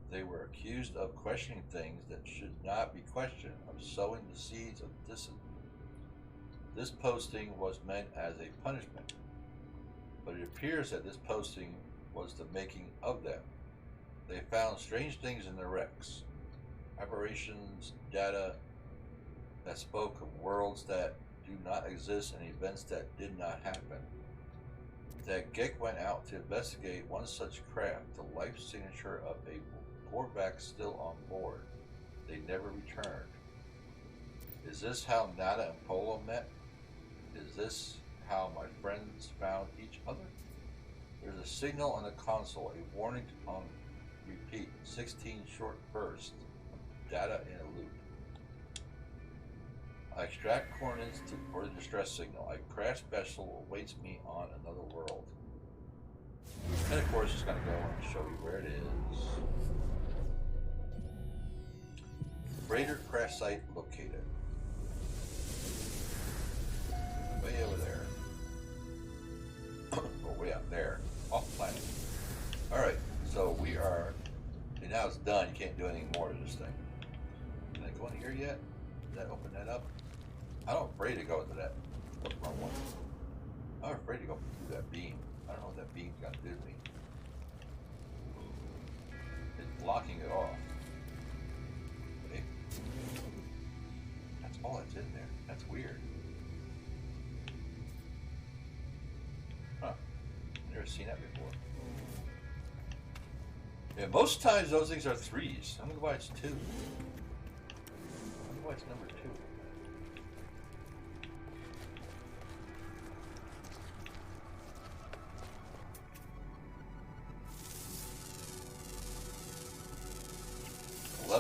They were accused of questioning things that should not be questioned, of sowing the seeds of dissident. This posting was meant as a punishment, but it appears that this posting was the making of them. They found strange things in their wrecks, aberrations, data that spoke of worlds that do not exist and events that did not happen. That GEC went out to investigate one such craft, the life signature of a Korvax still on board. They never returned. Is this how Nada and Polo met? Is this how my friends found each other? There's a signal on the console, a warning on repeat, 16 short bursts of data in a loop. I extract coordinates for the distress signal. A crash vessel awaits me on another world. And of course it's going to go and show you where it is. Freighter crash site located. Way over there. Or way out there. Off planet. Alright, so we are, and now it's done. You can't do anything more to this thing. Can I go in here yet? Did that open that up? I'm afraid to go into that. What's the wrong one? I'm afraid to go through that beam. I don't know what that beam's got to do to me. It's blocking it off. Okay. That's all that's in there. That's weird. Huh. Never seen that before. Yeah, most times those things are 3s. I wonder why it's 2. I wonder why it's number 2.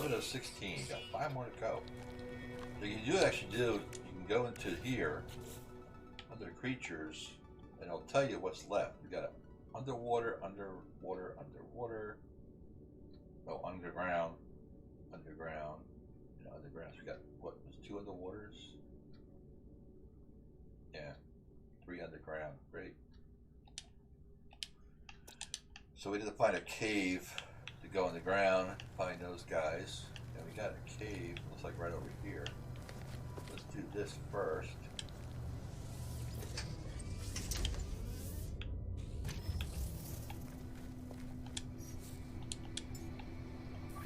Of 16. Got 5 more to go. So you do actually do. You can go into here under creatures, and it'll tell you what's left. We got underwater, underwater, underwater. No, underground, underground, underground. So we got what? There's 2 underwaters. Yeah, 3 underground. Great. So we need to find a cave to go in the ground, find those guys. And we got a cave, looks like right over here. Let's do this first.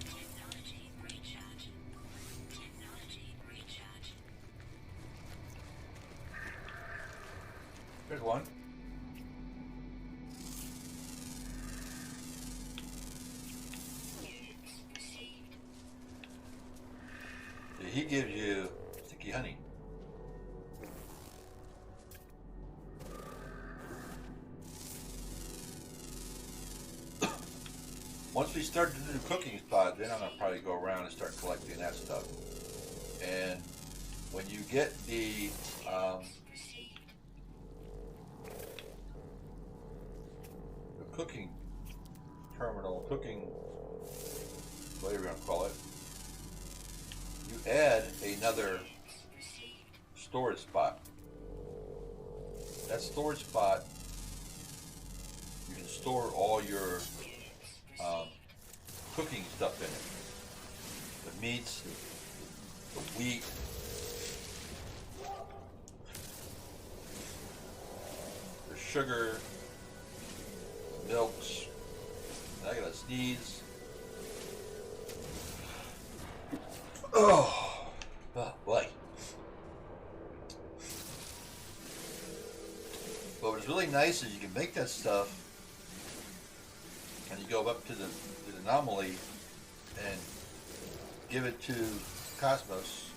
Technology recharge. Technology recharge. There's one. Units received. He gives you sticky honey. Once we start to do the cooking spot, then I'm gonna probably go around and start collecting that stuff. And when you get the cooking terminal, cooking, whatever you want to call it, you add another storage spot. That storage spot, you can store all your cooking stuff in it. The meats, the wheat, the sugar, the milks. And I gotta sneeze. Oh boy. But what's really nice is you can make that stuff and you go up to the anomaly and give it to Cosmos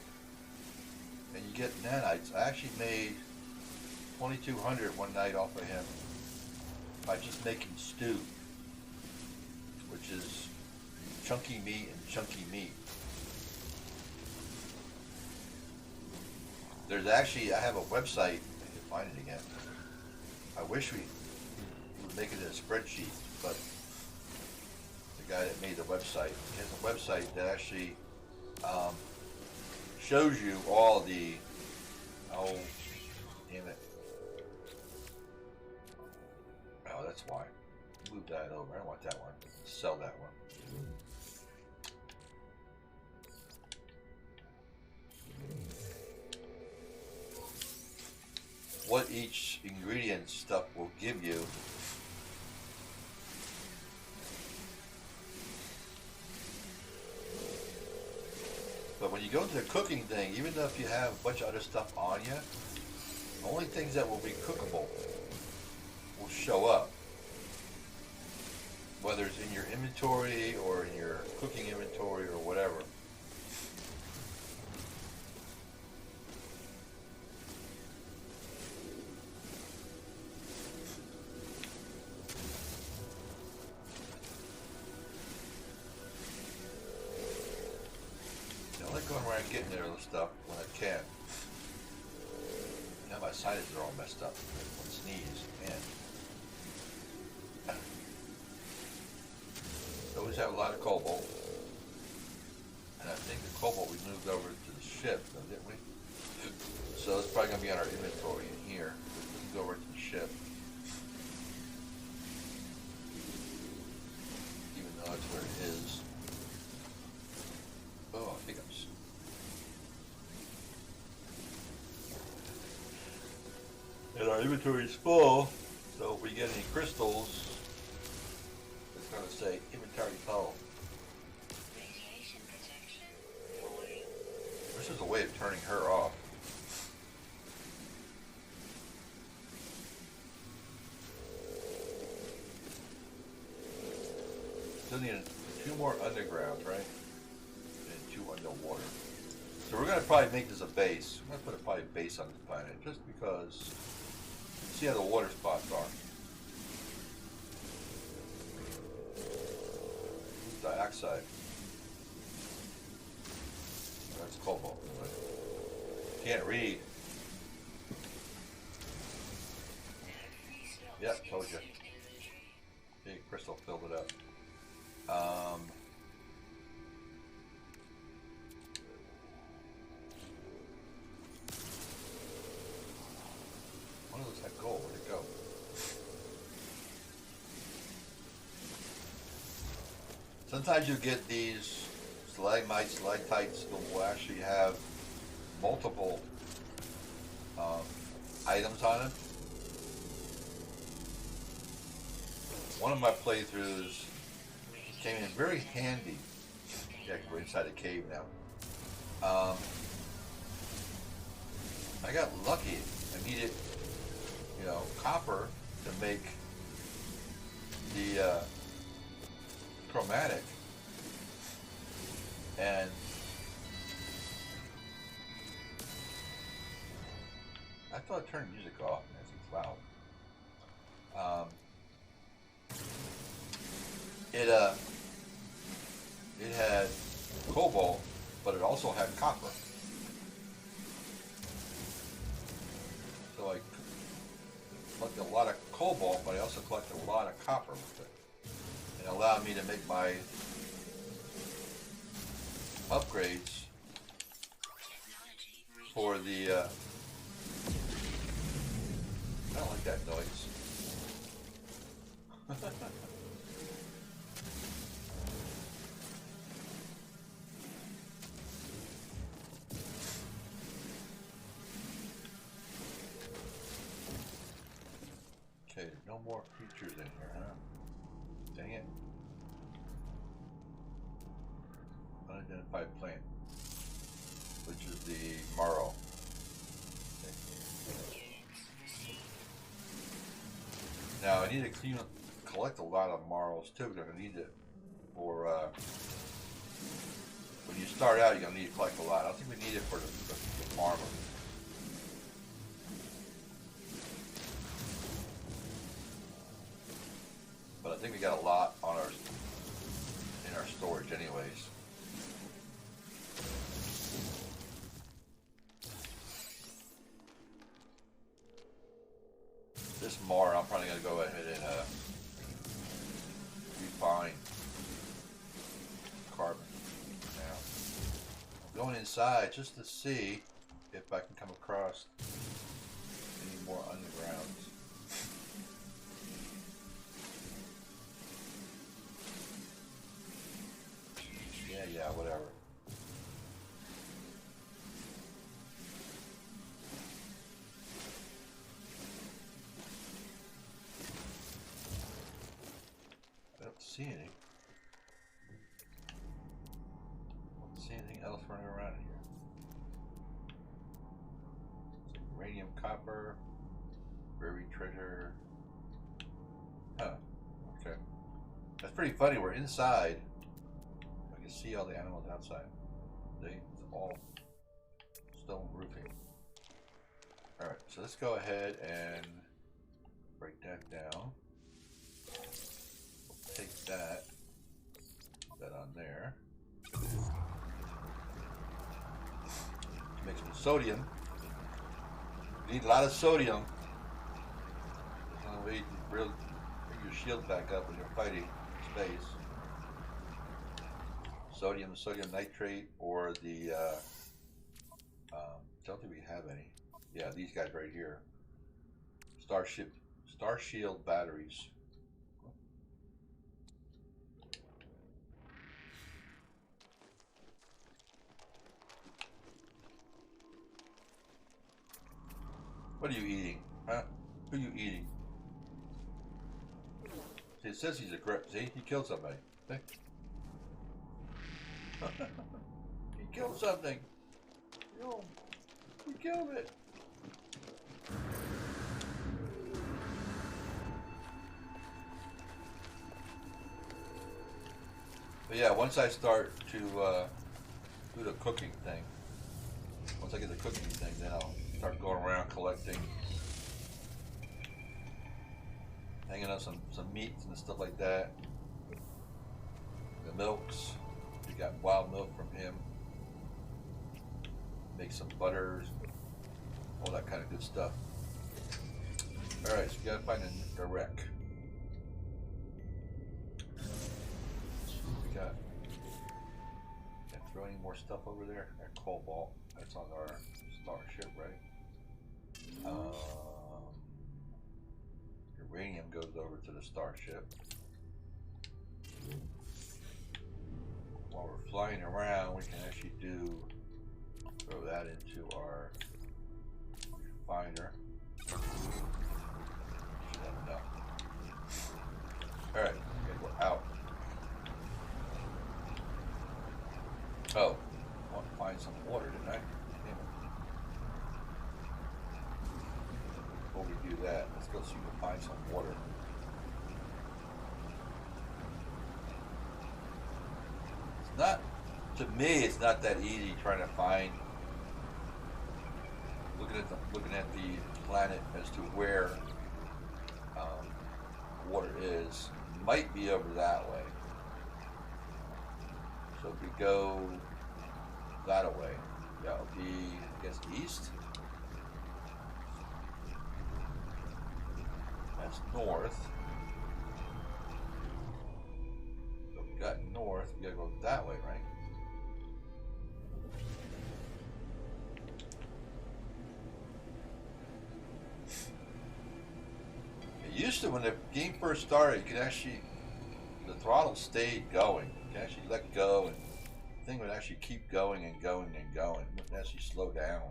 and you get nanites. I actually made 2200 one night off of him by just making stew, which is chunky meat and chunky meat. There's actually, I have a website, I can find it again. I wish we would make it in a spreadsheet, but the guy that made the website has a website that actually shows you all the, oh, damn it. Oh, that's why. Move that over. I don't want that one. Sell that one. What each ingredient stuff will give you. But when you go into the cooking thing, even though if you have a bunch of other stuff on you, the only things that will be cookable will show up. Whether it's in your inventory or in your cooking inventory or whatever. I like going around and getting there little stuff when I can. Now my sinuses are all messed up. One sneeze, man. We always have a lot of cobalt. And I think the cobalt we moved over to the ship, though, didn't we? So it's probably going to be on our inventory in here. We can go over to the ship. Even though that's where it is. Oh, hiccups. And our inventory is full, so if we get any crystals, it's going to say inventory full. Radiation protection. Void. This is a way of turning her off. Still need 2 more undergrounds, right? And 2 underwater. So we're going to probably make this a base. I'm going to put probably a base on this planet just because. See how the water spots are. Dioxide. That's cobalt. Can't read. Yep, told you. Okay, Crystal filled it up. Sometimes you get these stalagmites, stalactites that will actually have multiple items on them. One of my playthroughs came in very handy. Yeah, we're inside a cave now. I got lucky. I needed, copper to make the chromatic, and I thought I turned music off, and it's loud. It had cobalt, but it also had copper. So I collected a lot of cobalt, but I also collected a lot of copper with it. It allowed me to make my upgrades for the I don't like that noise. Okay, no more creatures in here, huh? Dang it. Unidentified plant, which is the marrow. Now I need to collect a lot of marrows too, because I need it for when you start out. You're gonna need to collect a lot. I don't think we need it for the farmer. But I think we got a lot on in our storage anyways. This more, I'm probably going to go ahead and refine carbon now. I'm going inside just to see if I can come across any more undergrounds. Yeah, whatever. I don't see any. I don't see anything else running around here. Uranium, copper, buried treasure. Huh. Okay. That's pretty funny. We're inside. I can see all the animals outside. It's all stone roofing. Alright, so let's go ahead and break that down. Take that, put that on there. Make some sodium. You need a lot of sodium. There's no way to bring your shield back up when you're fighting in space. Sodium nitrate, or the don't think we have any. Yeah, these guys right here. Star Shield batteries. What are you eating? Huh? Who are you eating? See, it says he's a grip. See, he killed somebody. See? He killed something. Yo, he killed it. But yeah, once I start to do the cooking thing, once I get the cooking thing, then I'll start going around collecting, hanging up some meats and stuff like that. The milks. We got wild milk from him. Make some butters, all that kind of good stuff. Alright, so we gotta find the wreck. We got. Can't throw any more stuff over there. That cobalt. That's on our starship, right? Uranium goes over to the starship. flying around, we can actually throw that into our refiner. Should have enough. Alright, okay, we're out. Oh, I want to find some water, didn't I? Damn it. Before we do that, let's go see if we can find some water. It's not, to me, it's not that easy trying to find, looking at the planet as to where water is. Might be over that way. So if we go that way, that'll be, I guess, east. That's north. So we got north, we gotta go that way, right? It used to, when the game first started, you could actually, the throttle stayed going. You could actually let go and the thing would actually keep going and going and going. It wouldn't actually slow down.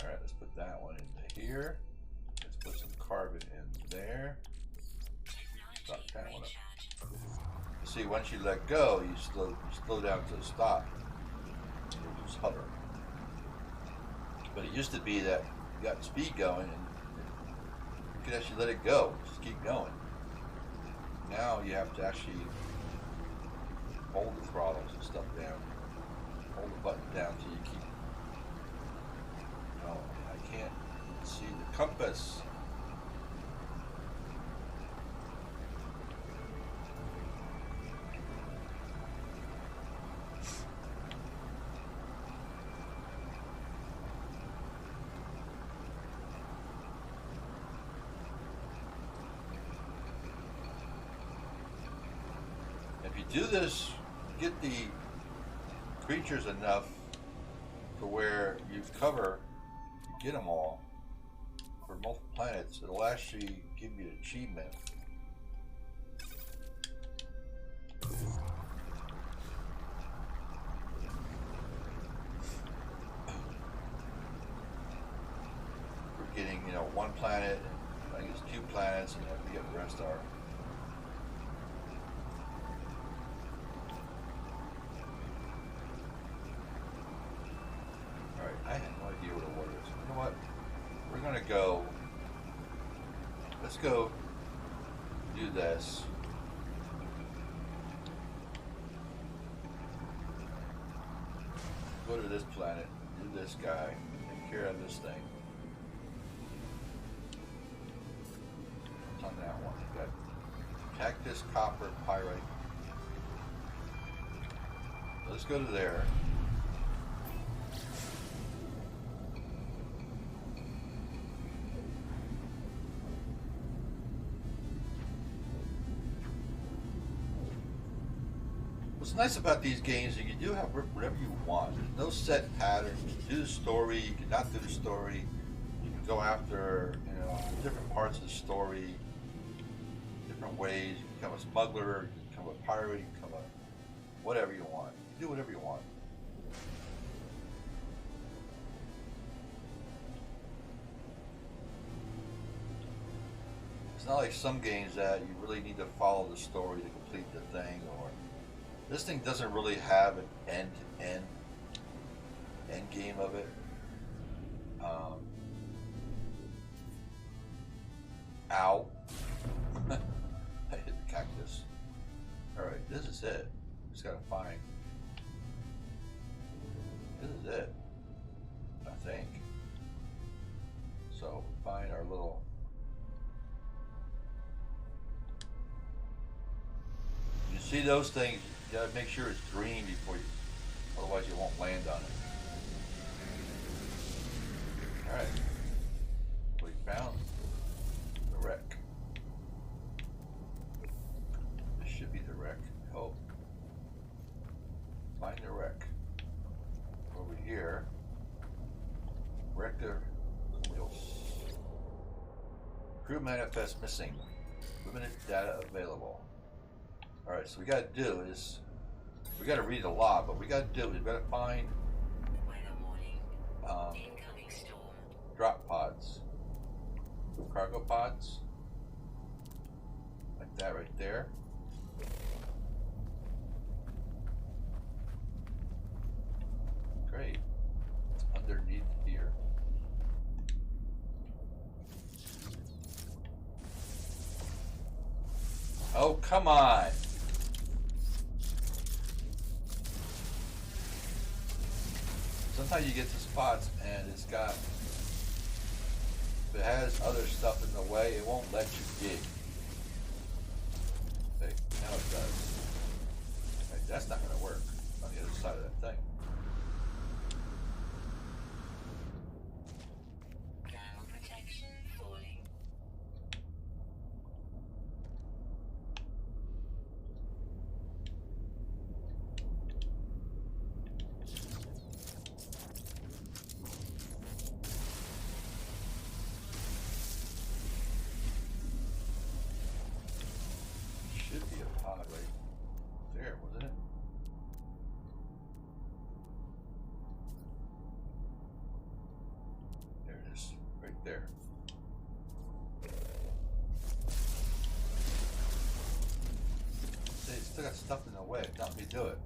Alright, let's put that one into here. Let's put some carbon in there. Stop that one up. You see, once you let go, you slow down to a stop. You just hover. But it used to be that you got speed going and you could actually let it go, just keep going. Now you have to actually hold the throttles and stuff down. Hold the button down till you keep going. I can't see the compass. If you do this, get the creatures enough to where you get them all for multiple planets, it'll actually give you an achievement. We're getting, one planet, I think it's 2 planets, and I forget what the rest are. I have no idea what the water is. You know what? We're gonna go. Let's go do this. Go to this planet, do this guy, take care of this thing. What's on that one? We got cactus, copper, pyrite. Let's go to there. What's nice about these games is you do have whatever you want. There's no set pattern. You can do the story, you can not do the story. You can go after, different parts of the story, different ways. You can become a smuggler, you can become a pirate, you can become a whatever you want. You can do whatever you want. It's not like some games that you really need to follow the story to complete the thing, or this thing doesn't really have an end game of it. Ow. I hit the cactus. Alright, this is it. Just gotta find. This is it. I think. So, find our little. You see those things? You gotta make sure it's green before you, otherwise you won't land on it. Alright. We found the wreck. This should be the wreck, I hope. Find the wreck. Over here. Rector wheels. Crew manifest missing. Limited data available. Alright, so we gotta do is we gotta read the log, but we gotta do is we gotta find Weather warning. Incoming storm. drop pods. Cargo pods. Like that right there. Great. It's underneath here. Oh, come on. Sometimes you get to spots and it's got, if it has other stuff in the way, it won't let you dig. Okay, now it does. Okay, that's not going to work on the other side of that thing. Thermal protection falling. Should be a pod right there, wasn't it? There it is, right there. See, it's still got stuff in the way, it's not let me do it.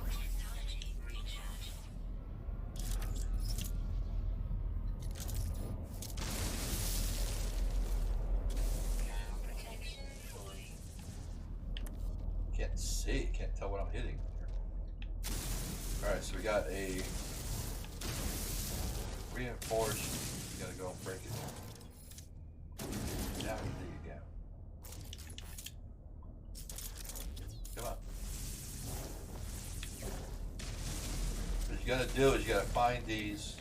Technology recharging. Thermal protection falling. Can't see, can't tell what I'm hitting here. Alright, so we got a reinforced, we gotta go and break it. Now we dig again. Come on. What you gotta do is you gotta find these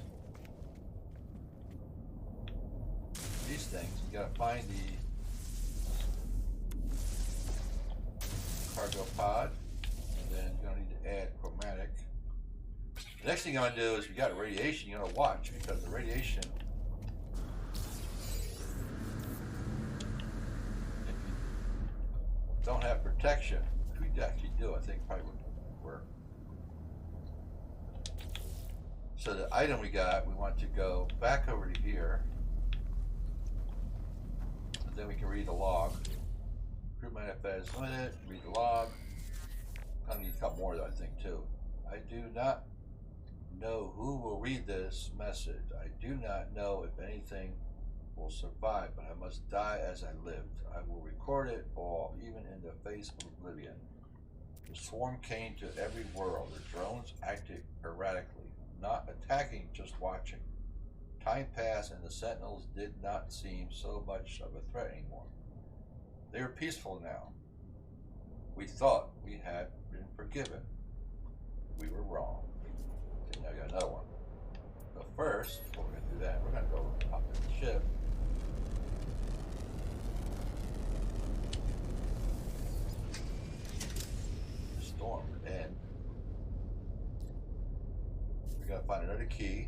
things. You gotta find the cargo pod, and then you're gonna need to add chromatic. The next thing you're gonna do is we got radiation, you're gonna watch, because the radiation, if you don't have protection, which we actually do, I think probably would work. So the item we got, we want to go back over to here, and then we can read the log. Group manifest limited, read the log. I need a couple more though, I think too. I do not know who will read this message. I do not know if anything will survive, but I must die as I lived. I will record it all, even in the face of oblivion. The swarm came to every world. The drones acted erratically, not attacking, just watching. Time passed and the sentinels did not seem so much of a threat anymore. They were peaceful now. We thought we had been forgiven. We were wrong. Okay, now I got another one. But first, before we're going to do that, we're going to go hop in the ship. The storm would end. We got to find another key.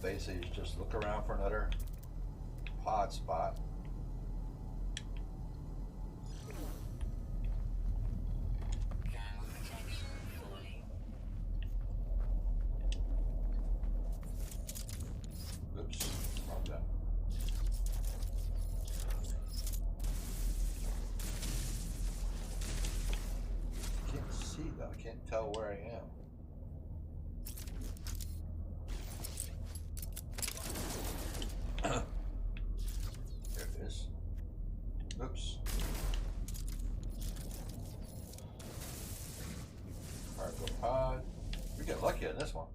Basically, just look around for another pod spot. Thermal protection falling. Oops, wrong gun. Can't see though, I can't tell where I am. There it is. Oops. Cargo pod. We get lucky on this one.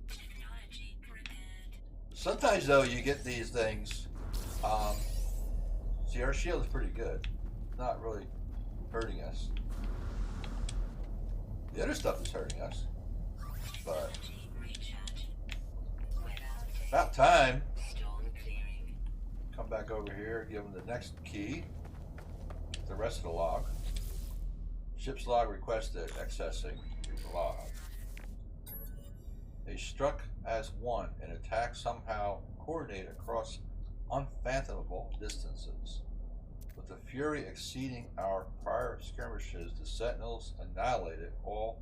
Technology prepared. Sometimes though you get these things. See, our shield is pretty good. Not really hurting us. The other stuff is hurting us. But Technology recharging. Weather about time. storm clearing. Come back over here, give them the next key. The rest of the log. Ship's log requested accessing the log. A struck as one and attacked somehow coordinated across unfathomable distances. With the fury exceeding our prior skirmishes, the Sentinels annihilated all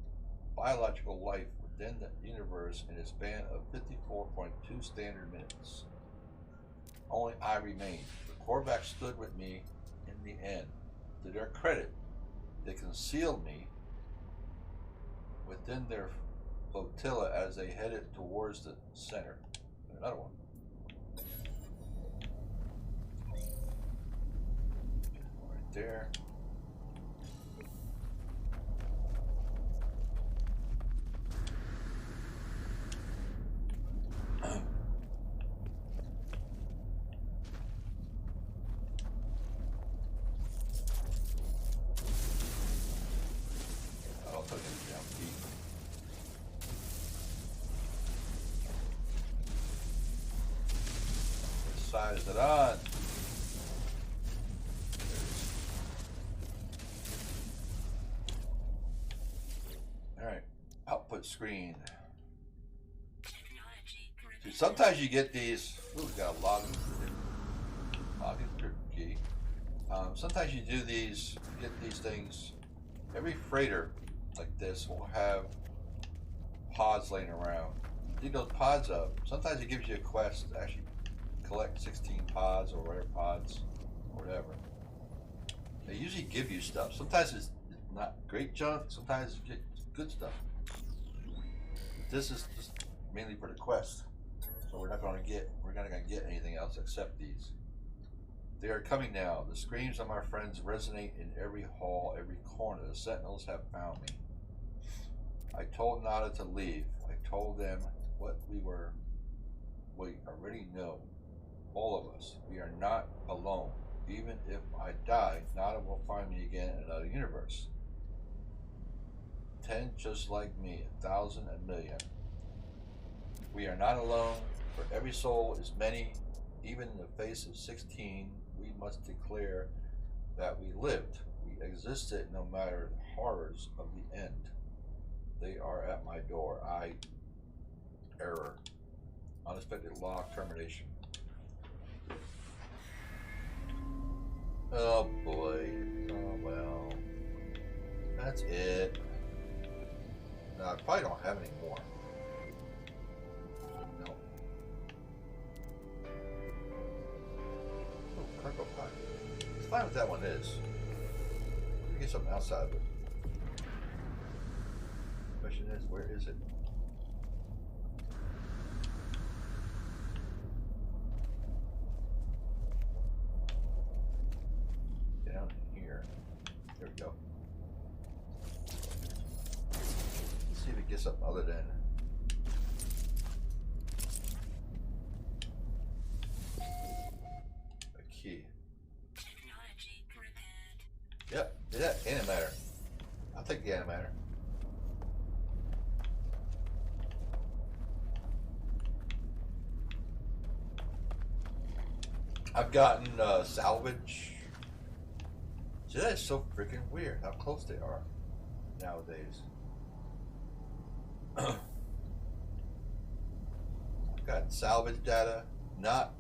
biological life within the universe in a span of 54.2 standard minutes. Only I remained. The Korvax stood with me in the end. To their credit, they concealed me within their flotilla as they headed towards the center. Another one. Right there. Side is it on? Alright, output screen. See, sometimes you get these. Ooh, we got a login key. Sometimes you do these, you get these things. Every freighter like this will have pods laying around. Dig those pods up. Sometimes it gives you a quest to actually collect 16 pods or whatever pods or whatever. They usually give you stuff. Sometimes it's not great junk, sometimes you get good stuff. But this is just mainly for the quest. So we're not gonna get anything else except these. They are coming now. The screams of my friends resonate in every hall, every corner. The Sentinels have found me. I told Nada to leave. I told them what we already know. All of us. We are not alone. Even if I die, Nada will find me again in another universe. 10 just like me, 1,000, a million. We are not alone, for every soul is many. Even in the face of 16, we must declare that we lived. We existed no matter the horrors of the end. They are at my door. Error. Unexpected lock termination. Oh boy. Oh well. That's it. No, I probably don't have any more. No. Oh, cargo pod. Let's find what that one is. Let me get something outside of it. Question is, where is it? Down here. There we go. Let's see if it gets something other than a key. Technology prepared. Yep, yeah, antimatter. I'll take the antimatter. I've gotten salvage. See, that is so freaking weird how close they are nowadays. I've gotten salvage data, not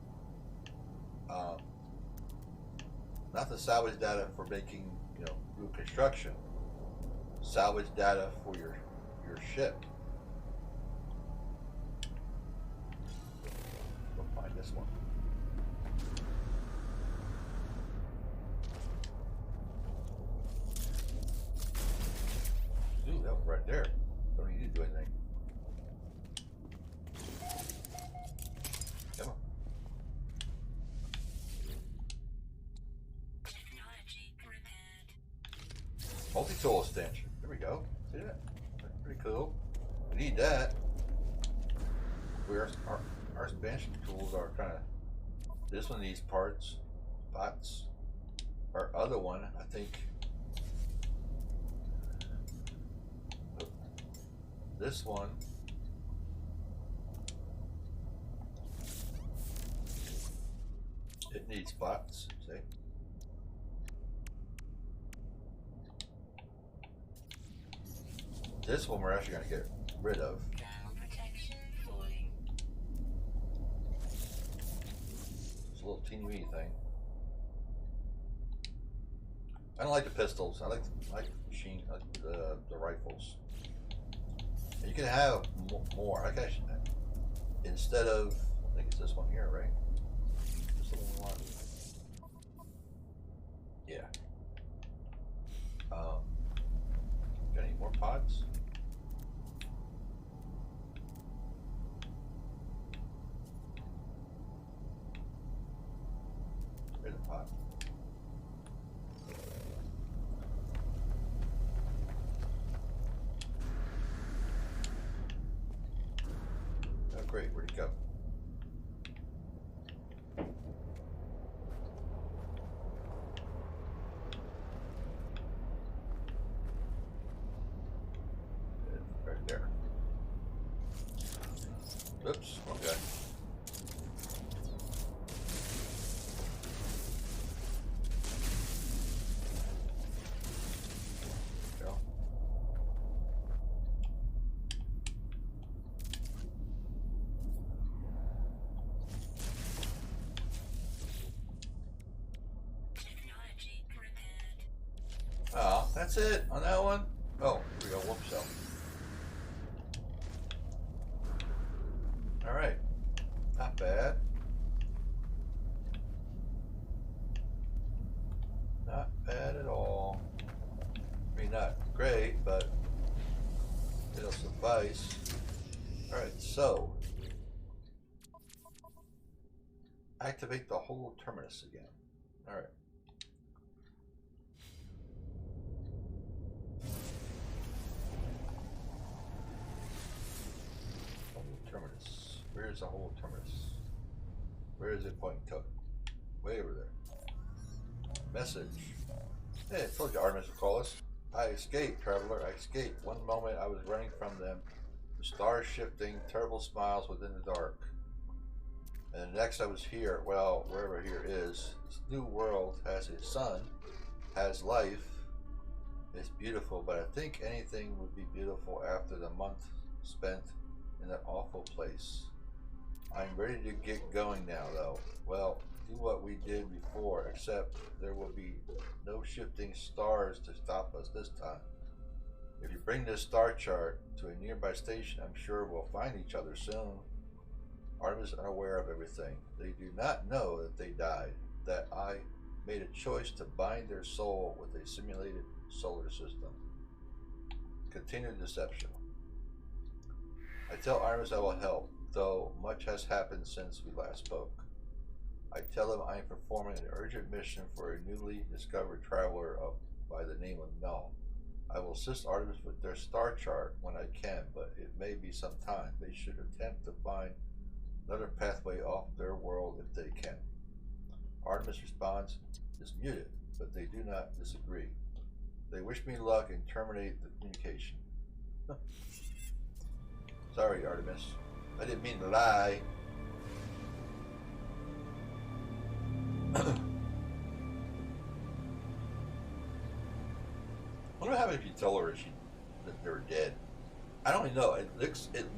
the salvage data for making, new construction. Salvage data for your ship. Go find this one. Ooh, that was right there. Don't need to do anything. Come on. Technology prepared. Multi-tool extension. There we go. See that? That's pretty cool. We need that. Our expansion tools are kind of. This one needs parts, bots. Our other one, I think. This one. It needs bots. See. This one we're actually going to get rid of. thermal protection little teeny weeny thing. I don't like the pistols. I like machine, the rifles. And you can have more. I guess instead of, I think it's this one here, right? This the one we want. Yeah. Got any more pods? Where's the pod? Oh, great. Where'd it go? Right there. Oops. Okay. Go. Technology repaired. Oh, that's it on that one. Oh, here we go. Whoop cell. All right, not bad. Not bad at all. I mean, not great, but it'll suffice. All right, so activate the whole terminus again. All right. Whole terminus. Where's the whole terminus? Where is it pointing to? Way over there. Message. Hey, I told you Artemis would call us. I escaped, traveler. I escaped. One moment I was running from them. The stars shifting, terrible smiles within the dark. And the next I was here, well, wherever here is. This new world has a sun, has life. It's beautiful, but I think anything would be beautiful after the month spent in that awful place. I'm ready to get going now, though. Well, do what we did before, except there will be no shifting stars to stop us this time. If you bring this star chart to a nearby station, I'm sure we'll find each other soon. Artemis is unaware of everything. They do not know that they died, that I made a choice to bind their soul with a simulated solar system. Continued deception. I tell Artemis I will help, though much has happened since we last spoke. I tell him I am performing an urgent mission for a newly discovered traveler by the name of Null. I will assist Artemis with their star chart when I can, but it may be some time. They should attempt to find another pathway off their world if they can. Artemis responds, is muted, but they do not disagree. They wish me luck and terminate the communication. Sorry, Artemis. I didn't mean to lie. I wonder how many people tell her that they're dead. I don't know. It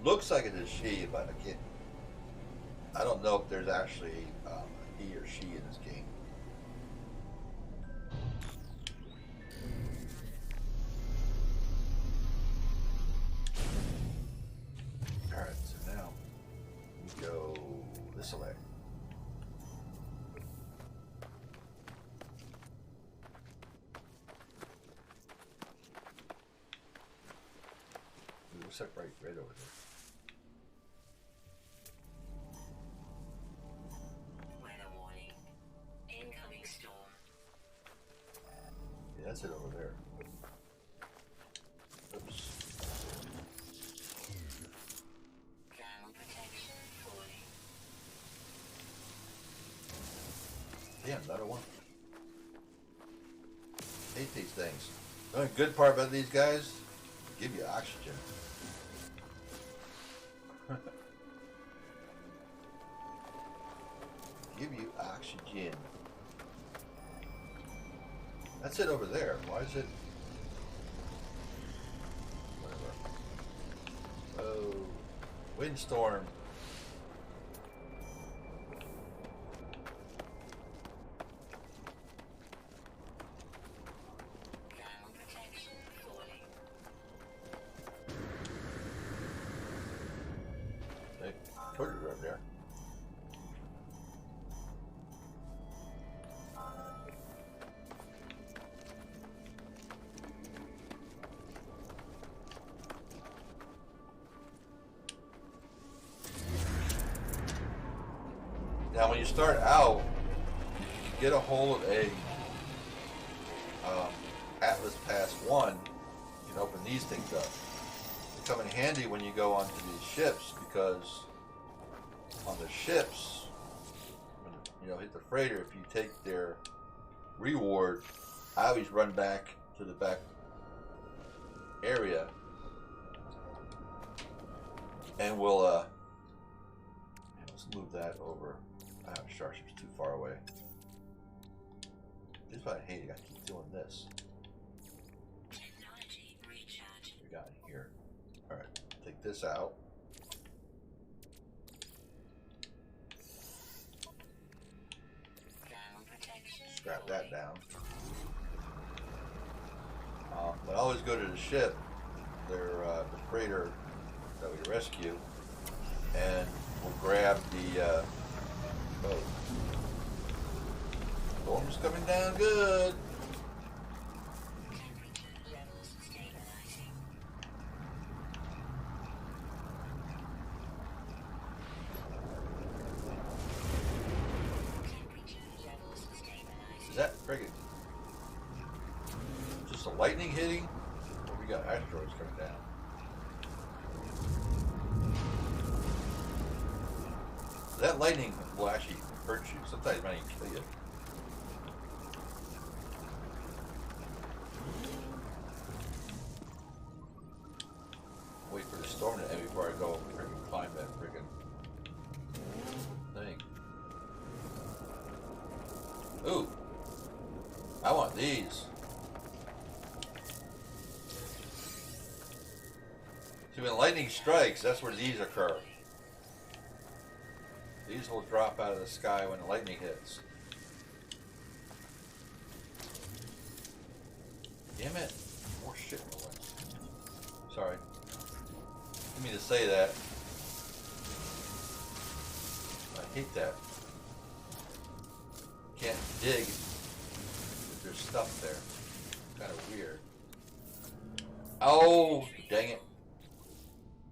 looks like it is she, but I can't. I don't know if there's actually he or she in this game. All right, so now we go this way. Looks like right over there. Weather warning. Incoming storm. Yeah, that's it over there. Oops. Thermal protection fully. Damn, another one. Hate these things. The only good part about these guys, give you oxygen. Give you oxygen. That's it over there. Why is it? Whatever. Oh, windstorm. told you right there. Now, when you start out, if you get a hold of a Atlas Pass 1, you can open these things up. They come in handy when you go onto these ships, because on the ships, when you hit the freighter, if you take their reward, I always run back to the back area and we'll let's move that over. Starships too far away. This is what I hate. I gotta keep doing this. Technology recharge. We got in here. Alright, take this out. Thermal protection. Scrap that down. But I always go to the ship, the freighter that we rescue, and we'll grab the boat. Storm's coming down good. Temperature levels stabilizing. Temperature levels stabilizing. Is that friggin' just a lightning hitting? Or we got asteroids coming down? That lightning will actually hurt you. Sometimes it might even kill you. Wait for the storm to end before I go freaking climb that freaking thing. Ooh. I want these. See, when lightning strikes, that's where these occur. These will drop out of the sky when the lightning hits. Damn it. More shit in the way. Sorry. Didn't mean to say that. I hate that. Can't dig if there's stuff there. Kind of weird. Oh, dang it.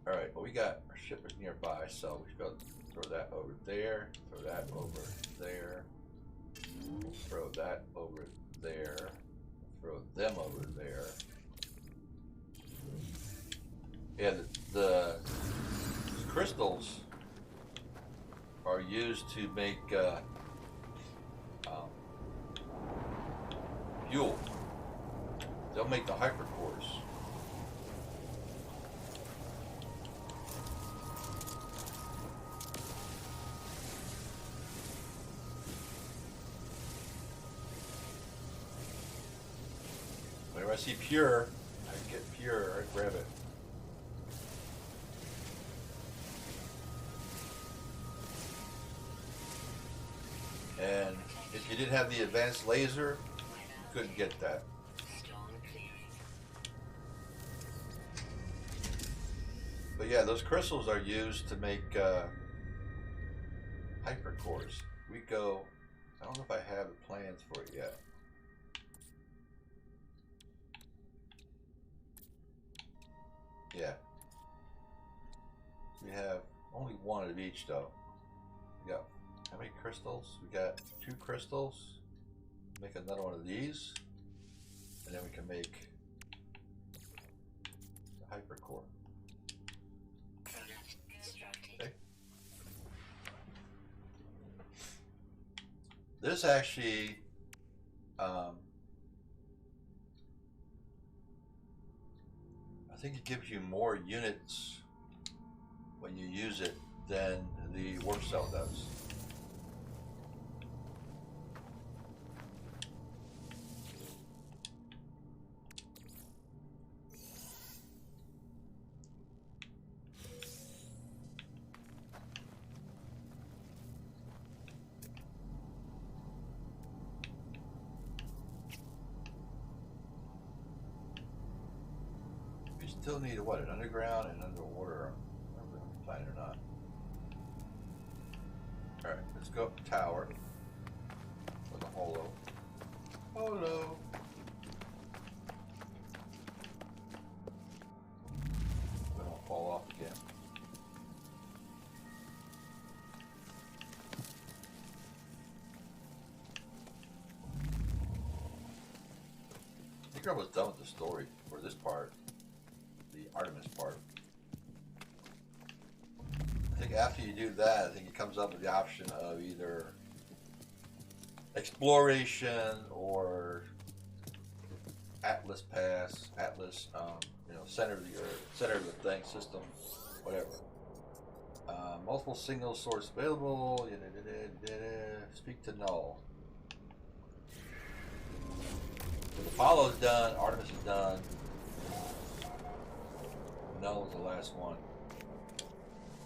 Alright, well, we got our ship is nearby, so we should be able to throw that over there, throw that over there, throw that over there, throw them over there. Yeah, the crystals are used to make fuel. They'll make the hypercores. Whenever I see pure, I get pure, I grab it. And if you didn't have the advanced laser, you couldn't get that. Storm clearing. But yeah, those crystals are used to make hypercores. We go, I don't know if I have the plans for it yet. Yeah. We have only one of each though. We got how many crystals? We got 2 crystals. Make another one of these. And then we can make the hypercore. Product constructed. Okay. This actually I think it gives you more units when you use it than the warp cell does. We still need what, an underground and underwater planet or not? go up the tower with a holo. Holo. We don't fall off again. I think I was done with the story for this part, the Artemis part. I think after you do that, I think it comes up with the option of either exploration or Atlas Pass, Atlas, center of the Earth, center of the thing, system, whatever. Multiple signal source available. Speak to Null. So Apollo's done. Artemis is done. Null is the last one.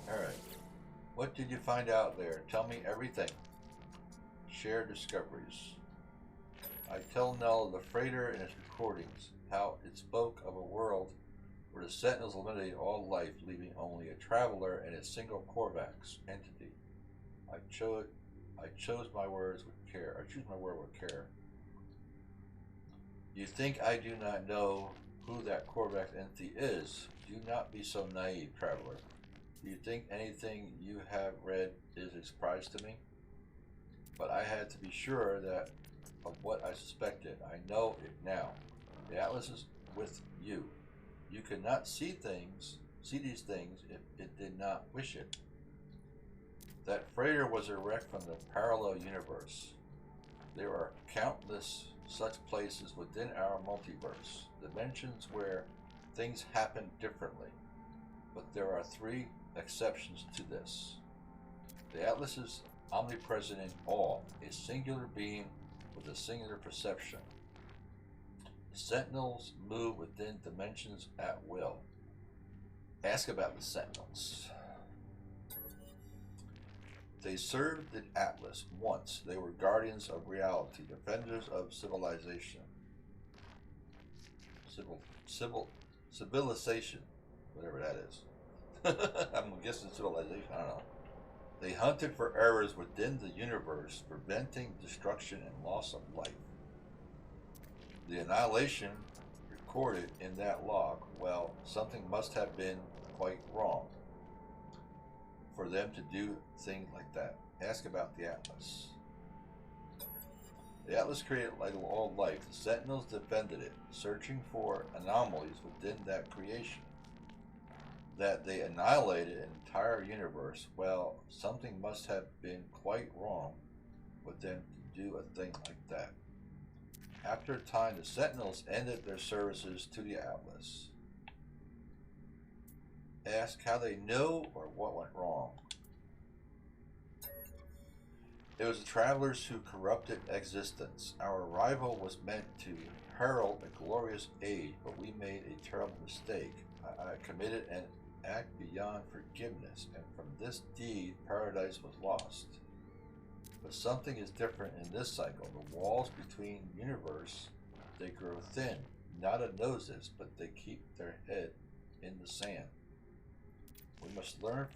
Alright. What did you find out there? Tell me everything. Share discoveries. I tell Null of the freighter and its recordings, how it spoke of a world where the Sentinels eliminated all life, leaving only a traveler and a single Korvax entity. I chose my words with care. I choose my word with care. You think I do not know who that Korvax entity is? Do not be so naive, traveler. Do you think anything you have read is a surprise to me? But I had to be sure that of what I suspected. I know it now. The Atlas is with you. You could not see these things if it did not wish it. That freighter was a wreck from the parallel universe. There are countless such places within our multiverse, dimensions where things happen differently. But there are 3 exceptions to this. The Atlas is omnipresent in all, a singular being with a singular perception. The Sentinels move within dimensions at will. Ask about the Sentinels. They served the Atlas once. They were guardians of reality, defenders of civilization. Civilization, whatever that is. I'm guessing civilization, I don't know. They hunted for errors within the universe, preventing destruction and loss of life. The annihilation recorded in that log, well, something must have been quite wrong for them to do things like that. Ask about the Atlas. The Atlas created all life. The Sentinels defended it, searching for anomalies within that creation. That they annihilated an entire universe, well, something must have been quite wrong with them to do a thing like that. After a time, the Sentinels ended their services to the Atlas. Ask how they know or what went wrong. It was the travelers who corrupted existence. Our arrival was meant to herald a glorious age, but we made a terrible mistake. I committed an act beyond forgiveness, and from this deed, paradise was lost. But something is different in this cycle. The walls between universe, they grow thin. Nada knows this, but they keep their head in the sand. We must learn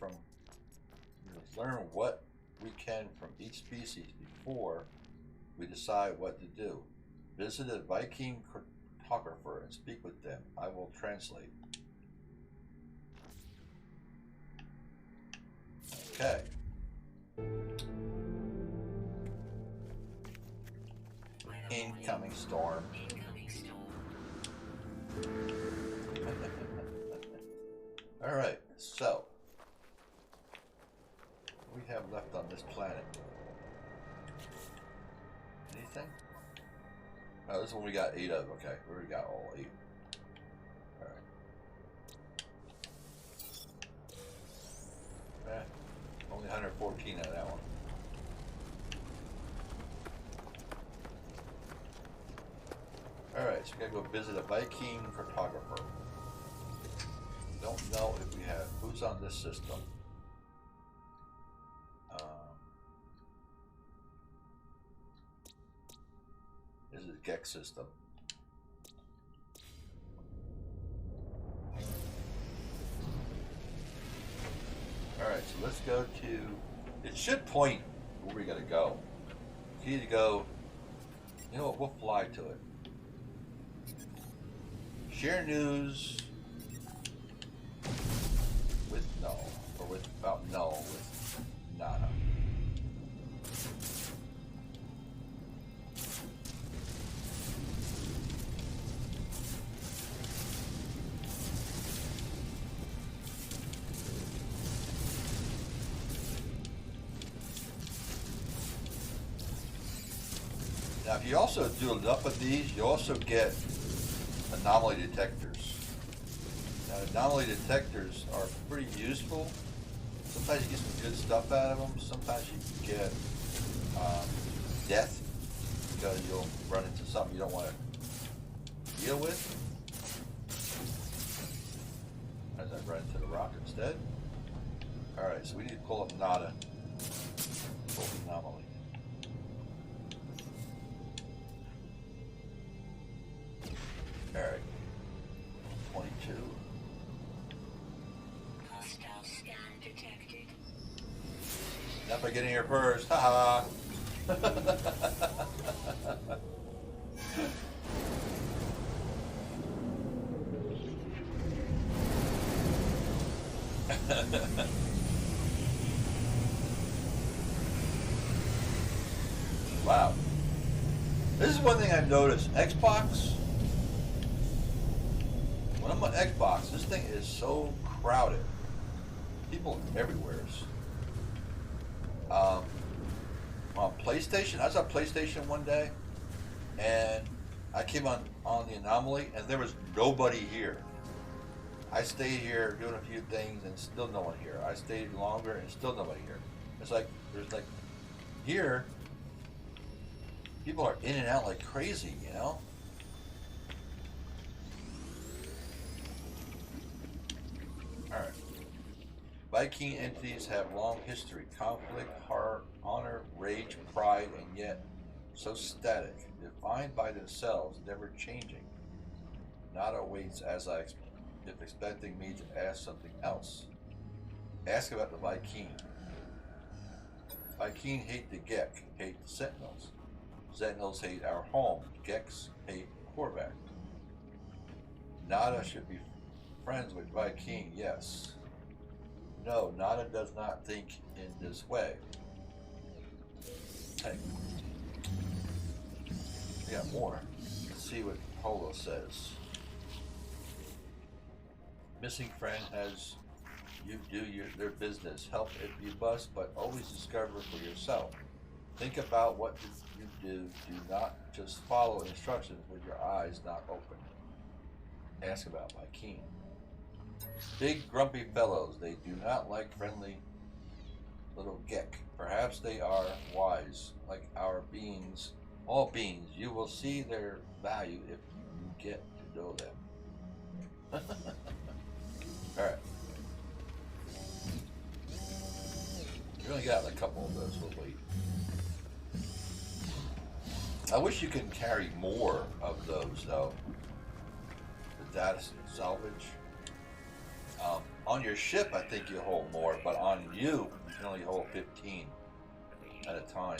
what we can from each species before we decide what to do. Visit a Viking cartographer and speak with them. I will translate. Okay. Incoming storm. Incoming storm. Alright, so what we have left on this planet. Anything? Oh, this is one we got 8 of. Okay, we already got all 8. Alright. Only 114 out of that one. Alright, so we gotta go visit a Viking cartographer. Don't know if we have who's on this system. This is Gex system. Alright, so let's go to, it should point where we gotta go. You need to go. You know what? We'll fly to it. Share news with Null, or with about Null with Nana. Now, if you also do enough of these, you also get anomaly detectors. Now, anomaly detectors are pretty useful. Sometimes you get some good stuff out of them. Sometimes you can get death because you'll run into something you don't want to deal with. As I run into the rock instead. Alright, so we need to pull up Nada. Pull the anomaly. Alright. 22. Hostile scan detected. Not by getting here first. Haha. Wow. This is one thing I've noticed. Xbox. When I'm on Xbox, this thing is so crowded. People everywhere. On PlayStation, I was on PlayStation one day, and I came on the anomaly, and there was nobody here. I stayed here doing a few things, and still no one here. I stayed longer, and still nobody here. It's like there's like here, people are in and out like crazy, you know. All right. Viking entities have long history, conflict, horror, honor, rage, pride, and yet so static, defined by themselves, never changing. Nada waits as if expecting me to ask something else. Ask about the Viking. Viking hate the Gek, hate the Sentinels. Sentinels hate our home. Geks hate Korvac. Nada should be friends with Viking, yes. No, Nada does not think in this way. Hey. We got more. Let's see what Polo says. Missing friend has you do their business. Help if you bust, but always discover for yourself. Think about what you do. Do not just follow instructions with your eyes not open. Ask about Viking. Big grumpy fellows, they do not like friendly little Gek. Perhaps they are wise, like our beings, all beings. You will see their value if you get to know them. Alright. We only got a couple of those, we'll wait. I wish you could carry more of those though. The data salvage. On your ship, I think you hold more, but on you can only hold 15 at a time.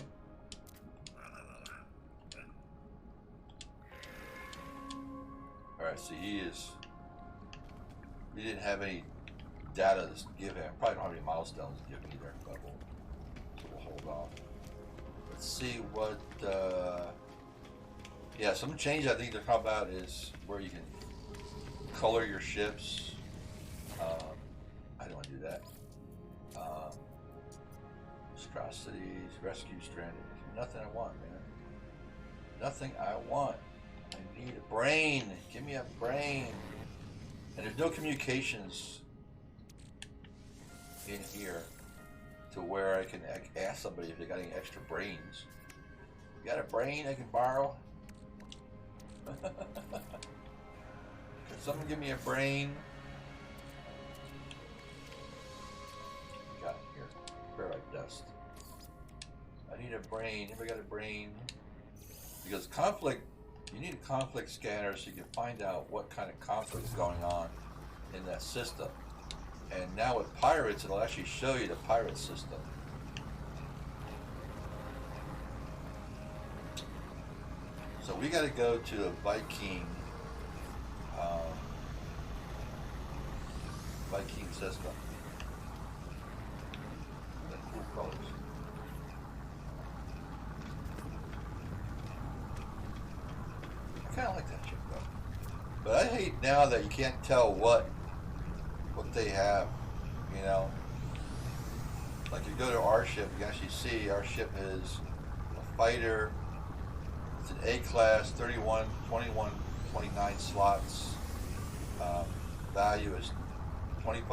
Alright, so he didn't have any data to give him. Probably don't have any milestones to give him either, but we'll hold off. Let's see what, yeah, some change I think they're talking about is where you can color your ships. I don't want to do that. Monstrosities, rescue stranded. Nothing I want, man. Nothing I want. I need a brain. Give me a brain. And there's no communications in here to where I can ask somebody if they got any extra brains. You got a brain I can borrow? Can someone give me a brain? Got it here. Very like dust. I need a brain. Anybody got a brain? Because conflict, you need a conflict scanner so you can find out what kind of conflict is going on in that system. And now with pirates, it'll actually show you the pirate system. So we got to go to a Viking, Viking system. Got cool colors. I kind of like that ship though. But I hate now that you can't tell what they have. You know, like you go to our ship, you can actually see our ship is a fighter. It's an A class, 31, 21, 29 slots. Value is 20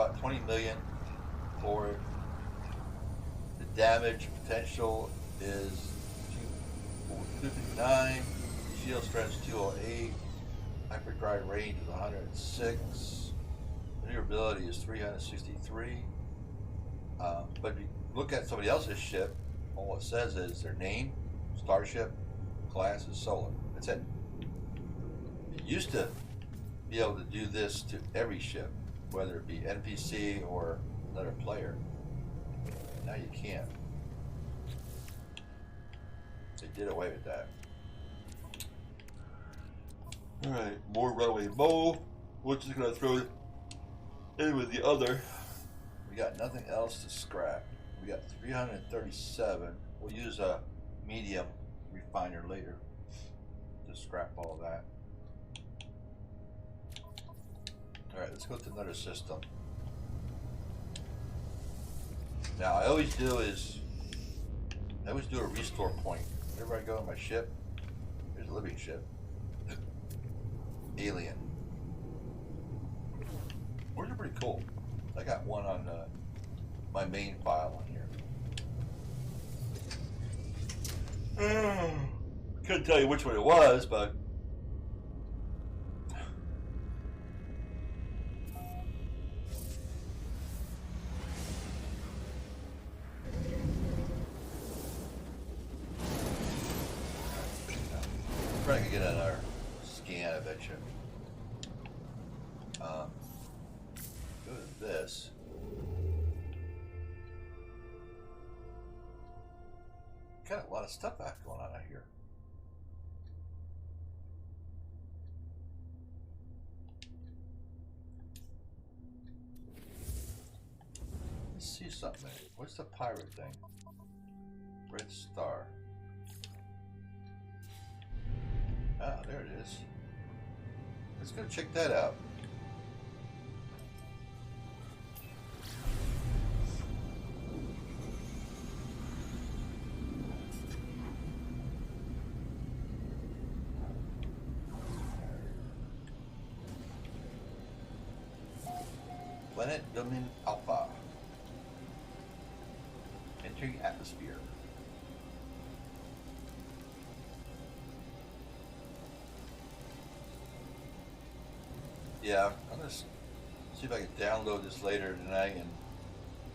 million for it. The damage potential is 259. Shield strength is 208. Hyperdrive range is 106. Maneuverability is 363. But if you look at somebody else's ship, all it says is their name, starship, class, and solar. That's it. You used to be able to do this to every ship, whether it be NPC or another player. Now you can't. They did away with that. Alright, more runaway mole. We're just gonna throw it in with the other. We got nothing else to scrap. We got 337. We'll use a medium refiner later to scrap all that. Alright, let's go to another system. Now I always do a restore point. Whenever I go on my ship, there's a living ship. Alien. Those are pretty cool. I got one on my main file on here. Couldn't tell you which one it was, but probably could get another scan, I bet you. Go to this. Got a lot of stuff going on out here. Let's see something. What's the pirate thing? Red Star. Ah, there it is. Let's go check that out. Planet Domin Alpha. Entering atmosphere. Yeah, I'm gonna see if I can download this later tonight and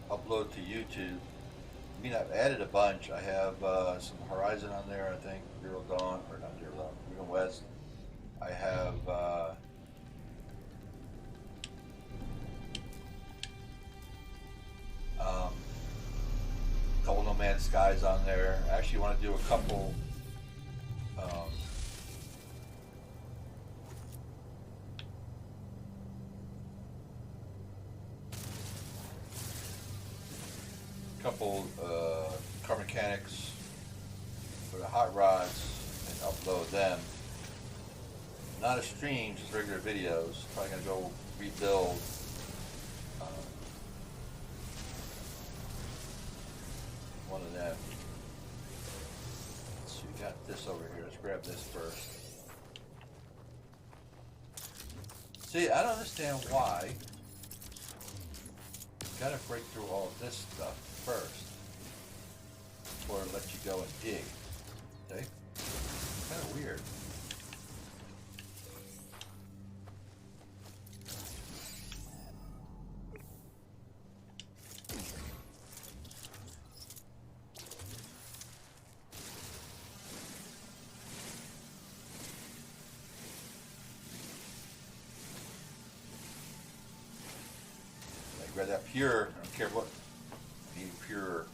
upload to YouTube. I mean, I've added a bunch. I have some Horizon on there, I think. Zero Dawn, or not Zero Dawn, Zero West. I have couple No Man's Skies on there. I actually want to do a couple car mechanics for the hot rods and upload them. Not a stream, just regular videos. Probably gonna go rebuild one of them. So we got this over here. Let's grab this first. See, I don't understand why. Gotta break through all of this stuff first before it lets you go and dig. Okay? Kind of weird. Grab that pure, I don't care what. I need pure.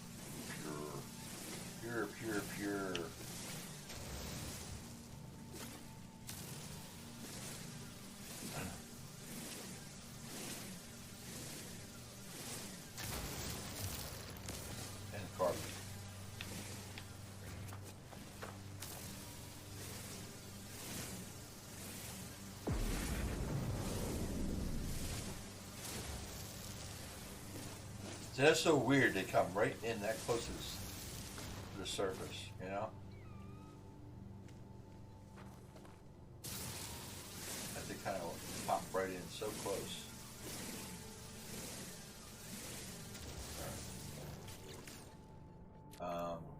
See, that's so weird. They come right in that close to the surface, you know? That they kind of pop right in so close.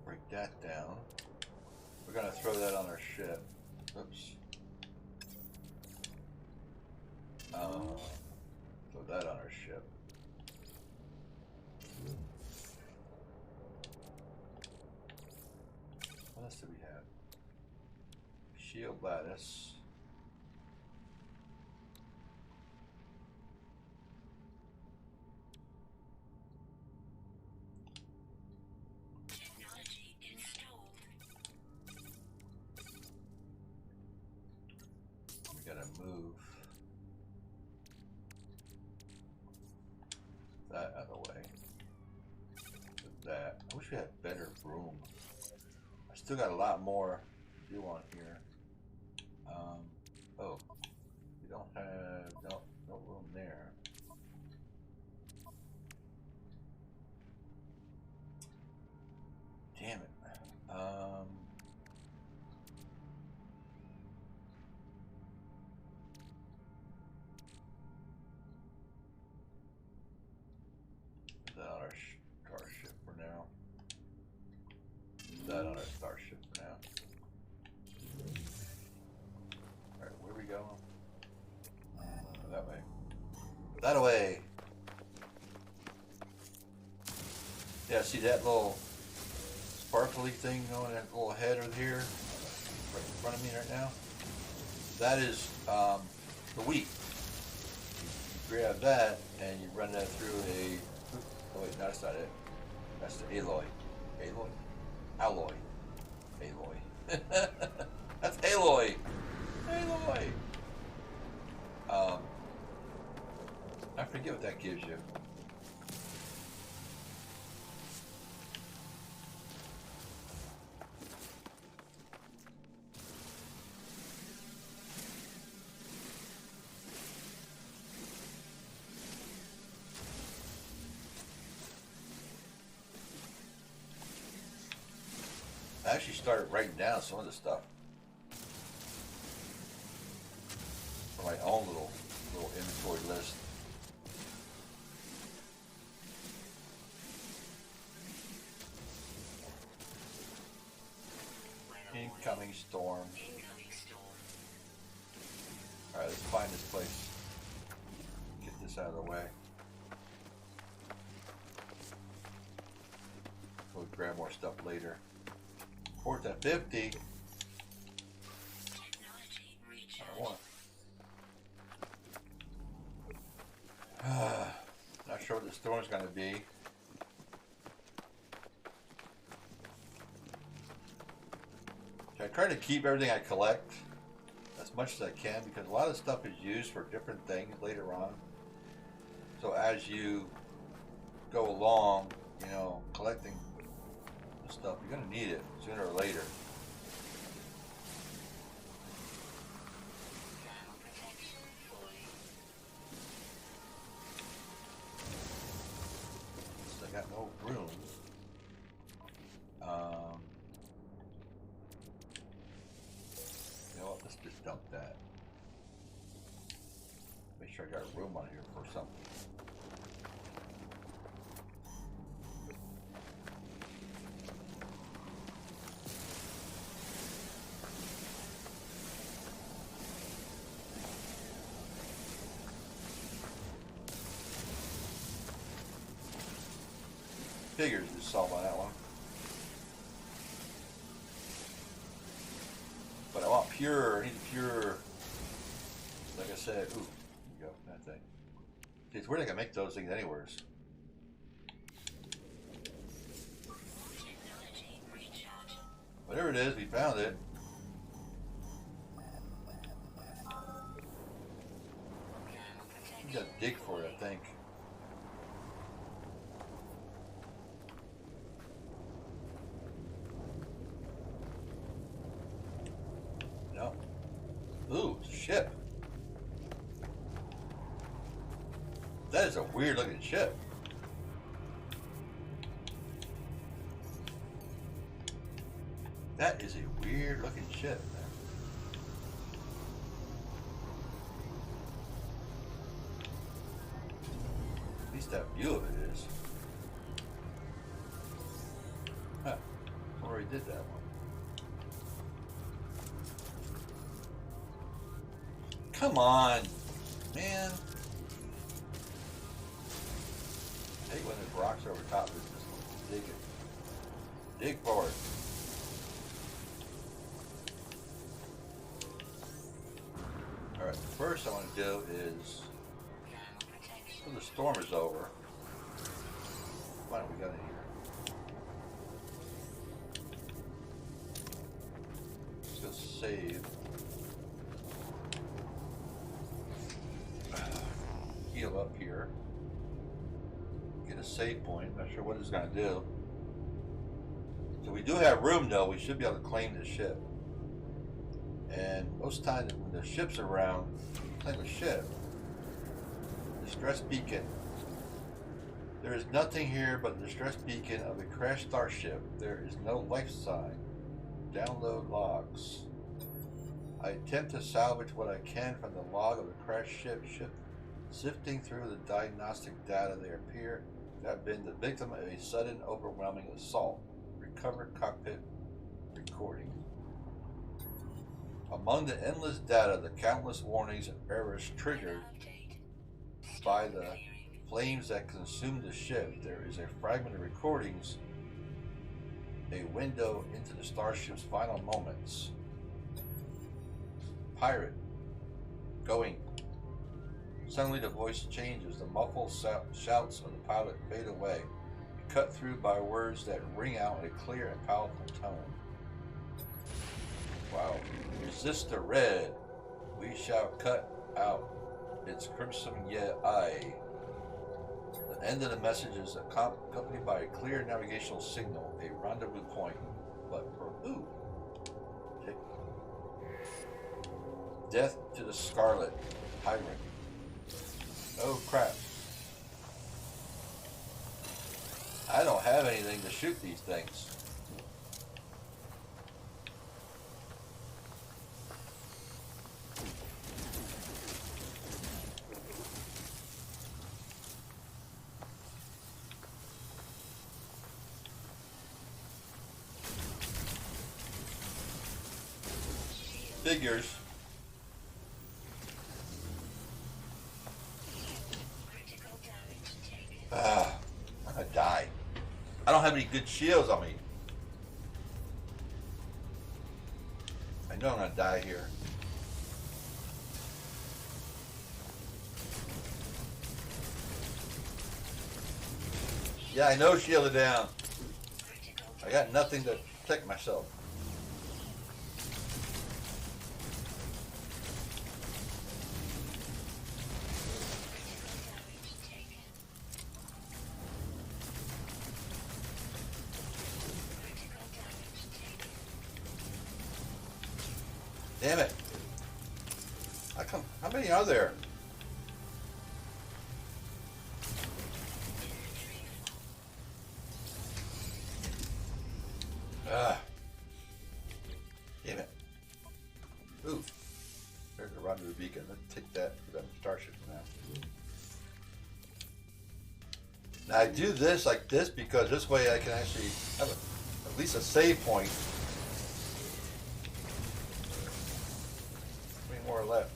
Break that down. We're gonna throw that on our ship. Oops. Throw that on our ship. What else do we have? Shield lattice. Technology installed. We gotta move that out of the way. With that. I wish we had better room. I still got a lot more to do on here. Oh, we don't have no room there. Damn it. Put that on our starship for now. Put that on our starship for now. Alright, where are we going? That way. That way! Yeah, see that little sparkly thing on that little head over here? Right in front of me right now? That is the wheat. You grab that and you run that through a... Oh wait, no, that's not it. That's the alloy. Alloy? Alloy. Alloy. That's alloy! Alloy! I forget what that gives you. I actually started writing down some of the stuff for my own little inventory list. Incoming storm. Incoming storm. Alright, let's find this place. Get this out of the way. We'll grab more stuff later. Port at 50. Technology I recharged. want. Not sure what the storm's gonna be. I try to keep everything I collect as much as I can because a lot of stuff is used for different things later on. So as you go along, you know, collecting the stuff, you're gonna need it sooner or later. Thermal protection fully. So I got no room. You know what? Let's just dump that. Make sure I got room on here for something. Figures just solve on that one. But I want pure, I need pure, like I said, ooh, there you go, that thing. See, it's weird I can make those things anywheres. Technology recharged. Whatever it is, we found it. Thermal You protection. gotta dig for it, I think. No. Ooh, it's a ship. That is a weird looking ship. That is a weird looking ship, man. At least that view of it is. Huh. Already did that one. Come on, man. I hate when there's rocks over top of it. Just dig it. Dig for it. Alright, first I want to do is, when the storm is over, what have we got in here? Let's go save. Heal up here. Get a save point. Not sure what it's going to do. So we do have room though. We should be able to claim the ship. And most times when the ship's around, claim a ship. Distress beacon. There is nothing here but the distress beacon of a crashed starship. There is no life sign. Download logs. I attempt to salvage what I can from the log of the crashed ship. Sifting through the diagnostic data, they appear to have been the victim of a sudden, overwhelming assault. Recover cockpit recording. Among the endless data, the countless warnings and errors triggered by the flames that consumed the ship, there is a fragment of recordings, a window into the starship's final moments. Pirate. Going. Suddenly the voice changes. The muffled shouts of the pilot fade away, cut through by words that ring out in a clear and powerful tone. Wow. Resist the red. We shall cut out its crimson eye. The end of the message is accompanied by a clear navigational signal, a rendezvous point. But for who? Death to the Scarlet Tyrant. Oh crap. I don't have anything to shoot these things. Figures. I'm gonna die. I don't have any good shields on me. I know I'm gonna die here. Yeah, I know shielded down. I got nothing to protect myself. Damn it. How many are there? Damn it. Ooh. There's a rendezvous beacon. Let's take that for them starships now. Now I do this like this because this way I can actually have at least a save point. More left.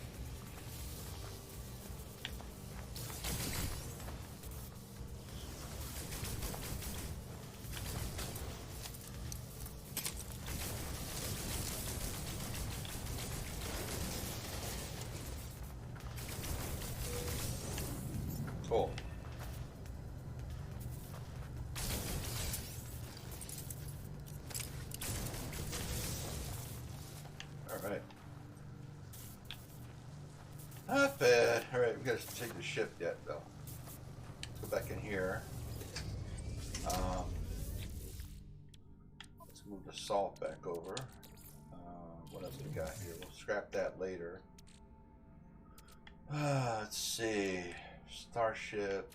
Cool. All right. Not bad. Alright, we gotta take the ship yet though. Let's go back in here. Let's move the salt back over. What else we got here? We'll scrap that later. Let's see. Starship.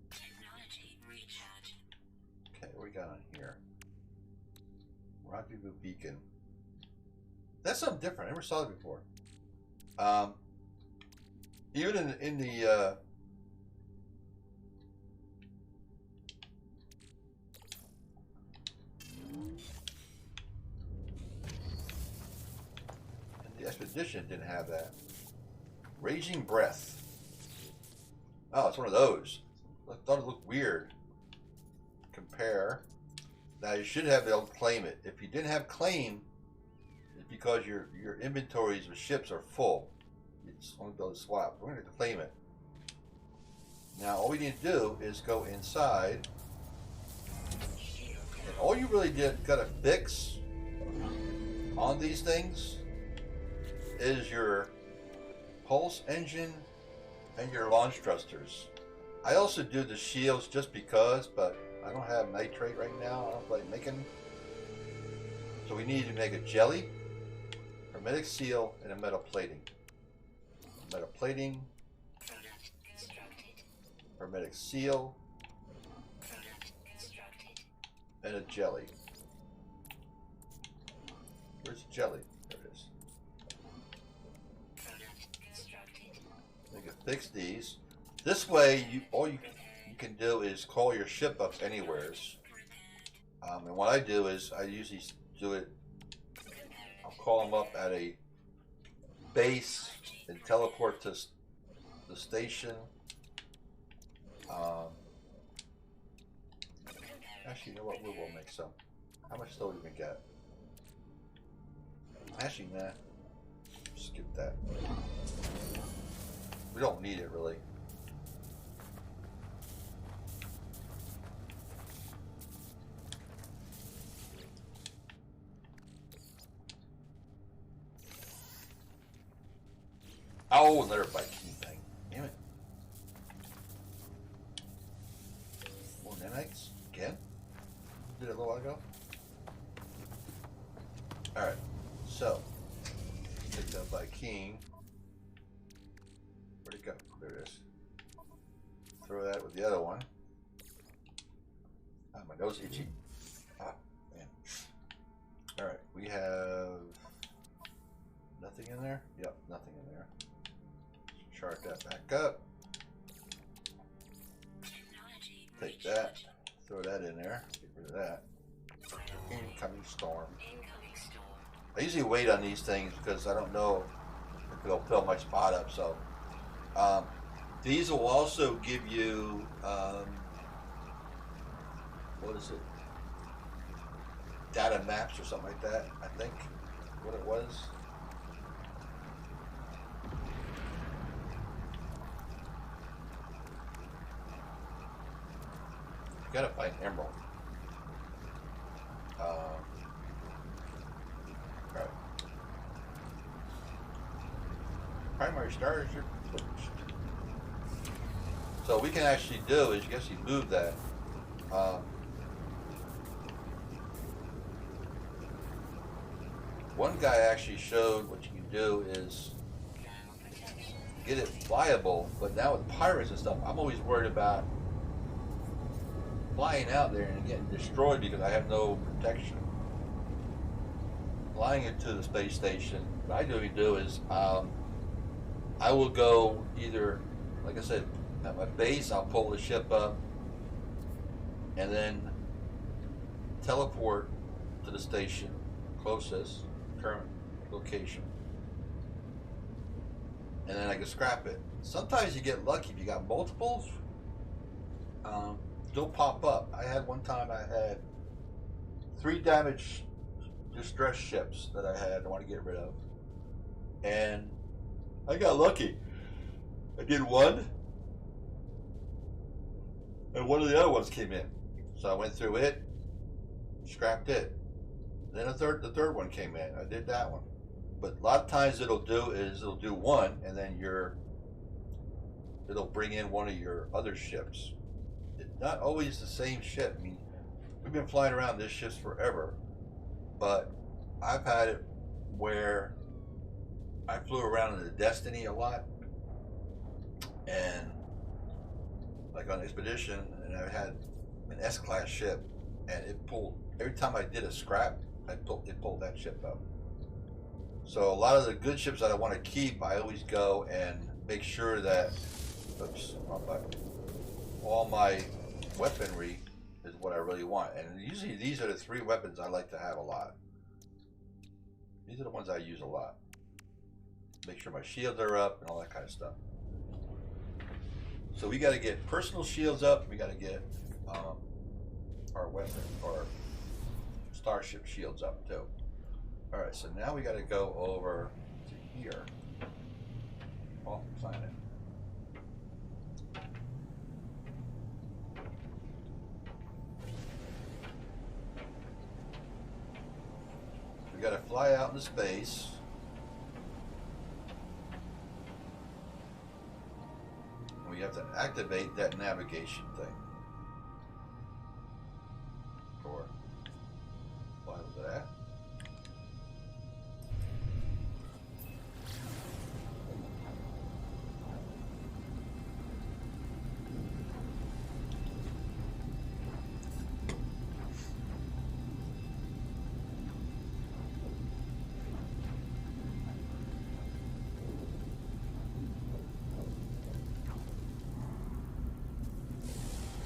Technology recharge. we got on here? Rendezvous Beacon. That's something different. I never saw it before. Even in the Expedition didn't have that. Raging Breath. Oh, it's one of those. I thought it looked weird. Compare. Now you should have been able to claim it. If you didn't have claim, it's because your inventories of ships are full. It's only be able to swap. We're going to claim it. Now all we need to do is go inside, and all you really got to fix on these things is your pulse engine and your launch thrusters. I also do the shields just because, but I don't have nitrate right now. I don't feel like making. So we need to make a jelly, hermetic seal, and a metal plating. Metal plating, hermetic seal, and a jelly. Where's the jelly? There it is. We can fix these. This way, all you can do is call your ship up anywheres. And what I do is I usually do it. I'll call them up at a base and teleport to the station. Actually, you know what? We will make some. How much still we can get? Actually, nah. Skip that. We don't need it really. Oh, another Viking thing. Damn it. More nanites? Again? Did it a little while ago? Alright. So. Take that Viking. Where'd it go? There it is. Throw that with the other one. Ah, my nose itchy. Ah, man. Alright, we have nothing in there? Yep, nothing in there. Chart that back up. Take that. Throw that in there. Get rid of that. Incoming storm. I usually wait on these things because I don't know if they'll fill my spot up. So these will also give you what is it? Data maps or something like that. I think what it was. You gotta find emerald. Right. Primary stars are pushed. So what we can actually do is you can actually move that. One guy actually showed what you can do is get it flyable, but now with pirates and stuff, I'm always worried about flying out there and getting destroyed because I have no protection. Flying into the space station, what I usually do is I will go either, like I said, at my base, I'll pull the ship up and then teleport to the station closest current location, and then I can scrap it. Sometimes you get lucky if you got multiples. They'll pop up. I had one time I had 3 damaged distress ships that I want to get rid of, and I got lucky. I did one, and one of the other ones came in, so I went through it, scrapped it. Then the third one came in. I did that one, but a lot of times it'll do one, and then it'll bring in one of your other ships. It's not always the same ship. I mean, we've been flying around this ships forever, but I've had it where I flew around in the Destiny a lot, and like on Expedition, and I had an S-class ship, and it pulled every time I did a scrap. It pulled that ship up. So a lot of the good ships that I want to keep, I always go and make sure that, oops, wrong button. All my weaponry is what I really want, and usually these are the 3 weapons I like to have a lot. These are the ones I use a lot. Make sure my shields are up and all that kind of stuff. So we got to get personal shields up. We got to get our weapon or starship shields up too. All right, so now we got to go over to here. Oh, sign it. We got to fly out into space. We have to activate that navigation thing. Or fly with that.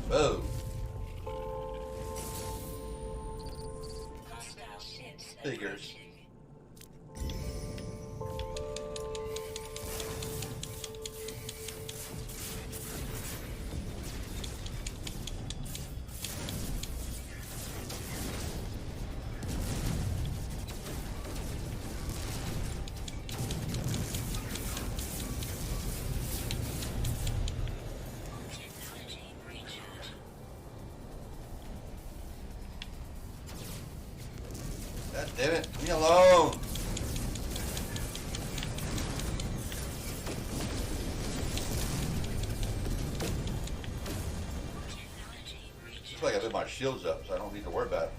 Boom. Hostile ships Figures. approaching. Technology recharge. God damn it, leave me alone. Technology recharge. Looks like I put my shields up, so I don't need to worry about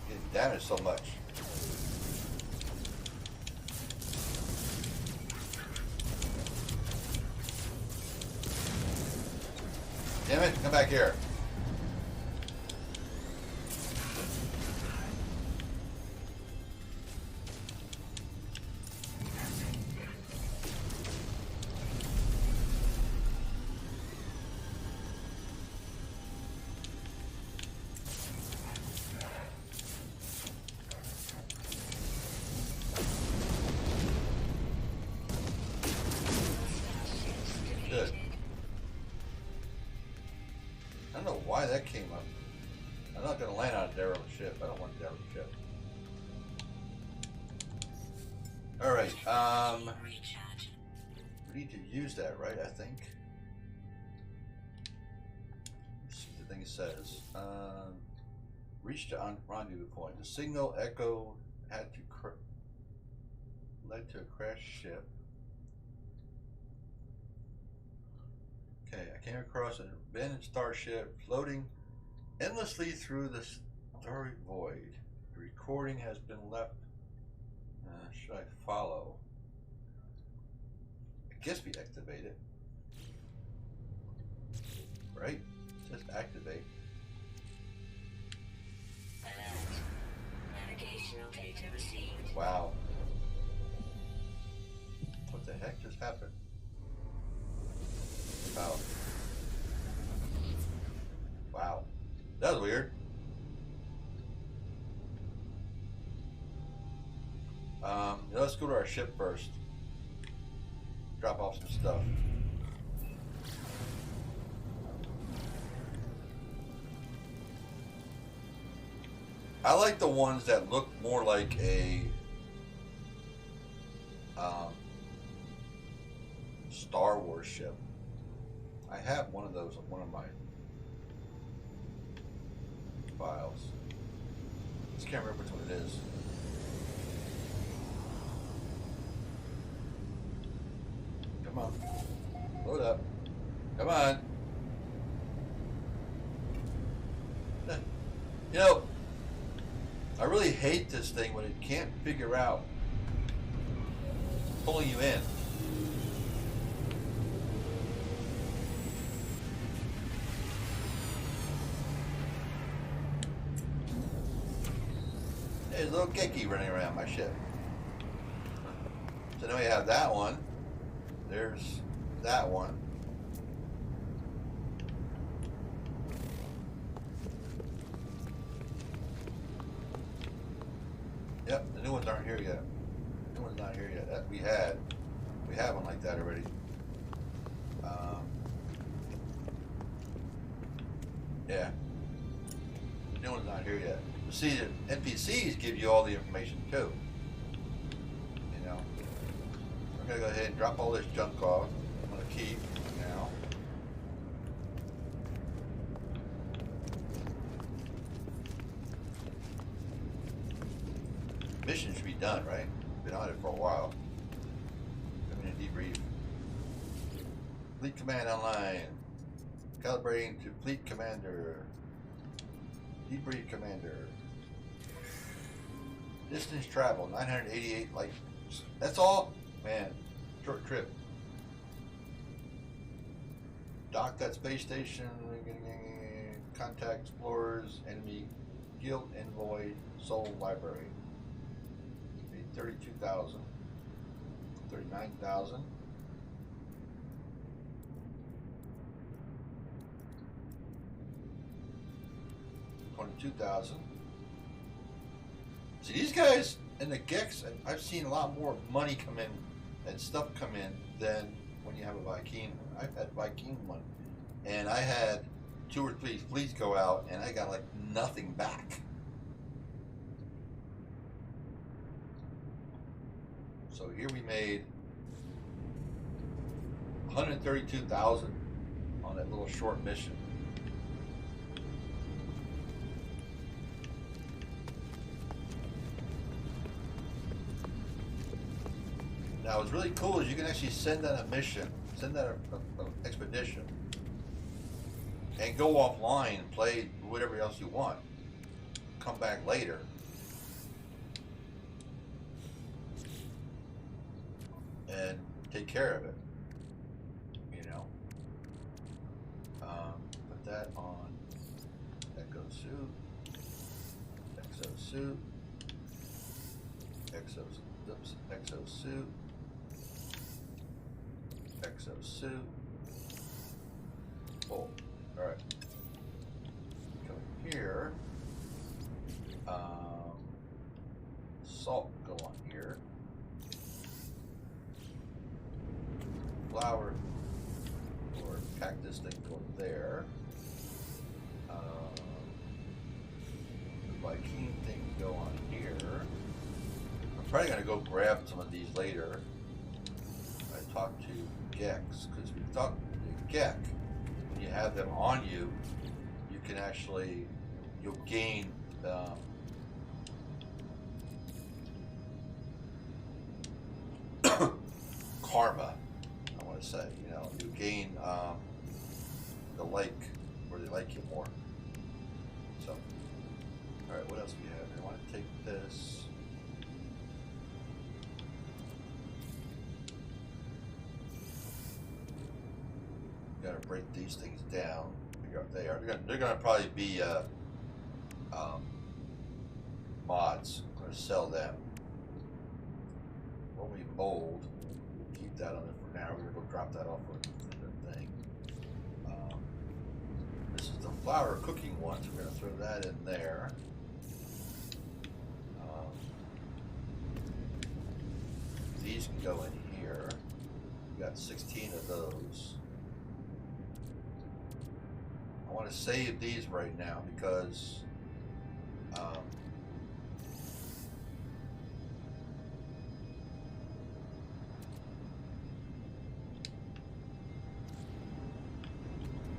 getting damaged so much. Damn it, come back here. Good. I don't know why that came up. I'm not going to land on a derelict ship. I don't want a derelict ship. Alright, Recharge. we need to use that, right? I think. Let's see what the thing says. Reach the rendezvous point. The signal echo led to a crashed ship. Okay, I came across an abandoned starship floating endlessly through the starry void. The recording has been left. Should I follow? I guess we activate it. Right? It says activate. Alert. Navigational data received. Wow. What the heck just happened? Wow. Wow. That was weird. Let's go to our ship first. Drop off some stuff. I like the ones that look more like a Star Wars ship. I have one of those on one of my files. Just can't remember which one it is. Come on. Load up. Come on. You know, I really hate this thing when it can't figure out pulling you in. There's a little Geki running around my ship. So then we have that one. There's that one. Yep, the new ones aren't here yet. The new one's not here yet. That we had one like that already. Yeah. The new one's not here yet. See, the NPCs give you all the information too. You know. We're gonna go ahead and drop all this junk off. I'm gonna keep now. Mission should be done, right? Been on it for a while. Coming in debrief. Fleet command online. Calibrating to fleet commander. Debrief commander. Distance travel 988 light years. That's all? Man, short trip. Dock that space station. Contact explorers. Enemy guild envoy. Soul library. 32,000. 39,000. 22,000. See, these guys and the Gex, I've seen a lot more money come in and stuff come in than when you have a Vy'keen. I've had Vy'keen one, and I had 2 or 3 fleets go out, and I got like nothing back. So here we made 132,000 on that little short mission. Now, what's really cool is you can actually send out a mission, send out an expedition, and go offline and play whatever else you want. Come back later. And take care of it. You know? Put that on Echo Suit, Exo Suit, Exo Suit. Exo Suit. Oh, alright. Come here. Salt go on here. Flower or cactus thing go there. The Vy'keen thing go on here. I'm probably gonna go grab some of these later. I talked to Gex, because we talked to Gek, when you have them on you, you can actually, you'll gain karma, I want to say, you know, you gain the like, where they like you more. So, alright, what else do we have? I want to take this. Gotta break these things down. Figure out what they are. They're gonna probably be mods. I'm gonna sell them. When we mold, we'll keep that on there for now. We're gonna go drop that off with the thing. This is the flour cooking one, so we're gonna throw that in there. These can go in here. We got 16 of those. I want to save these right now because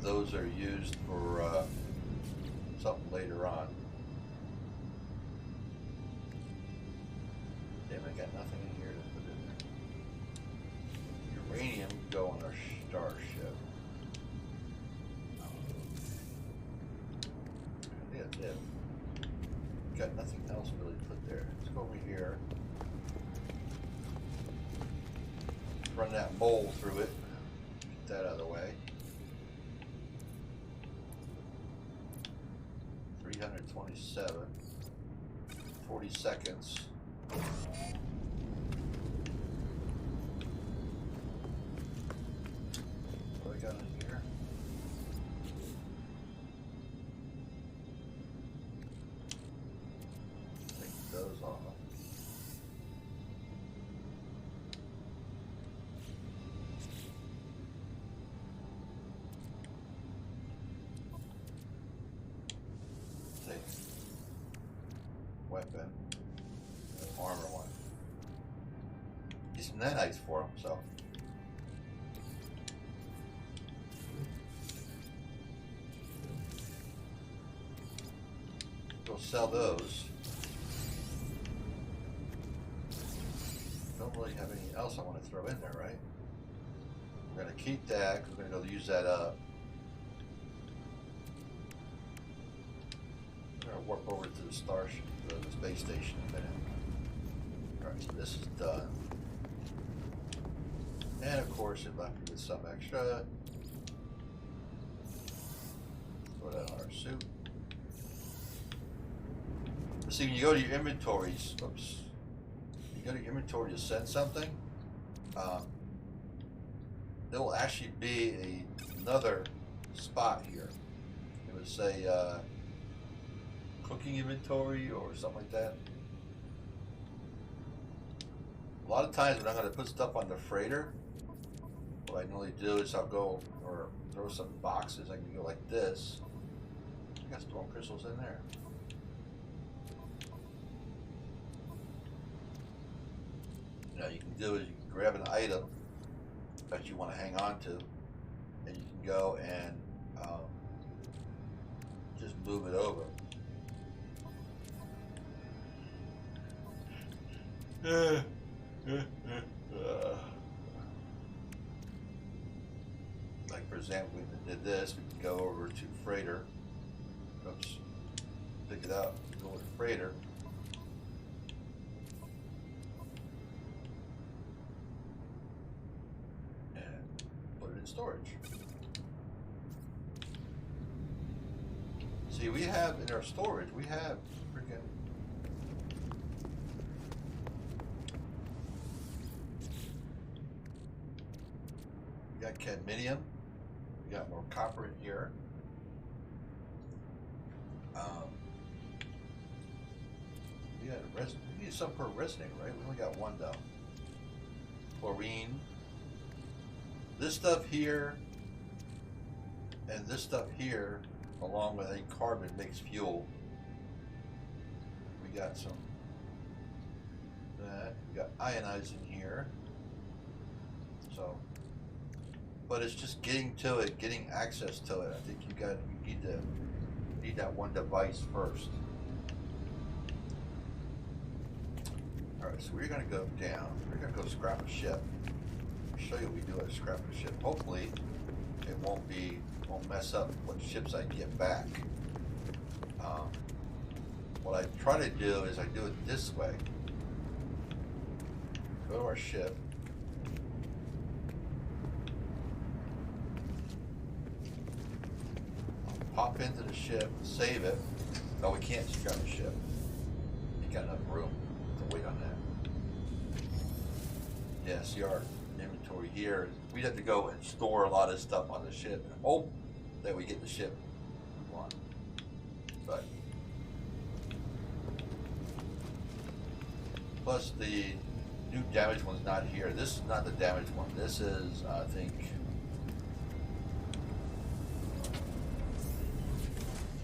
those are used for something later on. Damn, I got nothing in here to put in there. Uranium can go on our starship. I think that's it. Got nothing else really to put there. Let's go over here. Run that bowl through it. Get that out of the way. 327. 40 seconds. What do I got in here? Take those off. Take weapon, and armor one. These nanites for him, so. Go sell those. Don't really have anything else I want to throw in there, right? We're gonna keep that because we're gonna go use that up. I'm gonna warp over to the starship, the space station in a minute. Alright, so this is done. And of course, it left me with some extra. Throw that on our suit. See, when you go to your inventories, oops. You go to your inventory to send something, there will actually be another spot here. It would say cooking inventory or something like that. A lot of times when I'm going to put stuff on the freighter, what I normally do is I'll go or throw some boxes. I can go like this. I got storm crystals in there. Now you can do is you can grab an item that you want to hang on to, and you can go and just move it over. Like for example, we did this. We can go over to freighter. Oops. Pick it up. Go over to freighter. Storage. See, we have in our storage, we have freaking we got cadmium, we got more copper in here. We got resin. We need some per resonator, right? We only got one though. Chlorine. This stuff here and this stuff here, along with a carbon, makes fuel. We got some that. We got ionizing here. So, but it's just getting to it, getting access to it. I think you need that one device first. All right, so we're gonna go down. We're gonna go scrap a ship. Show you what we do at a scrap a ship. Hopefully it won't mess up what ships I get back. What I try to do is I do it this way. Go to our ship. Pop into the ship, save it. No, we can't scrap the ship. You got enough room to wait on that. Yeah, see our inventory here. We'd have to go and store a lot of stuff on the ship and hope that we get the ship we want. But plus the new damaged one's not here. This is not the damaged one. This is, I think.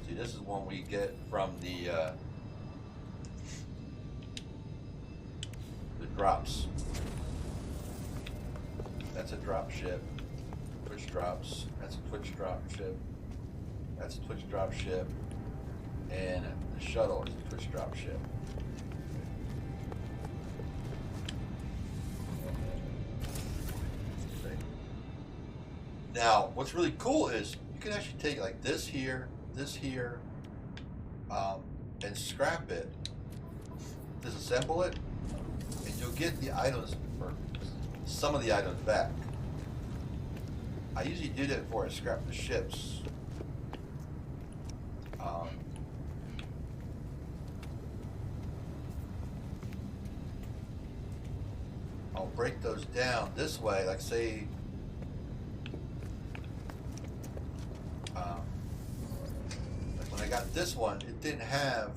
See, this is one we get from the drops. That's a drop ship. Twitch drops. That's a Twitch drop ship. That's a Twitch drop ship. And the shuttle is a Twitch drop ship. Okay. Now, what's really cool is you can actually take like this here, and scrap it, disassemble it, and you'll get the items for some of the items back. I usually do that before I scrap the ships. I'll break those down this way. Like say, like when I got this one, it didn't have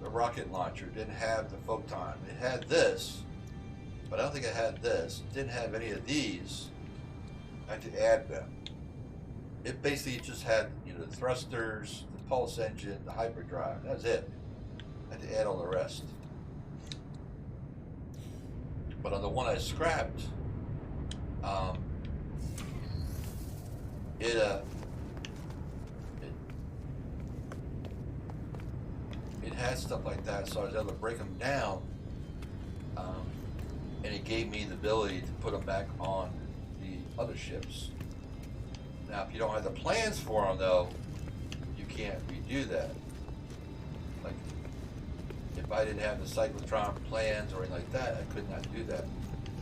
the rocket launcher. It didn't have the photon. It had this, but I don't think it had this. It didn't have any of these. I had to add them. It basically just had, you know, the thrusters, the pulse engine, the hyperdrive. That's it. I had to add all the rest. But on the one I scrapped, it had stuff like that, so I was able to break them down, and it gave me the ability to put them back on the other ships. Now, if you don't have the plans for them, though, you can't redo that. Like, if I didn't have the cyclotron plans or anything like that, I could not do that.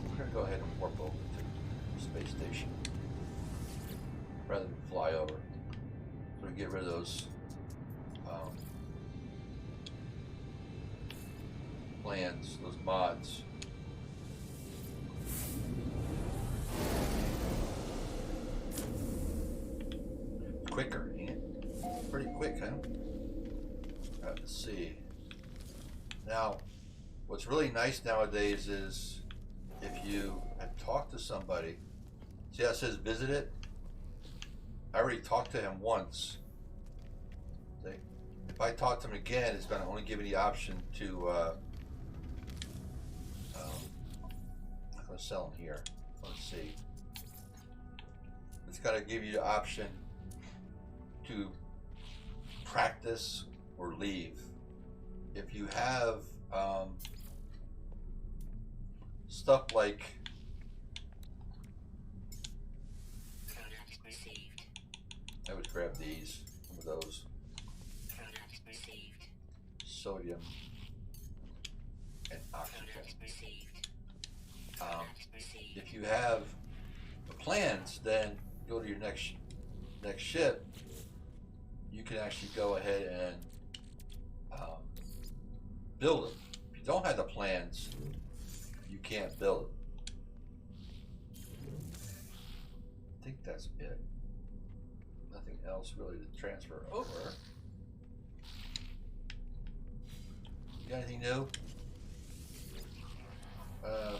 We're going to go ahead and warp over to the space station rather than fly over. So we get rid of those plans, those mods. Quicker, ain't it? Pretty quick, huh? Let's see. Now, what's really nice nowadays is if you have talked to somebody, see how it says visit it? I already talked to him once. See? If I talk to him again, it's going to only give me the option to, I'm going to sell him here. Let's see. It's got to give you the option to practice or leave. If you have stuff like Product received. I would grab these, some of those. Product received. Sodium and oxygen. Product received. Um, Product received. if you have the plans, then go to your next ship. You can actually go ahead and build them. If you don't have the plans, you can't build them. I think that's it. Nothing else really to transfer over. You got anything new?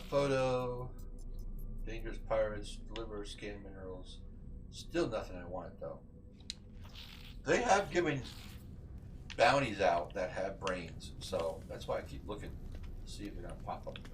Photo, dangerous pirates, deliver scan minerals. Still nothing I want though. They have given bounties out that have brains, so that's why I keep looking to see if they're gonna pop up again.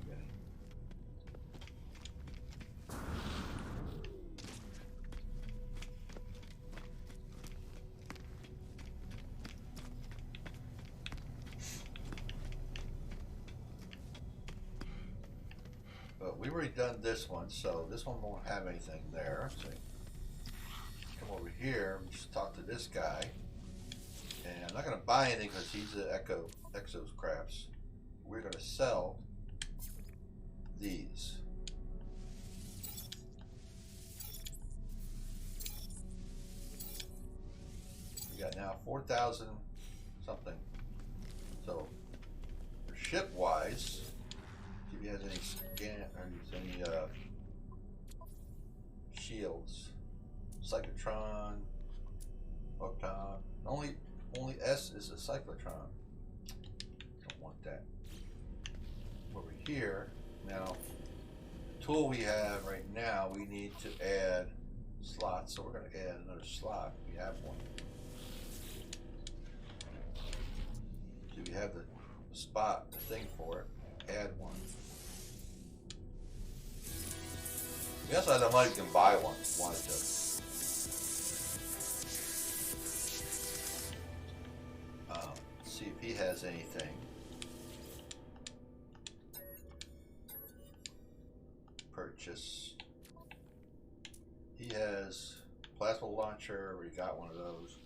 But we already done this one, so this one won't have anything there. Let's see. Come over here, we just talk to this guy. And I'm not going to buy anything because he's an Exos Crafts. We're going to sell these. We got now 4,000 something. So, for ship wise, see if he has any scan or any shields. Cyclotron, photon. Only S is a cyclotron. Don't want that. Over here, now, the tool we have right now, we need to add slots, so we're going to add another slot. We have one. So we have the spot, the thing for it. Add one. We also have the money to buy one if you wanted to. See if he has anything. Purchase. He has plasma launcher. We got one of those.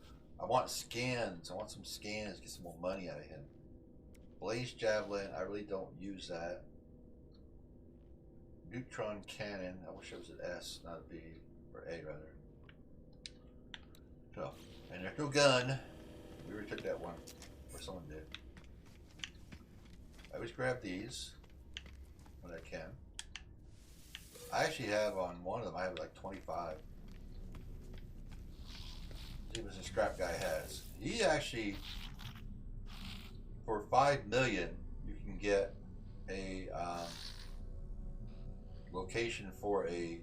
I want scans. I want some scans. Get some more money out of him. Blaze javelin. I really don't use that. Neutron cannon. I wish it was an S, not a B, or A rather. So, and there's no gun. We already took that one. Or someone did. I always grab these. when I can. I actually have on one of them, I have like 25. See what the scrap guy has. He actually, for 5 million, you can get a location for a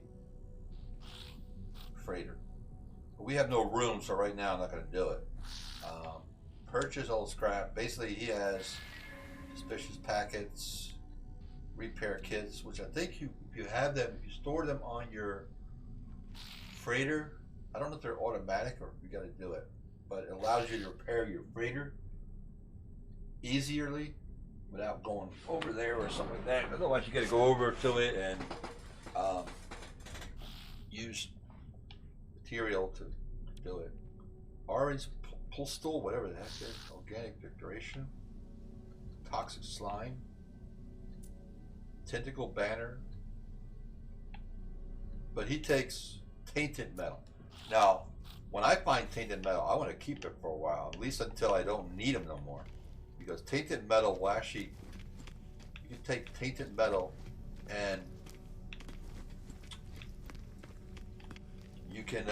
freighter. But we have no room, so right now I'm not going to do it. Purchase old scrap. Basically, he has suspicious packets, repair kits, which I think if you have them, if you store them on your freighter, I don't know if they're automatic or if you got to do it, but it allows you to repair your freighter easierly without going over there or something like that. Otherwise, you got to go over to it and use material to do it. Orange Postal, whatever the heck it is, organic decoration, toxic slime, tentacle banner. But he takes tainted metal. Now, when I find tainted metal, I want to keep it for a while, at least until I don't need them no more. Because tainted metal will actually, you can take tainted metal and you can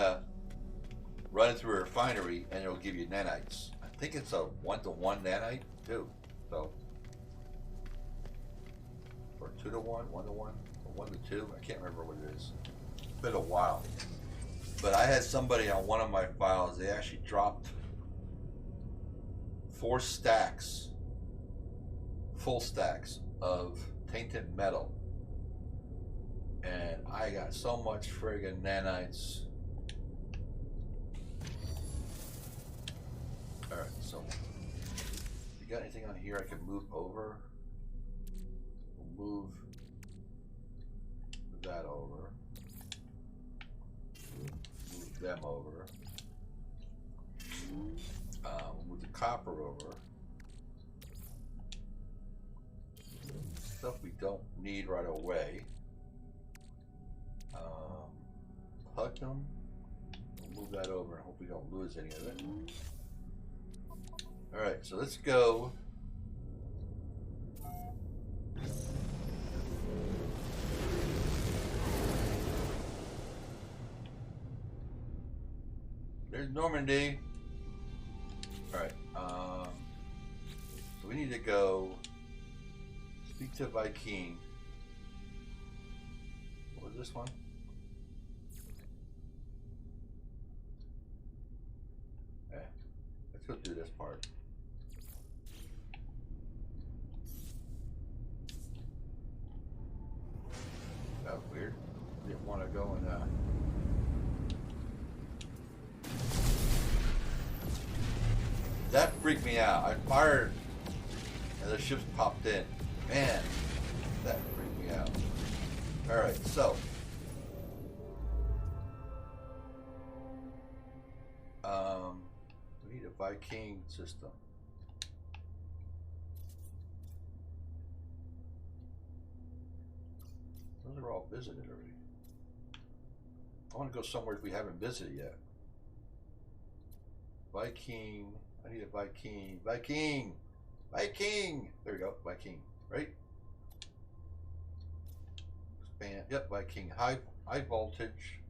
run it through a refinery and it'll give you nanites. I think it's a 1-to-1 nanite too. So, or 2-to-1, 1-to-1, or 1-to-2. I can't remember what it is. It's been a while. But I had somebody on one of my files, they actually dropped 4 stacks, full stacks of tainted metal. And I got so much friggin' nanites. Alright, so you got anything on here I can move over? We'll move that over. Move them over. We'll move the copper over. Stuff we don't need right away. Putnam. We'll move that over and hope we don't lose any of it. Alright, so let's go. There's Normandy. Alright, so we need to go speak to Viking. What was this one? Okay, let's go through this part. That was weird. Didn't want to go and that freaked me out. I fired and the ships popped in. Man, that freaked me out. Alright, so we need a Viking system. Those are all visited already. I want to go somewhere we haven't visited yet. Viking. I need a Viking. Viking! Viking! There we go. Viking. Right? Expand. Yep, Viking. High voltage.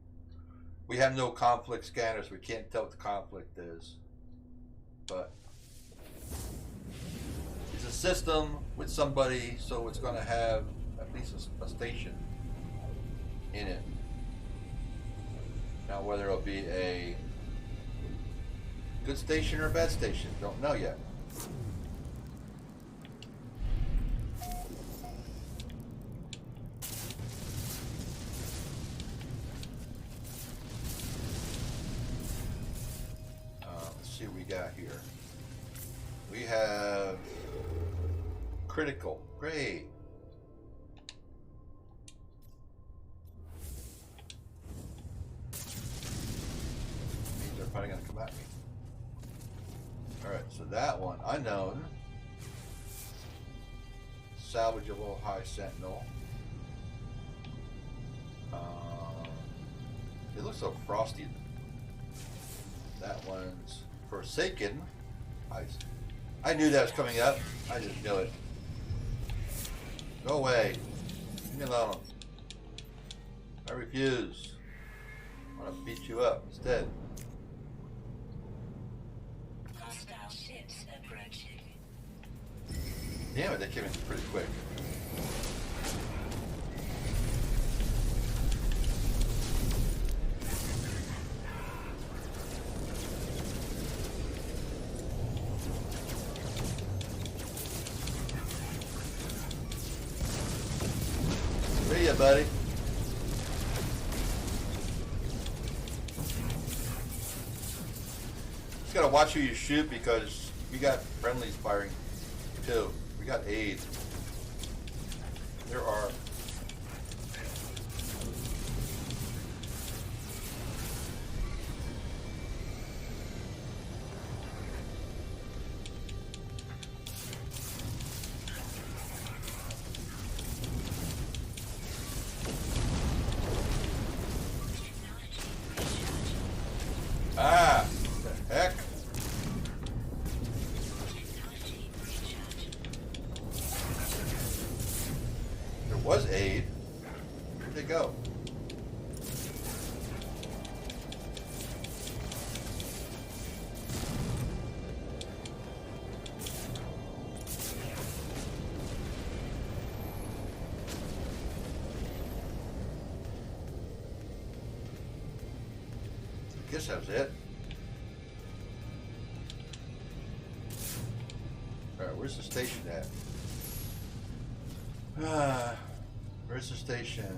We have no conflict scanners. We can't tell what the conflict is. But it's a system with somebody, so it's going to have at least a station in it. Now, whether it'll be a good station or a bad station, don't know yet. Let's see what we got here. We have critical. Great. Means they're probably going to come at me. Alright, so that one, unknown. Salvageable High Sentinel. It looks so frosty. That one's Forsaken. I knew that was coming up. I just knew it. Go away. me alone. I refuse. I want to beat you up instead. Hostile ships approaching. Damn it, they came in pretty quick. See ya, buddy. Just gotta watch who you shoot because we got friendlies firing too. We got aid. There are. Ah, what the heck? There was aid. Where'd they go? I guess that was it. Alright, where's the station at? Where's the station?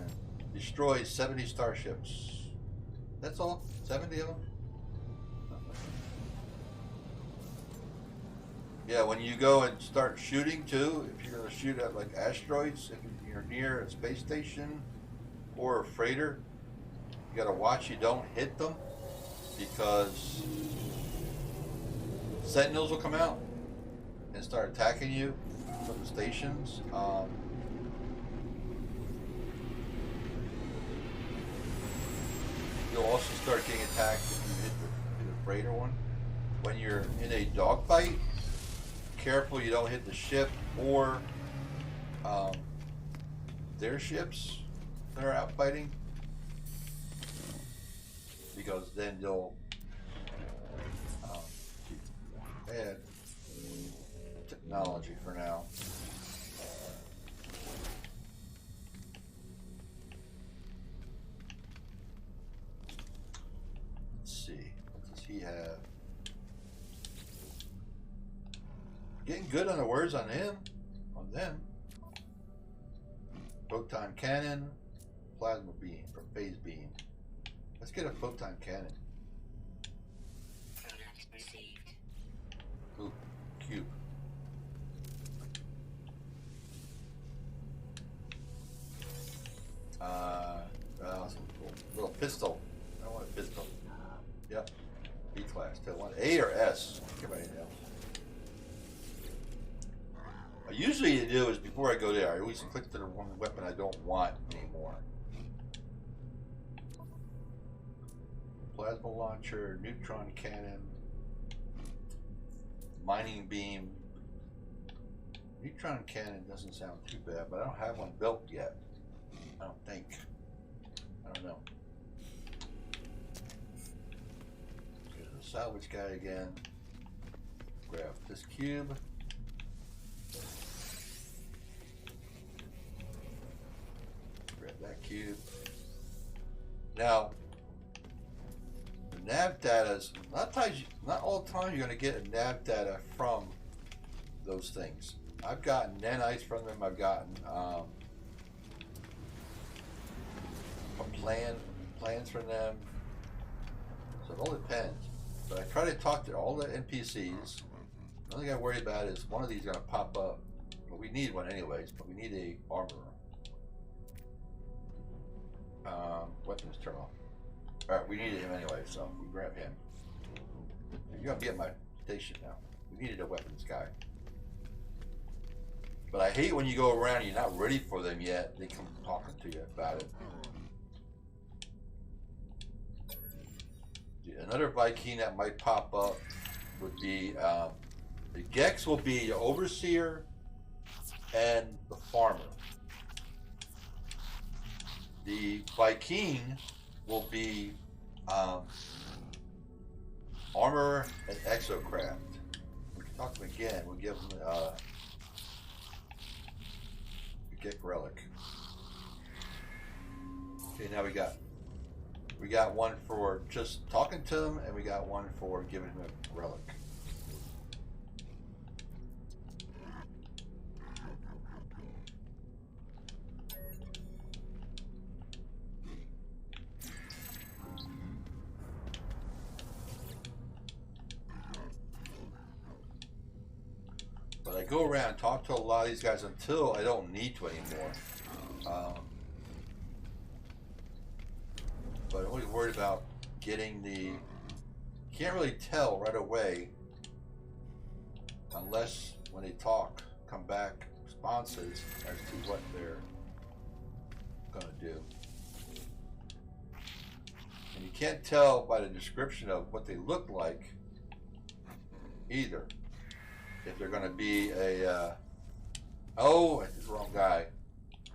Destroys 70 starships. That's all? 70 of them? Yeah, when you go and start shooting too, if you're going to shoot at like asteroids, if you're near a space station or a freighter, you got to watch you don't hit them because sentinels will come out and start attacking you from the stations. You'll also start getting attacked if you hit the freighter one. When you're in a dogfight, careful you don't hit the ship or their ships that are out fighting, because then you'll add technology for now. Let's see, what does he have? Getting good on the words on him, on them. Photon cannon, plasma beam, or phase beam. Let's get a photon cannon. Product received. Ooh, cube. Some little pistol. I want a pistol. Yep. B class. Do I want A or S? Give me anything else. Usually you do is before I go there, I always click to the one weapon I don't want anymore. Plasma launcher, neutron cannon, mining beam. Neutron cannon doesn't sound too bad, but I don't have one built yet. I don't think. I don't know. Here's the salvage guy again. Grab this cube. Grab that cube. Now, the nav data's not all the time you're going to get a nav data from those things. I've gotten nanites from them. I've gotten plans from them. So it all depends. But I try to talk to all the NPCs. The only thing I worry about is one of these is going to pop up. Well, we need one anyways, but we need a armorer. Weapons terminal. Alright, we needed him anyway, so we grab him. You're going to be at my station now. We needed a weapons guy. But I hate when you go around and you're not ready for them yet. They come talking to you about it. Another Viking that might pop up would be the Gex will be the overseer and the farmer. The Viking will be armor and exocraft. We can talk to him again. We'll give him a Geek relic. Okay, now we got one for just talking to him, and we got one for giving him a relic. But I go around and talk to a lot of these guys until I don't need to anymore. But I'm always worried about getting the... Can't really tell right away unless when they talk, come back responses as to what they're gonna do. And you can't tell by the description of what they look like either. If they're gonna be a oh, I hit the wrong guy.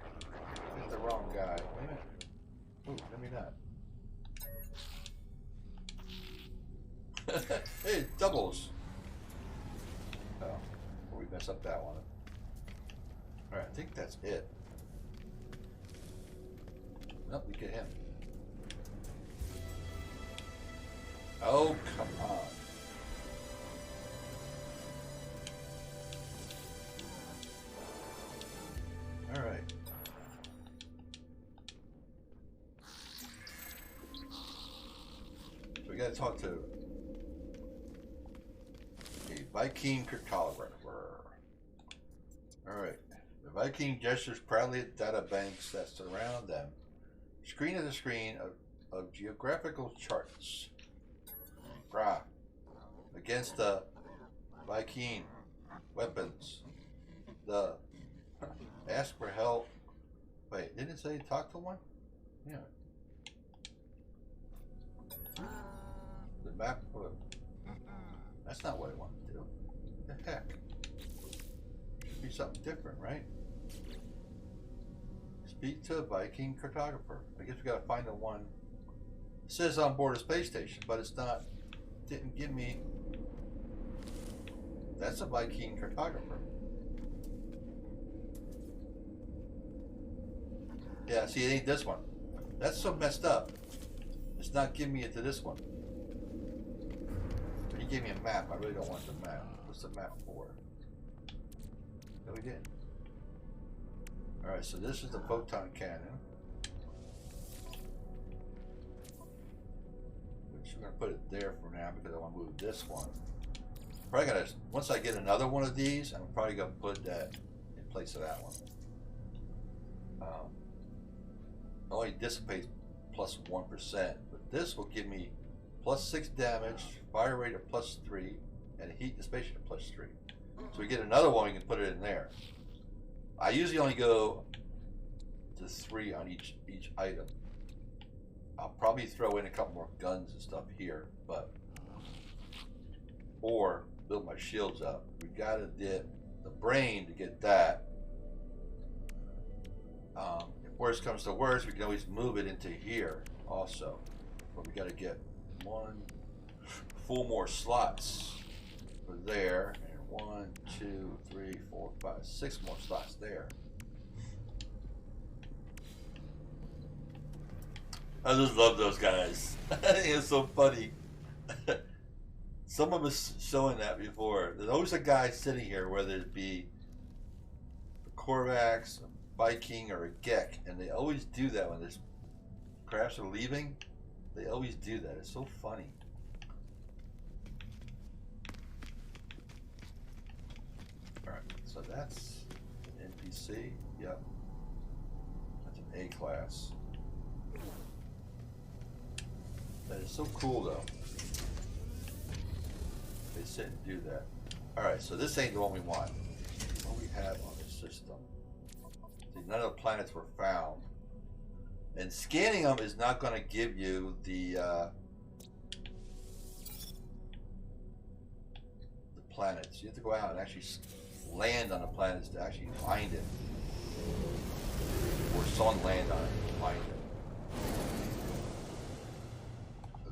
I hit the wrong guy. Wait a minute. Ooh, let me not. Hey, doubles. Oh, well, we messed up that one. Alright, I think that's it. Nope, we get him. Oh, come on. Alright. So we gotta talk to a Viking cryptographer. Alright. The Viking gestures proudly at data banks that surround them. Screen is a screen of geographical charts. Brah. Against the Viking weapons. The ask for help. Wait, didn't it say talk to one? Yeah. The map. That's not what I want to do. What the heck? Should be something different, right? Speak to a Viking cartographer. I guess we gotta find the one. It says on board a space station, but it's not. Didn't give me. That's a Viking cartographer. Yeah, see, it ain't this one. That's so messed up. It's not giving me it to this one. But he gave me a map. I really don't want the map. What's the map for? No, we didn't. Alright, so this is the photon cannon. Which we're going to put it there for now because I want to move this one. Probably gotta, once I get another one of these, I'm probably going to put that in place of that one. Only dissipates plus 1%, but this will give me plus 6 damage, fire rate of plus 3, and heat dissipation of plus 3. So we get another one, we can put it in there. I usually only go to 3 on each item. I'll probably throw in a couple more guns and stuff here, but or build my shields up. We gotta get the brain to get that. If worst comes to worst, we can always move it into here also. But we gotta get 4 more slots for there, and 1, 2, 3, 4, 5, 6 more slots there. I just love those guys. I think it's so funny. Someone was showing that before. There's always a guy sitting here, whether it be a Korvax, a Viking, or a Gek, and they always do that when there's crafts are leaving. They always do that. It's so funny. Alright, so that's an NPC. Yep. That's an A class. That is so cool though. They sit and do that. Alright, so this ain't the one we want. What we have on the system. See, none of the planets were found. And scanning them is not going to give you the planets. You have to go out and actually land on the planets to actually find it. Or someone land on it to find it.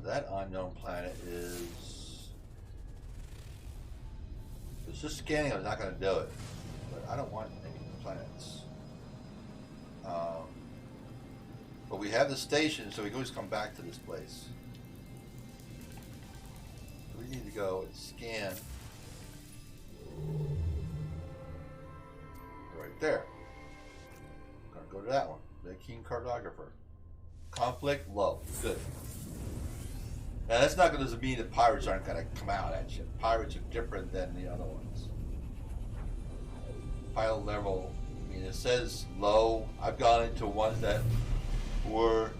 that unknown planet is. It's just scanning. I'm not going to do it, but I don't want any planets. But we have the station, so we can always come back to this place. So we need to go and scan. Right there. I'm going to go to that one. The Keen Cartographer. Conflict low. Good. Now that's not going to mean that pirates aren't going to come out at you. Pirates are different than the other ones. Pilot level, I mean, it says low. I've gone into ones that were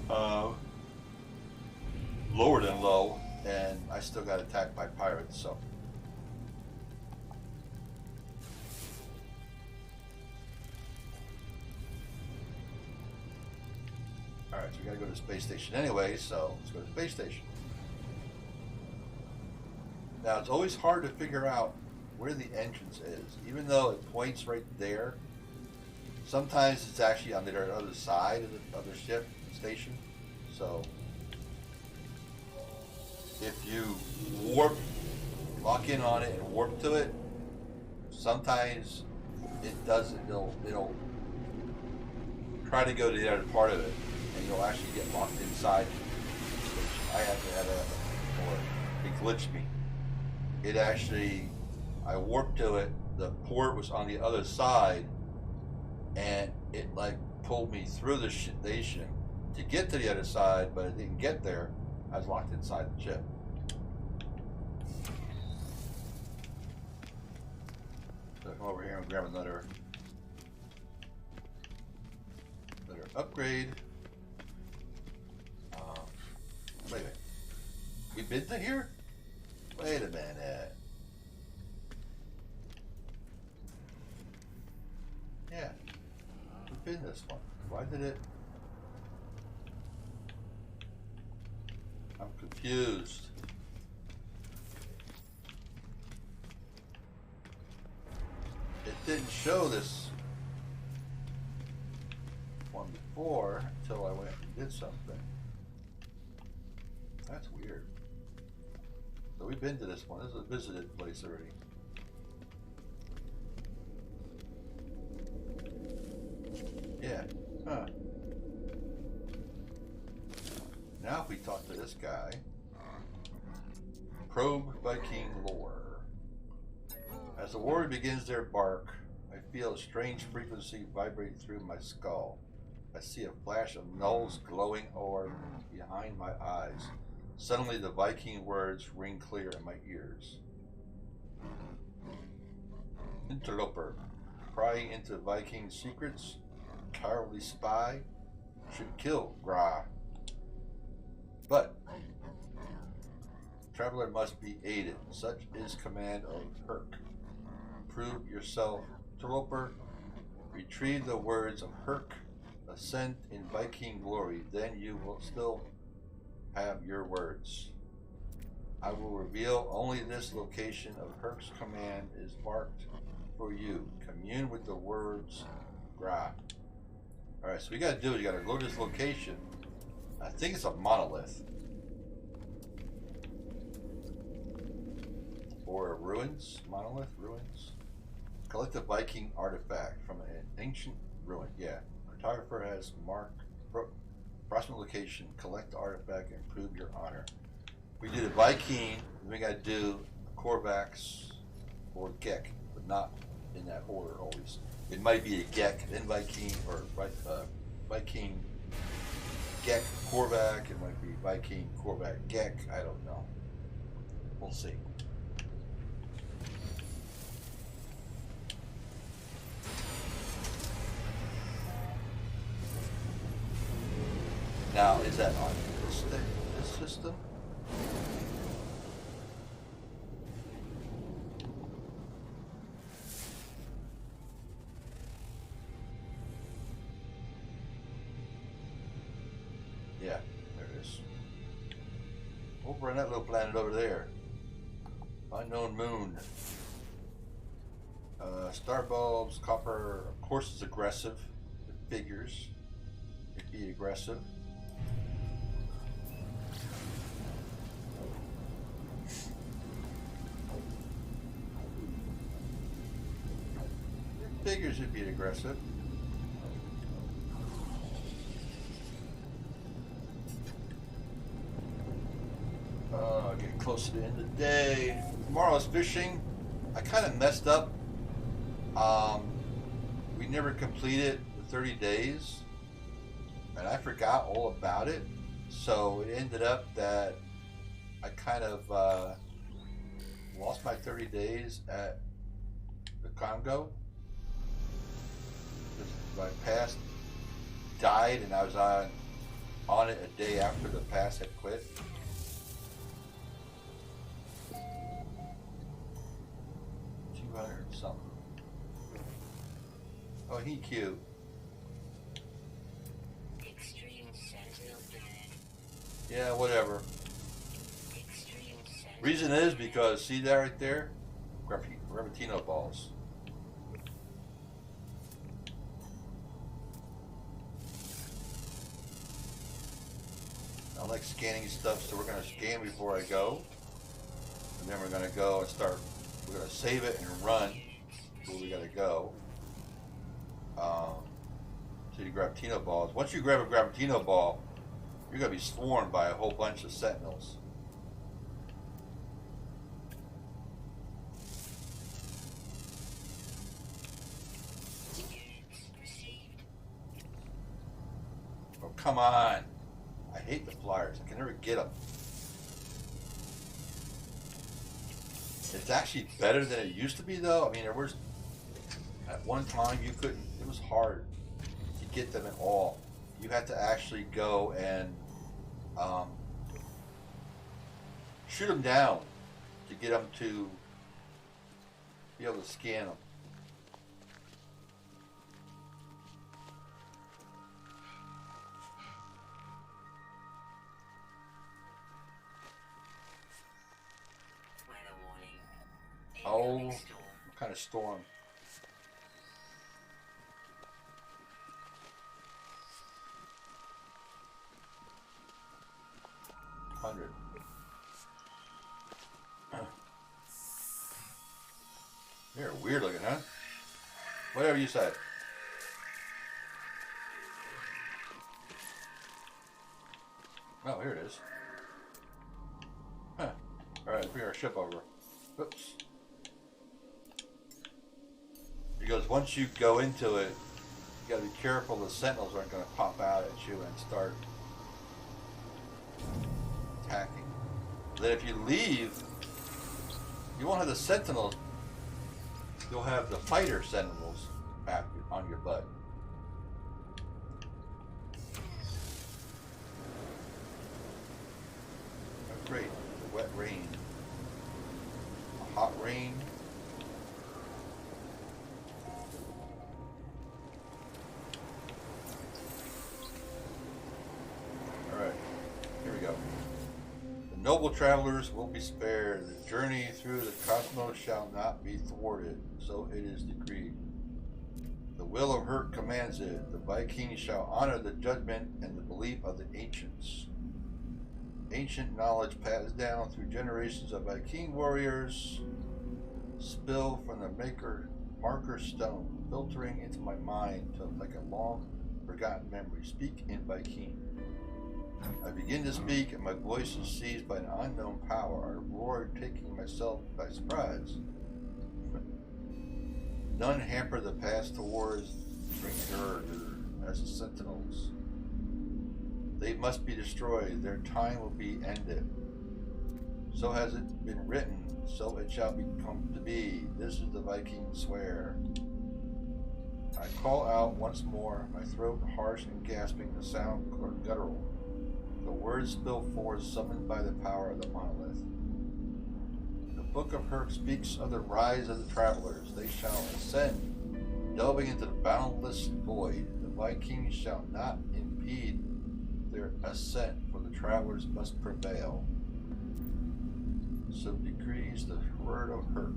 lower than low, and I still got attacked by pirates, so. Alright, so we gotta go to the space station anyway, so let's go to the space station. Now, it's always hard to figure out where the entrance is, even though it points right there. Sometimes it's actually on the other side of the other ship station. So if you warp, lock in on it and warp to it, sometimes it doesn't. It'll try to go to the other part of it, and you'll actually get locked inside the station. I haven't had that before. It glitched me. It actually, I warped to it. The port was on the other side. And it like pulled me through the station to get to the other side, but it didn't get there. I was locked inside the ship. So I come over here and grab another upgrade. Wait a minute. We been to here? Wait a minute. Yeah. We've been this one. Why did it? I'm confused. It didn't show this one before until I went and did something. That's weird. So we've been to this one. This is a visited place already. Yeah. Huh. Now if we talk to this guy. Probe Viking lore. As the warrior begins their bark, I feel a strange frequency vibrate through my skull. I see a flash of Null's glowing orb behind my eyes. Suddenly the Viking words ring clear in my ears. Interloper, prying into Viking secrets, cowardly spy, should kill Gra. But traveler must be aided. Such is command of Herc. Prove yourself, interloper. Retrieve the words of Herc. Ascend in Viking glory. Then you will still have your words. I will reveal only this location of Herc's command is marked for you. Commune with the words Gra. Alright, so we gotta do is you gotta go to this location. I think it's a monolith. Or ruins? Monolith? Ruins? Collect a Viking artifact from an ancient ruin. Yeah. Cartographer has marked approximate location. Collect the artifact and prove your honor. We did a Viking. We gotta do Korvax or Gek, but not in that order always. It might be a Gek, then Viking, or Viking, Gek, Korvac. It might be Viking, Korvac, Gek. I don't know. We'll see. Now, is that on this thing, this system? Yeah, there it is. Over on that little planet over there. Unknown moon. Star bulbs, copper, of course it's aggressive. It figures. It'd be aggressive. Figures would be aggressive. Getting close to the end of the day. Tomorrow's fishing. I kind of messed up. We never completed the 30 days. And I forgot all about it. So it ended up that I kind of lost my 30 days at the Congo. My pass died and I was on it a day after the pass had quit. Something. Oh, he cute. Extreme sentinel dead. Yeah, whatever. Extreme sentinel. Reason is because see that right there, Gravitino balls. I like scanning stuff, so we're gonna scan before I go, and then we're gonna go and start. We're gonna save it and run where we gotta go. So you grab Tino balls. Once you grab a Gravitino ball, you're gonna be swarmed by a whole bunch of sentinels. Oh, come on. I hate the flyers. I can never get them. It's actually better than it used to be, though. I mean, there was at one time you couldn't. It was hard to get them at all. You had to actually go and shoot them down to get them to be able to scan them. Oh, what kind of storm? $100. You're weird looking, huh? Whatever you say. Oh, here it is. Huh. Alright, bring our ship over. Oops. Because once you go into it, you gotta be careful the sentinels aren't gonna pop out at you and start attacking. Then if you leave, you won't have the sentinels, you'll have the fighter sentinels back on your butt. Oh, great, the wet rain. A hot rain. Noble travelers will be spared. The journey through the cosmos shall not be thwarted. So it is decreed. The will of Herc commands it. The Vikings shall honor the judgment and the belief of the ancients. Ancient knowledge passed down through generations of Viking warriors spill from the marker stone, filtering into my mind like a long forgotten memory. Speak in Viking. I begin to speak, and my voice is seized by an unknown power. I roar, taking myself by surprise. None hamper the path towards Drinker as the sentinels. They must be destroyed. Their time will be ended. So has it been written. So it shall come to be. This is the Viking swear. I call out once more, my throat harsh and gasping, the sound guttural. The words spill forth, summoned by the power of the monolith. The Book of Herc speaks of the rise of the travelers. They shall ascend, delving into the boundless void. The Vikings shall not impede their ascent, for the travelers must prevail. So decrees the word of Herc.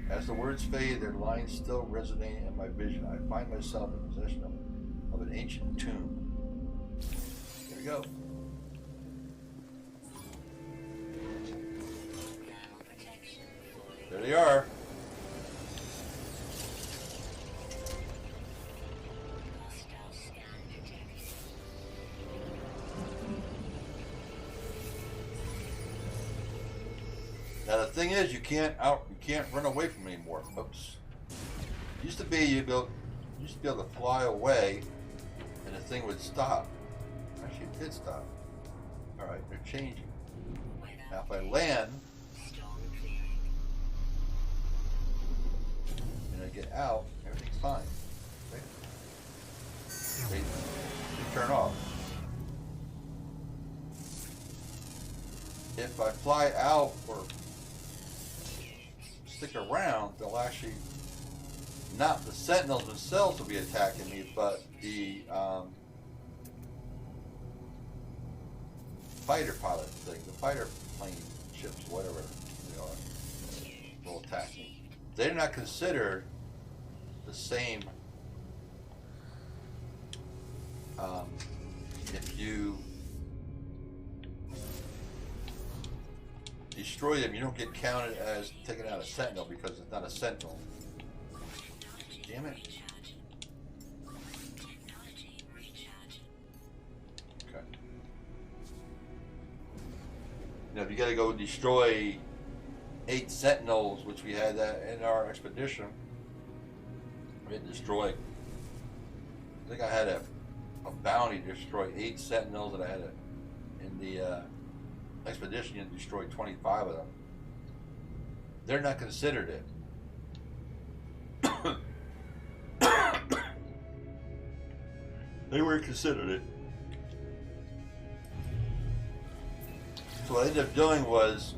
As the words fade, their lines still resonate in my vision. I find myself in possession of an ancient tomb. Here we go. There they are. thing is, you can't run away from it anymore. Oops. Used to be you used to be able to fly away, and the thing would stop. Actually, it did stop. All right, they're changing. Now, if I land and I get out, everything's fine. Okay. They turn off. If I fly out or stick around, they'll actually, not the sentinels themselves will be attacking me, but the fighter pilot thing, the fighter plane ships, whatever they are, will attack me. They're not considered the same. If you destroy them, you don't get counted as taking out a sentinel because it's not a sentinel. Damn it. Okay. Now, if you gotta go destroy 8 sentinels, which we had that in our expedition, we had destroyed. I think I had a bounty to destroy 8 sentinels, and I had in the expedition, you destroyed 25 of them. They're not considered it. They were considered it. So what I ended up doing was,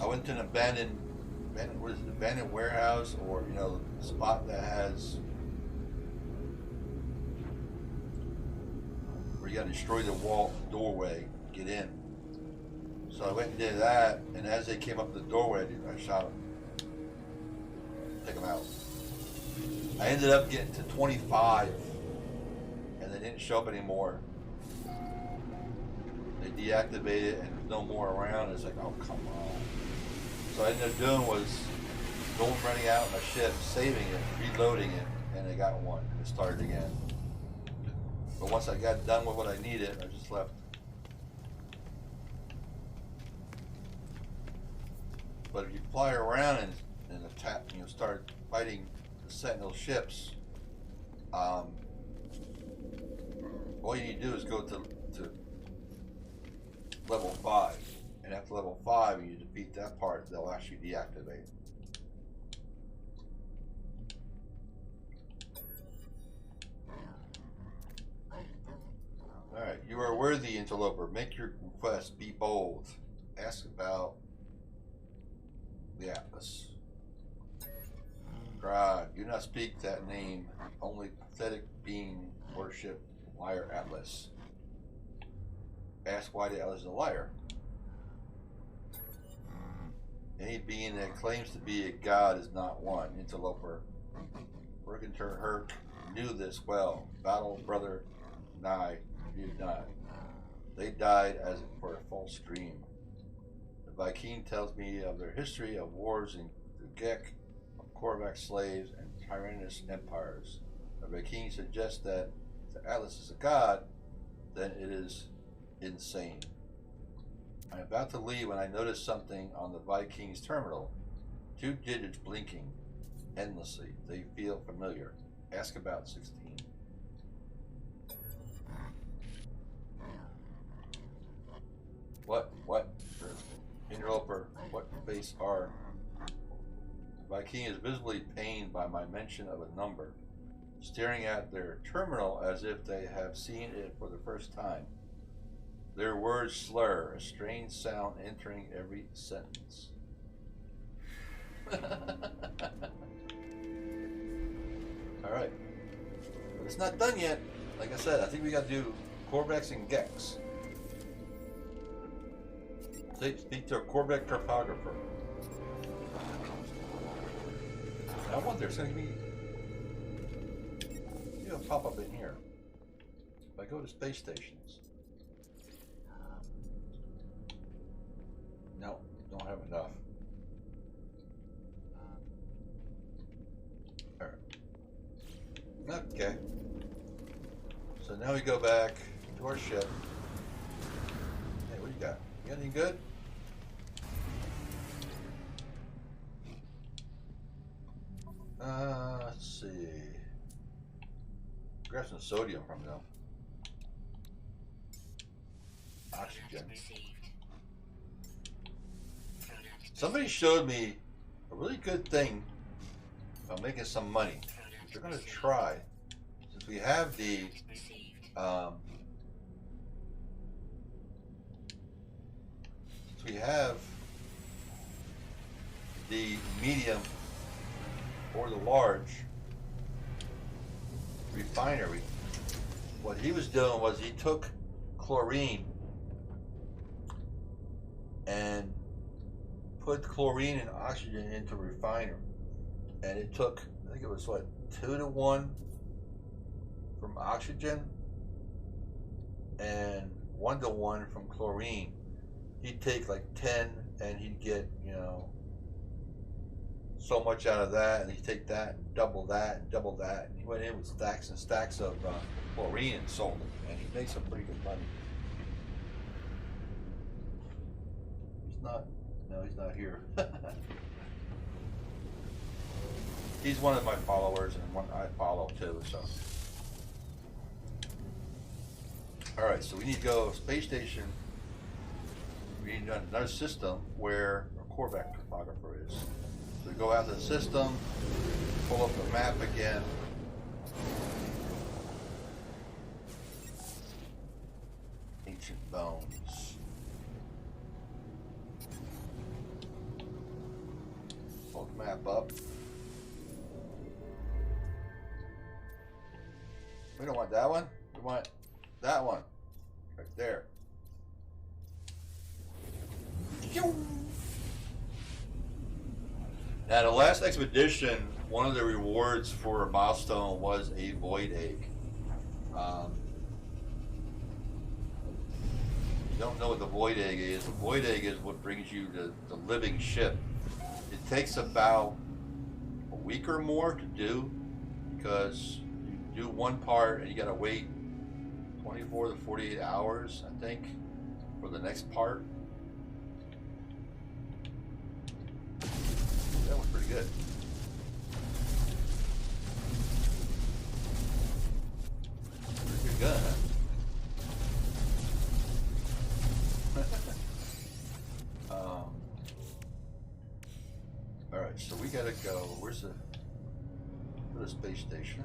I went to an abandoned warehouse, or spot that has where you got to destroy the doorway, get in. So I went and did that, and as they came up the doorway, I shot them, take them out. I ended up getting to 25, and they didn't show up anymore. They deactivated, and there's no more around. It's like, oh, come on. So what I ended up doing was running out my ship, saving it, reloading it, and I got one. It started again. But once I got done with what I needed, I just left. But if you fly around and attack, start fighting the Sentinel ships, all you need to do is go to level 5, and after level 5, you defeat that part, they'll actually deactivate. Alright, you are worthy, interloper. Make your request. Be bold. Ask about the Atlas. God, do not speak that name. Only pathetic being worship liar Atlas. Ask why the Atlas is a liar. Any being that claims to be a god is not one. Interloper. Bergentur Herc knew this well. Battle brother Nye did not. They died as for a false dream. The Viking tells me of their history of wars in the Gek, of Korvax slaves, and tyrannous empires. The Viking suggests that if the Atlas is a god, then it is insane. I'm about to leave when I notice something on the Viking's terminal. 2 digits blinking endlessly. They feel familiar. Ask about 16. What? Interloper, what face are? The Viking is visibly pained by my mention of a number, staring at their terminal as if they have seen it for the first time. Their words slur, a strange sound entering every sentence. Alright. But it's not done yet. Like I said, I think we got to do Korvax and Gex. Speak to a Korvax cartographer. I wonder, it's going to be... It'll pop up in here. If I go to space stations. No, don't have enough. Alright. Okay. So now we go back to our ship. Hey, what do you got? You got anything good? grab some sodium from them. Oxygen. Received. Product Somebody showed me a really good thing about making some money. We're gonna try. Since we have the received. since we have the medium or the large refinery, what he was doing was he took chlorine and put chlorine and oxygen into a refiner, and it took, I think it was what, 2 to 1 from oxygen and 1 to 1 from chlorine. He'd take like 10 and he'd get, you know, so much out of that, and he'd take that and double that and double that, and he went in with stacks and stacks of chlorine and sold it, and he made some pretty good money. He's not, no, he's not here. He's one of my followers and one I follow too, so. Alright, so we need to go space station. We need another system where a Korvax topographer is. So we go out to the system, pull up the map again. Ancient bones. Pull the map up. We don't want that one. We want that one. Right there. Now, the last expedition, one of the rewards for a milestone was a void egg. You don't know what the void egg is. The void egg is what brings you the living ship. It takes about a week or more to do, because you do one part and you gotta wait 24 to 48 hours, I think, for the next part. That was pretty good. Pretty good gun, huh? Alright, so we gotta go. Where's the space station?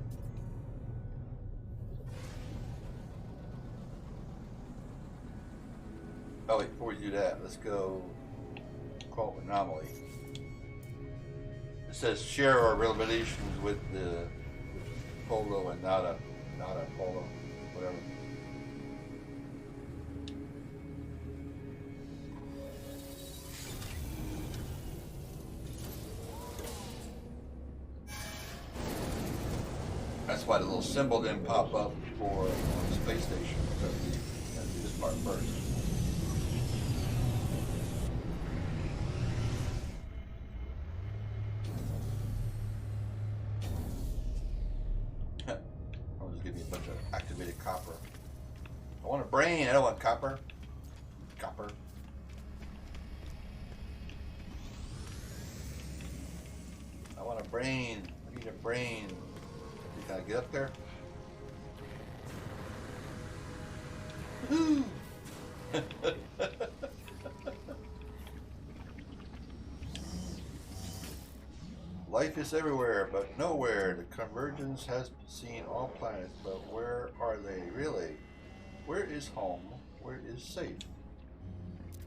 Oh wait, before we do that, let's go call it Anomaly. It says share our revelations with the Polo and Nada Polo, whatever. That's why the little symbol didn't pop up for the space station. Gotta do this part first. I'll just give you a bunch of activated copper. I want a brain, I don't want copper. Copper. I want a brain. I need a brain. Can I get up there? Woohoo! Life is everywhere, but nowhere. The Convergence has seen all planets, but where are they really? Where is home? Where is safe?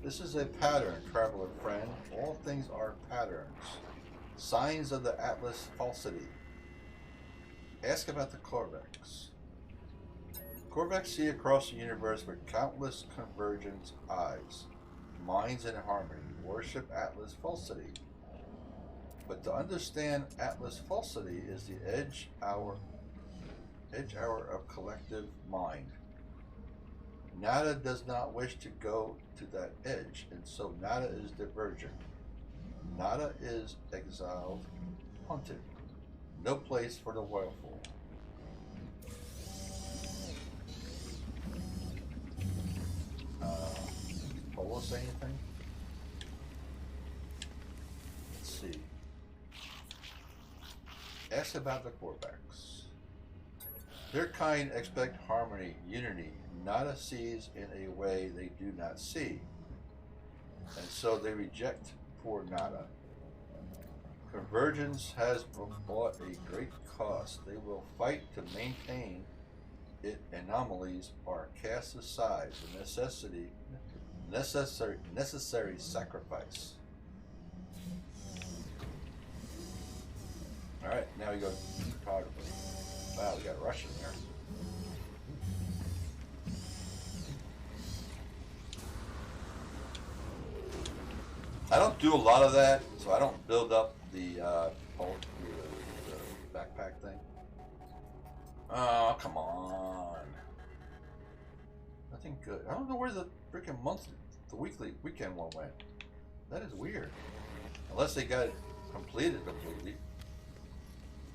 This is a pattern, traveler friend. All things are patterns. Signs of the Atlas falsity. Ask about the Korvax. Korvax see across the universe with countless Convergence eyes. Minds in harmony. Worship Atlas falsity. But to understand Atlas falsity is the edge hour of collective mind. Nada does not wish to go to that edge, and so Nada is divergent. Nada is exiled, haunted. No place for the willful. Polo say anything? Let's see. Ask about the Korvax. Their kind expect harmony, unity. Nada sees in a way they do not see, and so they reject poor Nada. Convergence has brought a great cost. They will fight to maintain it. Anomalies are cast aside. The necessary sacrifice. All right, now we go to photography. Wow, we got Russian there. I don't do a lot of that, so I don't build up the backpack thing. Oh, come on. Nothing good. I don't know where the freaking the weekend one went. That is weird. Unless they got it completed completely.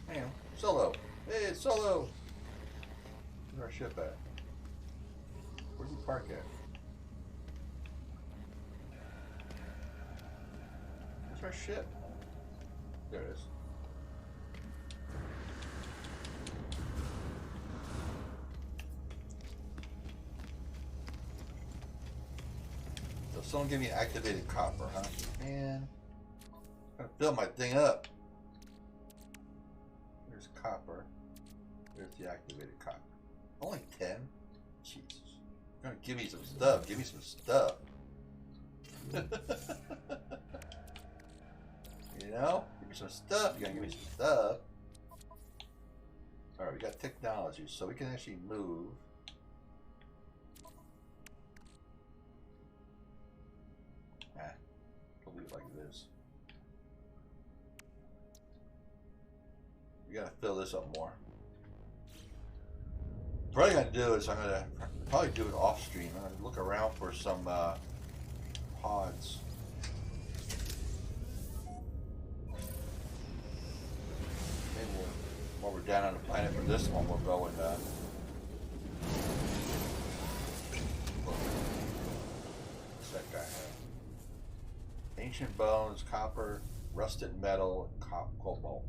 Man, Solo. Hey, it's Solo. Where's our ship at? Where'd we park at? Where's our ship? There it is. So someone give me activated copper, huh? Man, I'm gonna fill my thing up. There's copper. There's the activated copper. Only 10? Jesus. You're gonna give me some stuff. Give me some stuff. You know? Give me some stuff. You gotta give me some stuff. Alright, we got technology, so we can actually move. We'll leave it like this. We gotta fill this up more. What I'm gonna do is I'm gonna probably do it off stream. I'm gonna look around for some pods. Maybe while we're down on the planet for this one, we'll go and what's that guy have? Ancient bones, copper, rusted metal, and cobalt.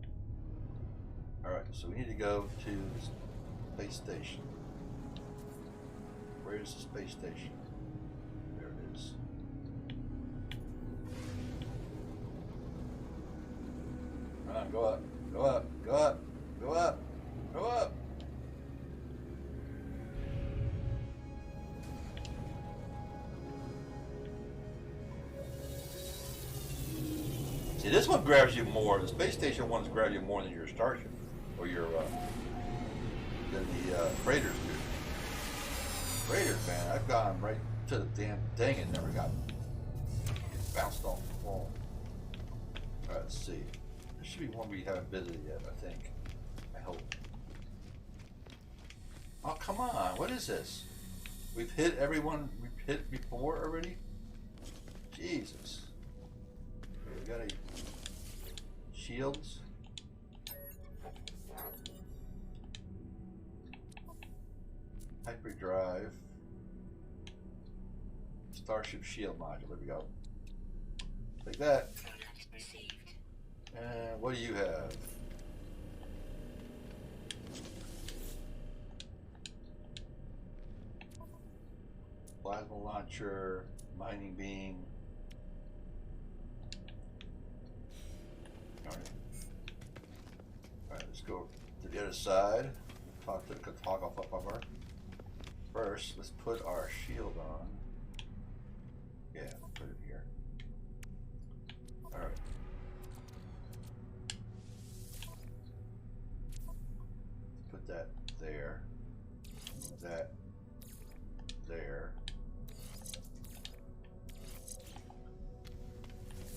Alright, so we need to go to the space station. Where is the space station? There it is. Come on, go up, go up, go up, go up, go up. See, this one grabs you more. The space station ones grab you more than your starship, or your than the freighters do. Freighters, man, I've gone right to the damn thing and never got bounced off the wall. All right, let's see. There should be one we haven't visited yet, I think. I hope. Oh, come on! What is this? We've hit everyone we've hit before already. Jesus. We got any shields? Hyperdrive. Starship shield module. There we go. Like that. And what do you have? Plasma launcher, mining beam. Alright, let's go to the other side. Talk to the photographer. First, let's put our shield on. Yeah, put it here. Alright. Put that there. That there.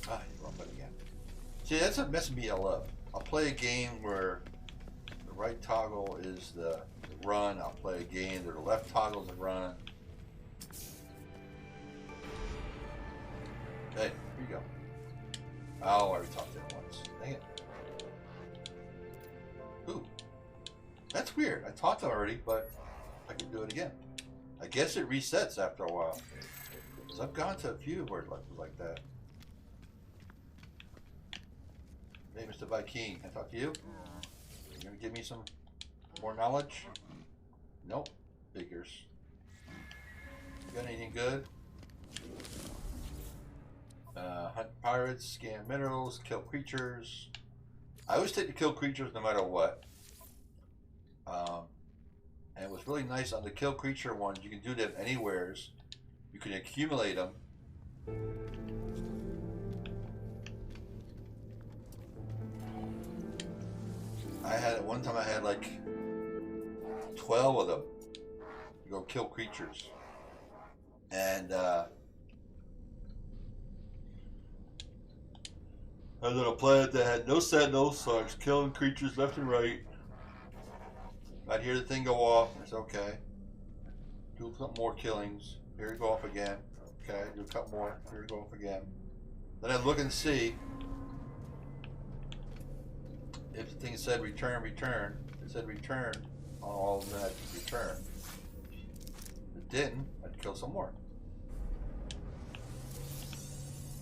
Ah, wrong button again. See, that's what messing me all up. I'll play a game where the right toggle is the run. I'll play a game where the left toggle is the run. Hey, here you go. Oh, I already talked to it once. Dang it. Ooh. That's weird. I talked already, but I can do it again. I guess it resets after a while. Because I've gone to a few where it was like that. Hey, Mr. Viking, can I talk to you? You gonna give me some more knowledge? Nope. Figures. You got anything good? Hunt pirates, scan minerals, kill creatures. I always take to kill creatures no matter what. And it was really nice on the kill creature ones. You can do them anywheres. You can accumulate them. One time I had like 12 of them. You go kill creatures. And I was on a planet that had no sentinels, so I was killing creatures left and right. I'd hear the thing go off. It's okay. Do a couple more killings. Here you go off again. Okay, do a couple more. Here you go off again. Then I'd look and see if the thing said return, return. It said return on all of them. I'd return. If it didn't, I'd kill some more.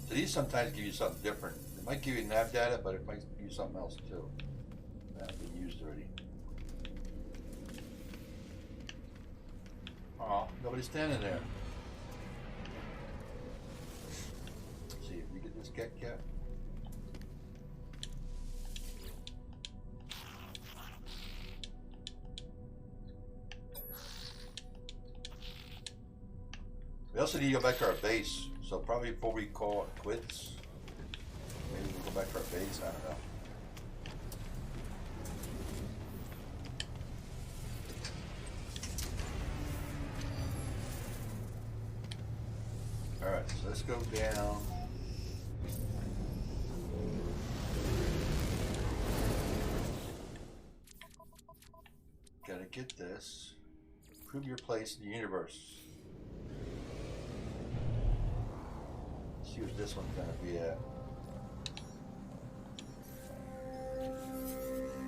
So these sometimes give you something different. It might give you nav data, but it might give you something else too. That's been used already. Oh, nobody's standing there. Let's see if we get this cat. We also need to go back to our base, so probably before we call it quits, maybe we'll go back to our base, I don't know. Alright, so let's go down. Gotta get this. Prove your place in the universe. Let's see what this one's gonna be at.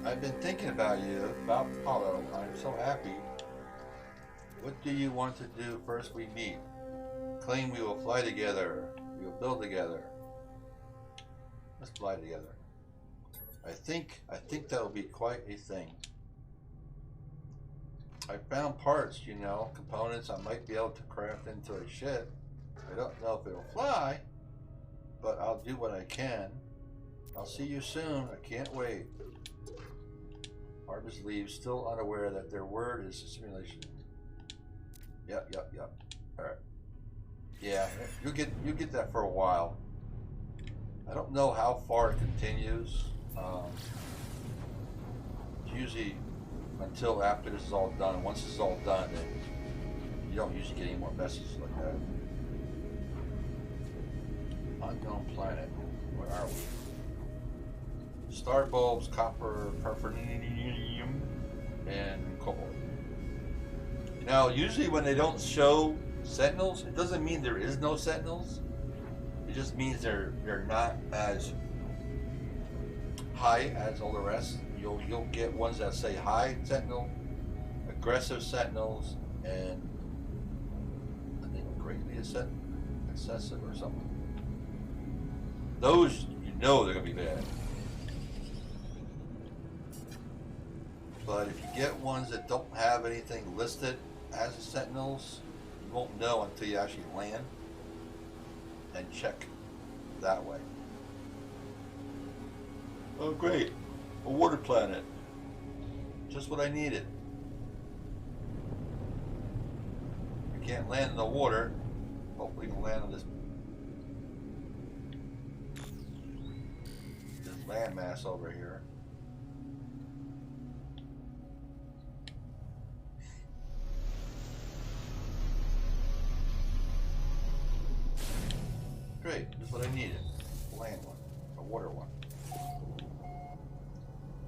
I've been thinking about you, about Apollo. I'm so happy. What do you want to do first we meet? Claim we will fly together. We will build together. Let's fly together. I think that will be quite a thing. I found parts, you know, components I might be able to craft into a ship. I don't know if it'll fly, but I'll do what I can. I'll see you soon. I can't wait. Harvest leaves, still unaware that their word is a simulation. Yep. Alright. Yeah, you get that for a while. I don't know how far it continues. It's usually until after this is all done. Once this is all done, then you don't usually get any more messages like that. Unknown planet. Where are we? Star bulbs, copper, perfuranium, and cobalt. Now, usually when they don't show sentinels, it doesn't mean there is no sentinels. It just means they're not as high as all the rest. You'll get ones that say high sentinel, aggressive sentinels, and I think greatly excessive or something. Those you know they're gonna be bad. But if you get ones that don't have anything listed as sentinels, you won't know until you actually land and check that way. Oh great, a water planet. Just what I needed. I can't land in the water. Hopefully we can land on this landmass over here. Great, that's what I needed. A land one, a water one.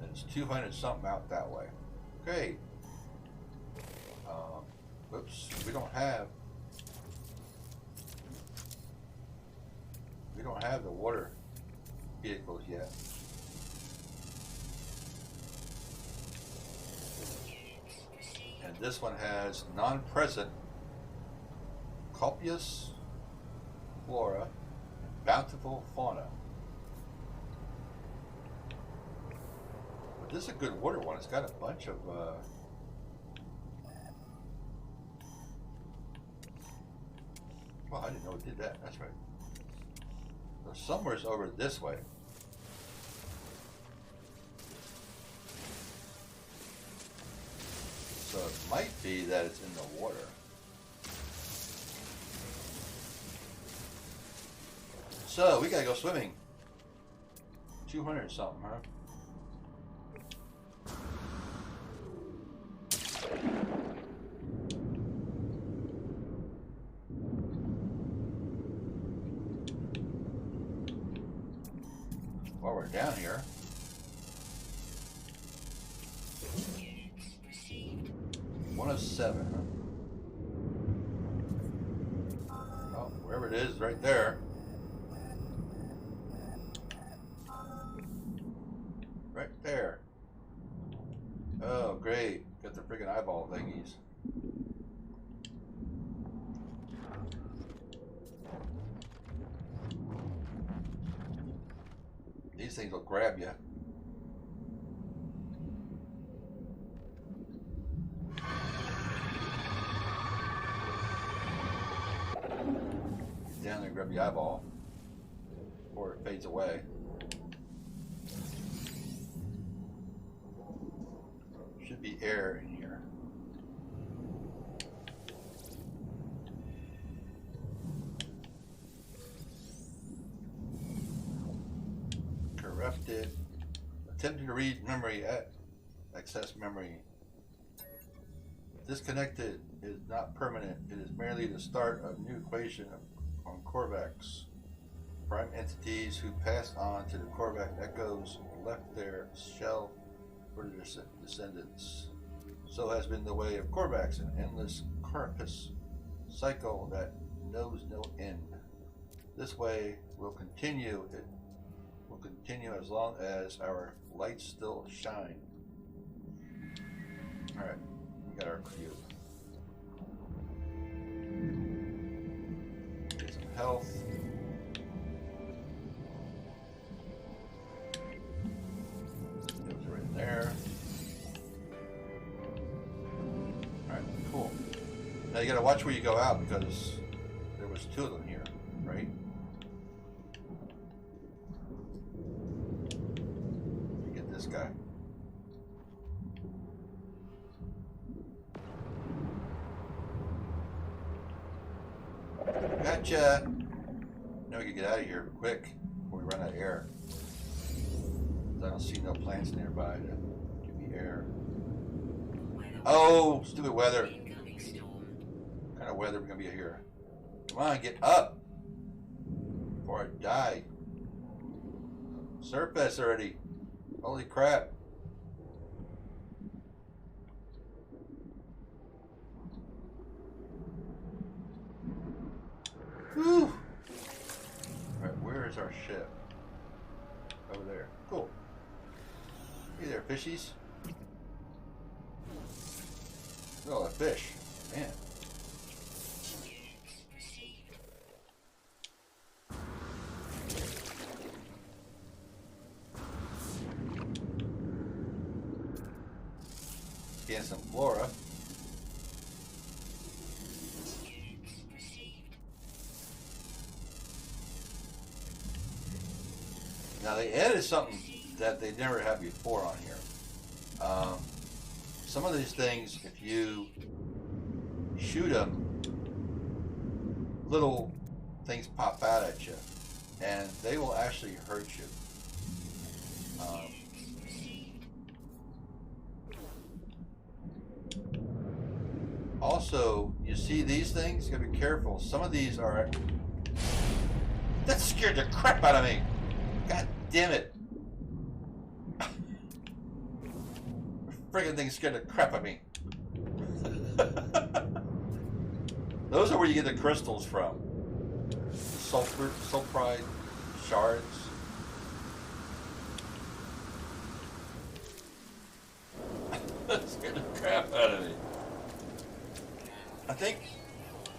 And it's 200 something out that way. Great. Whoops, we don't have the water vehicles yet. And this one has non-present copious flora, bountiful fauna. But this is a good water one. It's got a bunch of Oh, I didn't know it did that. That's right. So somewhere's over this way. So it might be that it's in the water. So we gotta go swimming. 200 something, huh? While we're down here. Units received. 1 of 7, huh? Oh, wherever it is, right there. Right there. Oh, great. Got the freaking eyeball thingies. These things will grab you. Down there, grab the eyeball, or it fades away. Should be air in here. Corrupted. Attempting to read memory at access memory. Disconnected is not permanent. It is merely the start of new equation on Korvax. Prime entities who passed on to the Korvax echoes left their shell for their descendants. So has been the way of Korvax, an endless carapace cycle that knows no end. This way will continue. It will continue as long as our lights still shine. Alright, we got our cube. Get some health. Those are in there. Alright, cool. Now you gotta watch where you go out because there was 2 of them here, right? Let me get this guy. Gotcha! Now we can get out of here quick before we run out of air. I don't see no plants nearby to give me air. Oh, stupid weather. Incoming storm. What kind of weather we're gonna be here? Come on, get up before I die. Surface already. Holy crap. Whew. Alright, where is our ship? Over there. Cool. Hey there, fishies. Oh, a fish. Man. Units received. Scan some flora. Units received. Now they added something that they never had before on here. Some of these things, if you shoot them, little things pop out at you, and they will actually hurt you. Also, you see these things? You gotta be careful. Some of these are. That scared the crap out of me. God damn it. Friggin' thing scared the crap out of me. Those are where you get the crystals from. The sulfuride shards. That scared the crap out of me. I think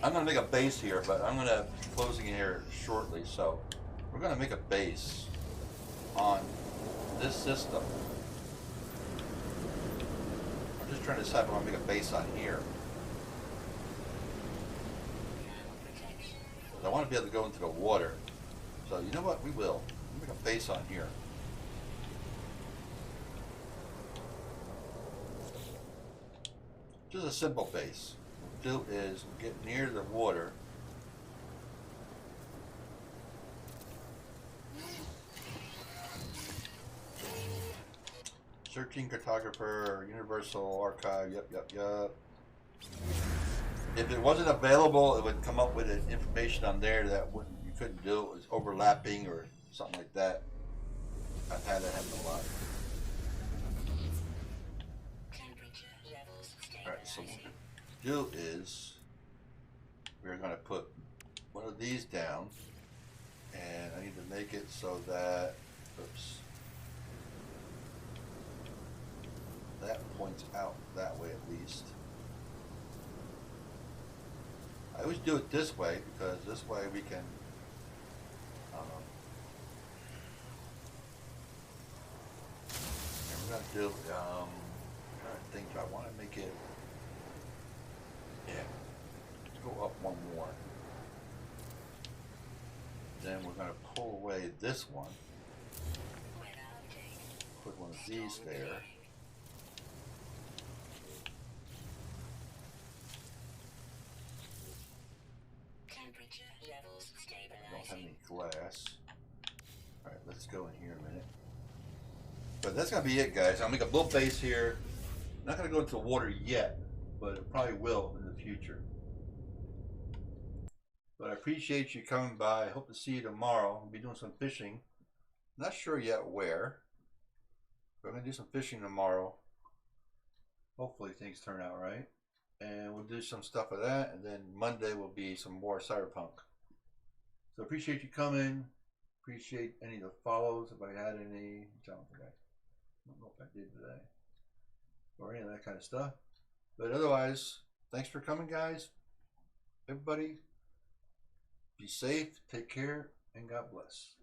I'm gonna make a base here, but I'm gonna be closing here shortly, so we're gonna make a base on this system. I'm just trying to decide if I want to make a base on here. Protection I want to be able to go into the water. So you know what? We will. We'll make a base on here. Just a simple base. What we'll do is we'll get near the water. Searching cartographer, universal archive, yep. If it wasn't available, it would come up with information on there that you couldn't do. It was overlapping or something like that. I've had that happen a lot. Alright, so what we'll do is we're going to put one of these down, and I need to make it so that, oops, that points out that way at least. I always do it this way because this way we can and we're gonna do I'm trying to think, do I want to make it, yeah, let's go up one more. Then we're gonna pull away this one, put one of these there. I don't have any glass. Alright, let's go in here a minute. But that's gonna be it, guys. I'll make a little base here. I'm not gonna go into the water yet, but it probably will in the future. But I appreciate you coming by. I hope to see you tomorrow. I'll be doing some fishing. Not sure yet where. But I'm gonna do some fishing tomorrow. Hopefully things turn out right. And we'll do some stuff of that, and then Monday will be some more Cyberpunk. So appreciate you coming. Appreciate any of the follows if I had any. I don't know if I did today, or any of that kind of stuff. But otherwise, thanks for coming, guys. Everybody, be safe, take care, and God bless.